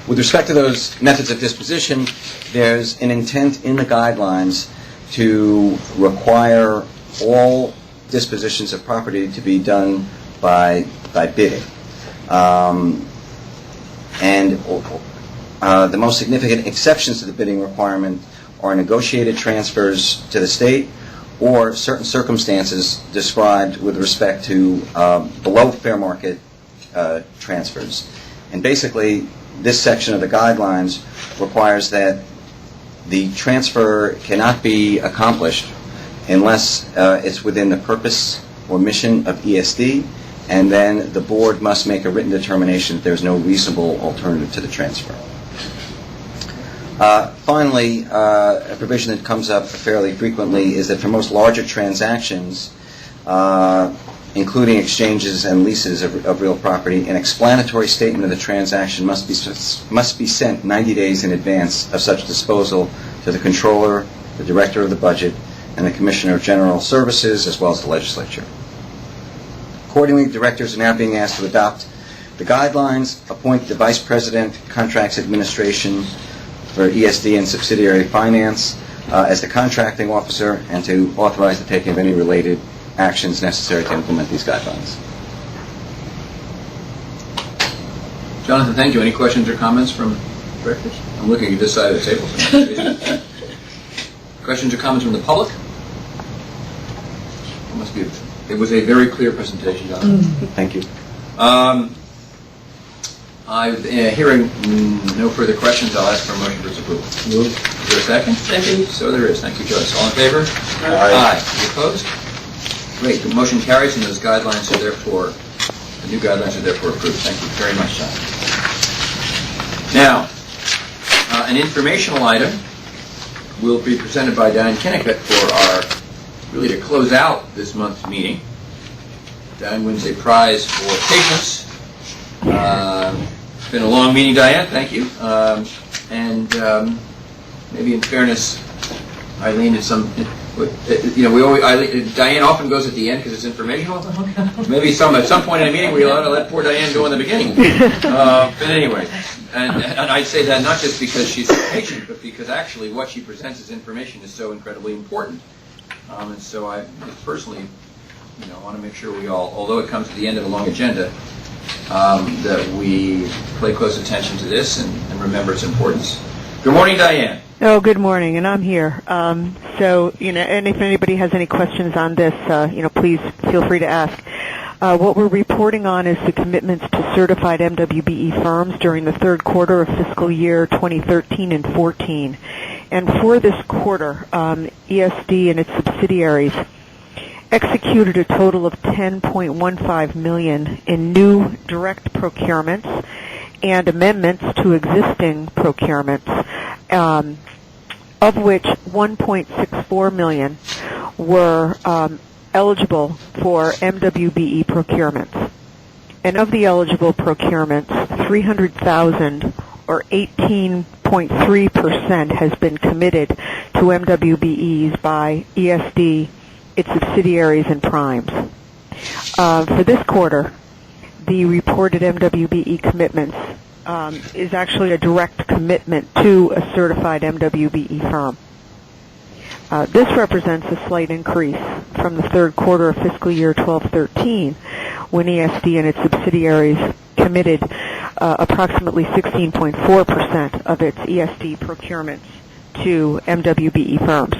With respect to those methods of disposition, there's an intent in the guidelines to require all dispositions of property to be done by bidding. The most significant exceptions to the bidding requirement are negotiated transfers to the state or certain circumstances described with respect to below fair market transfers. And basically, this section of the guidelines requires that the transfer cannot be accomplished unless it's within the purpose or mission of ESD, and then the board must make a written determination that there's no reasonable alternative to the transfer. Finally, a provision that comes up fairly frequently is that for most larger transactions, including exchanges and leases of real property. An explanatory statement of the transaction must be sent 90 days in advance of such disposal to the Controller, the Director of the Budget, and the Commissioner of General Services, as well as the Legislature. Accordingly, directors are now being asked to adopt the guidelines, appoint the Vice President, Contracts Administration for ESD and Subsidiary Finance as the contracting officer, and to authorize the taking of any related actions necessary to implement these guidelines. Jonathan, thank you. Any questions or comments from directors? I'm looking at this side of the table. Questions or comments from the public? It was a very clear presentation, Jonathan. Thank you. Hearing no further questions, I'll ask for a motion for its approval. Is there a second? Second. So there is. Thank you, Joyce. All in favor? Aye. Any opposed? Great. The motion carries, and those guidelines are therefore, the new guidelines are therefore approved. Thank you very much, John. Now, an informational item will be presented by Diane Kennicott for our, really to close out this month's meeting. Diane wins a prize for patience. It's been a long meeting, Diane. Thank you. Maybe in fairness, Eileen is some. Diane often goes at the end because it's informational. Maybe at some point in the meeting we ought to let poor Diane go in the beginning. But anyway, and I'd say that not just because she's a patient, but because actually what she presents as information is so incredibly important. And so I personally, want to make sure we all, although it comes to the end of a long agenda, that we pay close attention to this and remember its importance. Good morning, Diane. Oh, good morning, and I'm here. And if anybody has any questions on this, please feel free to ask. What we're reporting on is the commitments to certified MWBE firms during the third quarter of fiscal year 2013 and 14. And for this quarter, ESD and its subsidiaries executed a total of $10.15 million in new direct procurements and amendments to existing procurements, of which $1.64 million were eligible for MWBE procurements. And of the eligible procurements, $300,000 or 18.3% has been committed to MWBEs by ESD, its subsidiaries, and primes. For this quarter, the reported MWBE commitments is actually a direct commitment to a certified MWBE firm. This represents a slight increase from the third quarter of fiscal year 12-13, when ESD and its subsidiaries committed approximately 16.4% of its ESD procurements to MWBE firms.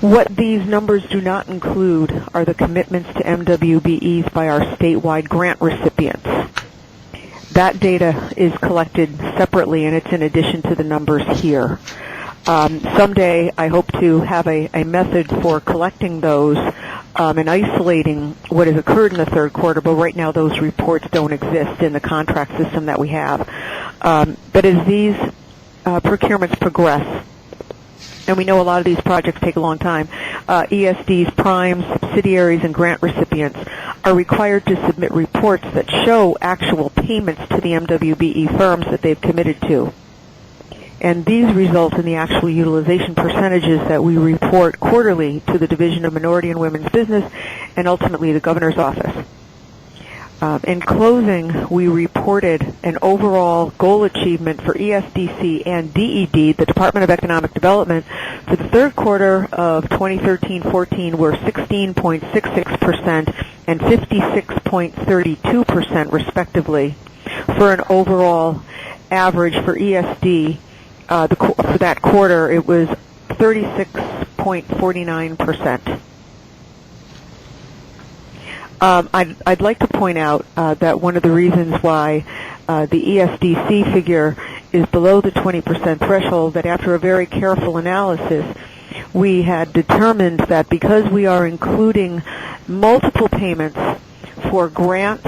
What these numbers do not include are the commitments to MWBEs by our statewide grant recipients. That data is collected separately, and it's in addition to the numbers here. Someday, I hope to have a method for collecting those and isolating what has occurred in the third quarter, but right now those reports don't exist in the contract system that we have. But as these procurements progress, and we know a lot of these projects take a long time, ESD's primes, subsidiaries, and grant recipients are required to submit reports that show actual payments to the MWBE firms that they've committed to. And these result in the actual utilization percentages that we report quarterly to the Division of Minority and Women's Business and ultimately the Governor's Office. In closing, we reported an overall goal achievement for ESDC and DED, the Department of Economic Development, for the third quarter of 2013-14 were 16.66% and 56.32% respectively, for an overall average for ESD. For that quarter, it was 36.49%. I'd like to point out that one of the reasons why the ESDC figure is below the 20% threshold, that after a very careful analysis, we had determined that because we are including multiple payments for grants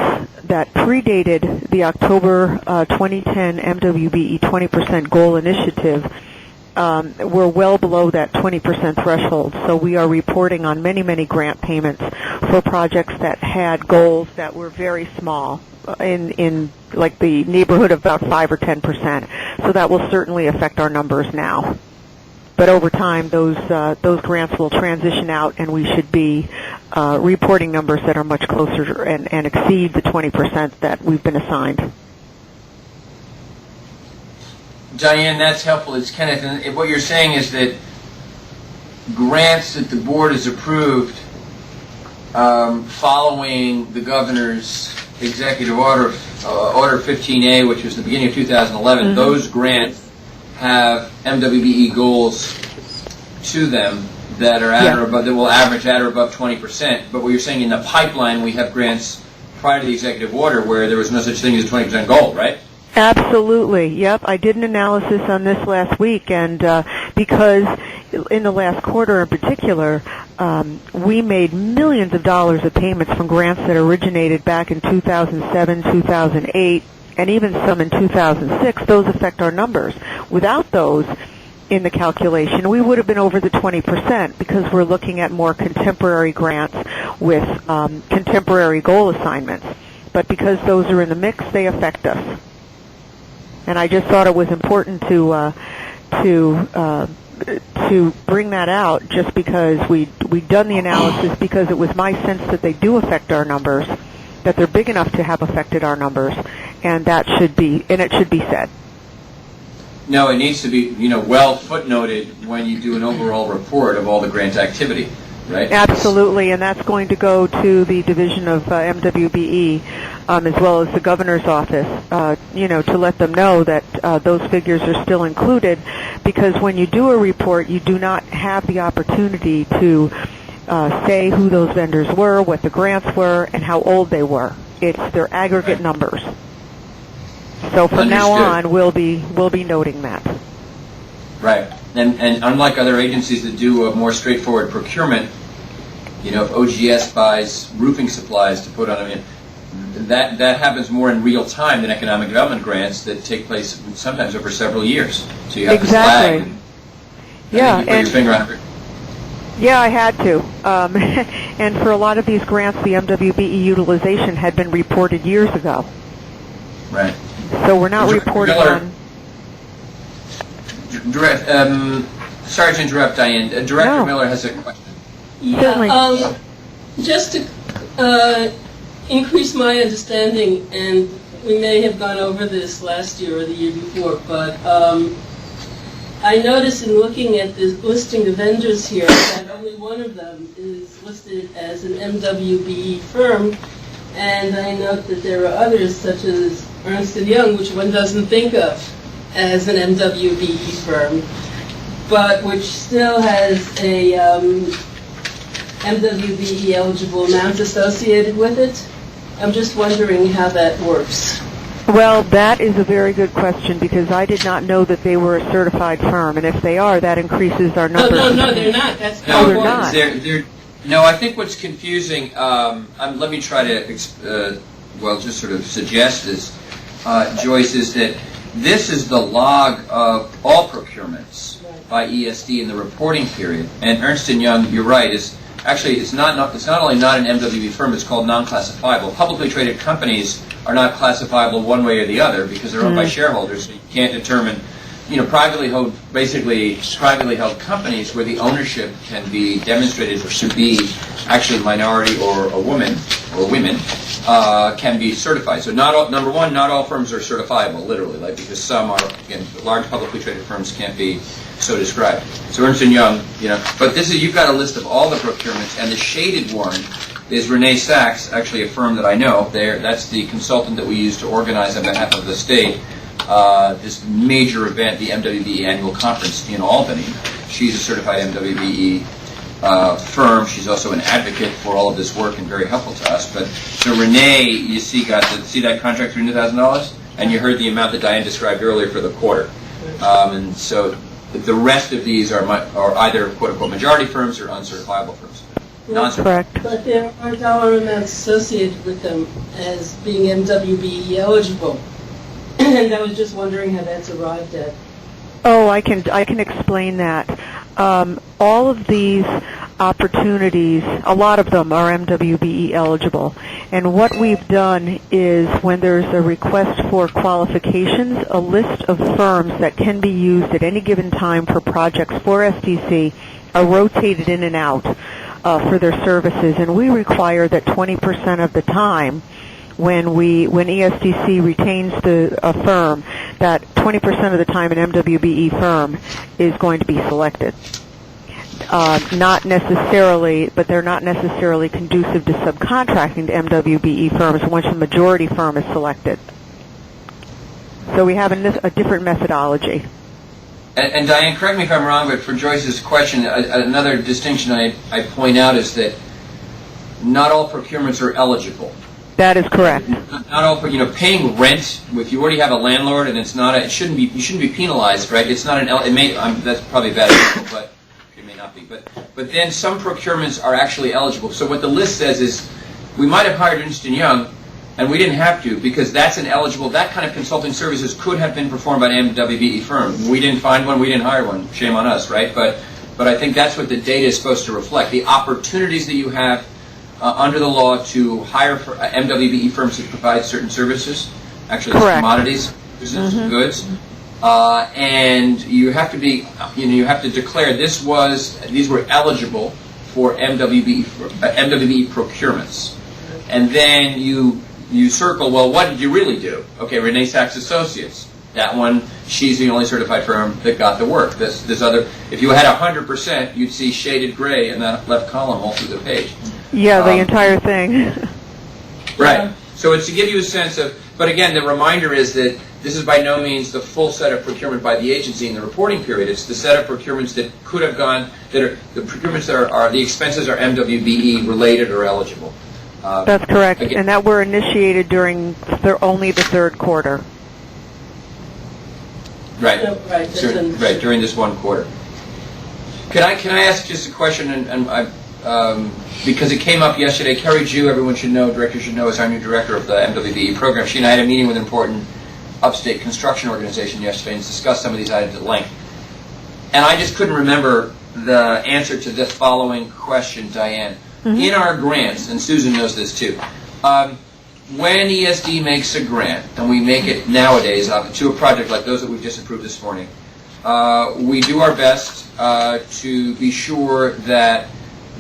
that predated the October 2010 MWBE 20% goal initiative, we're well below that 20% threshold. So we are reporting on many, many grant payments for projects that had goals that were very small, in like the neighborhood of about 5 or 10%. So that will certainly affect our numbers now. But over time, those grants will transition out, and we should be reporting numbers that are much closer and exceed the 20% that we've been assigned. Diane, that's helpful. It's Kenneth. And what you're saying is that grants that the board has approved following the governor's executive order, Order 15A, which was the beginning of 2011, those grants have MWBE goals to them that are at or above, that will average at or above 20%. But what you're saying, in the pipeline, we have grants prior to the executive order where there was no such thing as a 20% goal, right? Absolutely. Yep. I did an analysis on this last week, and because in the last quarter in particular, we made millions of dollars of payments from grants that originated back in 2007, 2008, and even some in 2006. Those affect our numbers. Without those in the calculation, we would have been over the 20% because we're looking at more contemporary grants with contemporary goal assignments. But because those are in the mix, they affect us. And I just thought it was important to bring that out, just because we'd done the analysis, because it was my sense that they do affect our numbers, that they're big enough to have affected our numbers, and it should be said. No, it needs to be, well footnoted when you do an overall report of all the grant activity, right? Absolutely, and that's going to go to the division of MWBE, as well as the governor's office, to let them know that those figures are still included, because when you do a report, you do not have the opportunity to say who those vendors were, what the grants were, and how old they were. It's their aggregate numbers. So from now on, we'll be noting that. Right. And unlike other agencies that do a more straightforward procurement, if OGS buys roofing supplies to put on that happens more in real time than economic development grants that take place sometimes over several years. So you have this lag. Yeah, you put your finger on it. Yeah, I had to. And for a lot of these grants, the MWBE utilization had been reported years ago. Right. So we're not reporting on... Sorry to interrupt, Diane. Director Miller has a question. Yeah, just to increase my understanding, and we may have gone over this last year or the year before, but I noticed in looking at this listing of vendors here that only one of them is listed as an MWBE firm, and I note that there are others such as Ernst & Young, which one doesn't think of as an MWBE firm, but which still has a MWBE eligible amount associated with it. I'm just wondering how that works. Well, that is a very good question, because I did not know that they were a certified firm, and if they are, that increases our numbers. No, they're not. That's they're not. No, I think what's confusing, let me try to, just sort of suggest this, Joyce, is that this is the log of all procurements by ESD in the reporting period. And Ernst & Young, you're right, it's not only not an MWB firm, it's called non-classifiable. Publicly traded companies are not classifiable one way or the other because they're owned by shareholders, so you can't determine, privately held companies where the ownership can be demonstrated to be actually minority or a woman or women can be certified. So number one, not all firms are certifiable, literally, because some are, again, large publicly traded firms can't be so described. So Ernst & Young, but you've got a list of all the procurements, and the shaded one is Renee Sachs, actually a firm that I know. That's the consultant that we use to organize on behalf of the state this major event, the MWBE annual conference in Albany. She's a certified MWBE firm. She's also an advocate for all of this work and very helpful to us. But so Renee, you see that contract $300,000, and you heard the amount that Diane described earlier for the quarter. And so the rest of these are either quote unquote majority firms or uncertifiable firms. Correct. But there are dollar amounts associated with them as being MWBE eligible. And I was just wondering how that's arrived at. Oh, I can explain that. All of these opportunities, a lot of them are MWBE eligible. And what we've done is when there's a request for qualifications, a list of firms that can be used at any given time for projects for SDC are rotated in and out for their services. And we require that 20% of the time when ESDC retains a firm, that 20% of the time an MWBE firm is going to be selected. Not necessarily, but they're not necessarily conducive to subcontracting to MWBE firms once the majority firm is selected. So we have a different methodology. And Diane, correct me if I'm wrong, but for Joyce's question, another distinction I point out is that not all procurements are eligible. That is correct. Not all, paying rent if you already have a landlord and it's not you shouldn't be penalized, right? It's not that's probably a bad example, but it may not be. But then some procurements are actually eligible. So what the list says is we might have hired Ernst & Young and we didn't have to because that kind of consulting services could have been performed by an MWBE firm. We didn't find one, we didn't hire one. Shame on us, right? But I think that's what the data is supposed to reflect. The opportunities that you have under the law to hire MWBE firms to provide certain services, actually it's commodities, goods, and you have to be, you have to declare these were eligible for MWBE procurements, and then you circle, well, what did you really do? Okay, Renee Sachs Associates, that one, she's the only certified firm that got the work. This other, if you had 100%, you'd see shaded gray in that left column all through the page. Yeah, the entire thing. Right. So it's to give you a sense of, but again, the reminder is that this is by no means the full set of procurement by the agency in the reporting period. It's the set of procurements that could have gone, that are the procurements that are the expenses are MWBE related or eligible. That's correct, again, and that were initiated during only the third quarter. Right. Right. During this one quarter. Can I ask just a question? And because it came up yesterday, Carrie Jew, everyone should know, director should know, is our new director of the MWBE program. She and I had a meeting with an important upstate construction organization yesterday and discussed some of these items at length. And I just couldn't remember the answer to this following question, Diane. Mm-hmm. In our grants, and Susan knows this too, when ESD makes a grant, and we make it nowadays to a project like those that we've just approved this morning, we do our best to be sure that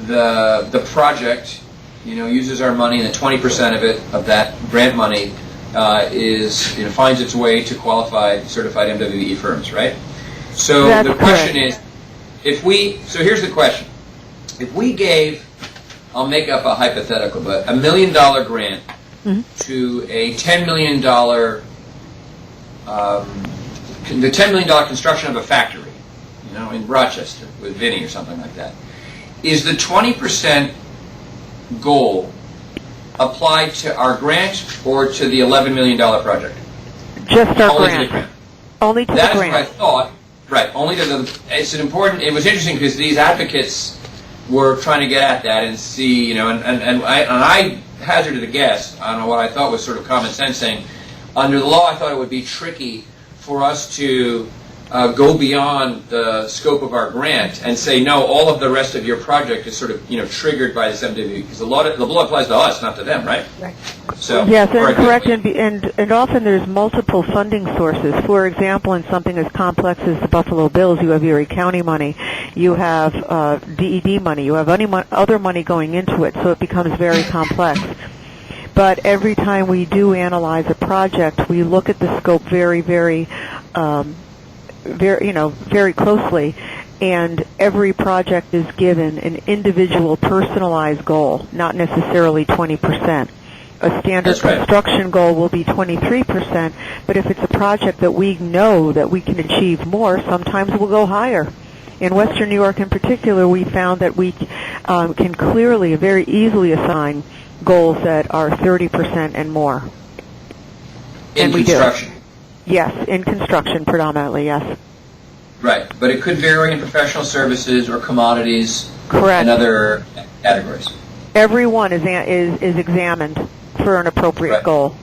the project, uses our money, and that 20% of it, of that grant money, finds its way to qualified, certified MWBE firms, right? So the question is, so here's the question. If we gave, I'll make up a hypothetical, but $1 million grant to a $10 million, the $10 million construction of a factory, in Rochester with Vinny or something like that, is the 20% goal applied to our grant or to the $11 million project? Just our grant. Only to the grant. That's what I thought. Right. Only to the. It was interesting because these advocates were trying to get at that and see, and I hazarded a guess on what I thought was sort of common sense, saying, under the law, I thought it would be tricky for us to go beyond the scope of our grant and say, no, all of the rest of your project is sort of, triggered by this MWBE, because the law applies to us, not to them, right? Right. So, yes, and correct, and often there's multiple funding sources. For example, in something as complex as the Buffalo Bills, you have Erie County money, you have DED money, you have other money going into it, so it becomes very complex. But every time we do analyze a project, we look at the scope very, very very closely, and every project is given an individual personalized goal, not necessarily 20%. A standard construction goal will be 23%, but if it's a project that we know that we can achieve more, sometimes we'll go higher. In Western New York in particular, we found that we can clearly, very easily assign goals that are 30% and more. In construction? Yes, in construction predominantly, yes. Right, but it could vary in professional services or commodities. Correct. And other categories. Every one is examined for an appropriate goal.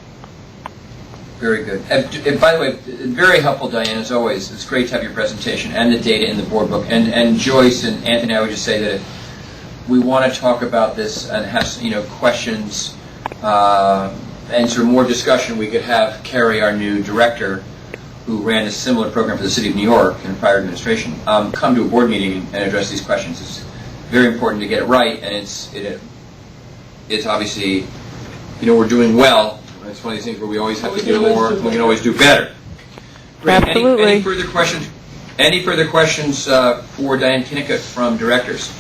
Very good. And by the way, very helpful, Diane, as always. It's great to have your presentation and the data in the board book. And Joyce and Anthony, I would just say that if we want to talk about this and have questions and sort of more discussion, we could have Carrie, our new director, who ran a similar program for the City of New York in prior administration, come to a board meeting and address these questions. It's very important to get it right, and it's obviously, we're doing well. It's one of these things where we always have to do more. We can always do better. Great. Absolutely. Any further questions? Any further questions for Diane Kinnicutt from directors?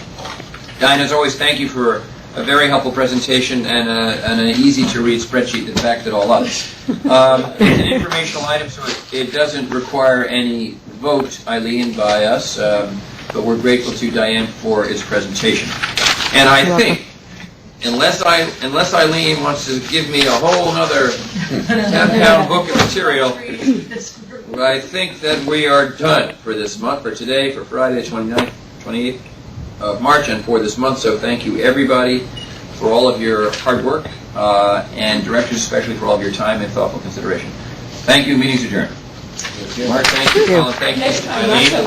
Diane, as always, thank you for a very helpful presentation and an easy-to-read spreadsheet that backed it all up. It's an informational item, so it doesn't require any vote, Eileen, by us, but we're grateful to Diane for its presentation. And I think, unless Eileen wants to give me a whole other 10-pound book of material, I think that we are done for this month, for today, for Friday, the 28th of March, and for this month. So thank you, everybody, for all of your hard work, and directors especially for all of your time and thoughtful consideration. Thank you. Meeting's adjourned. Mark, thank you. Colin, thank you. Eileen.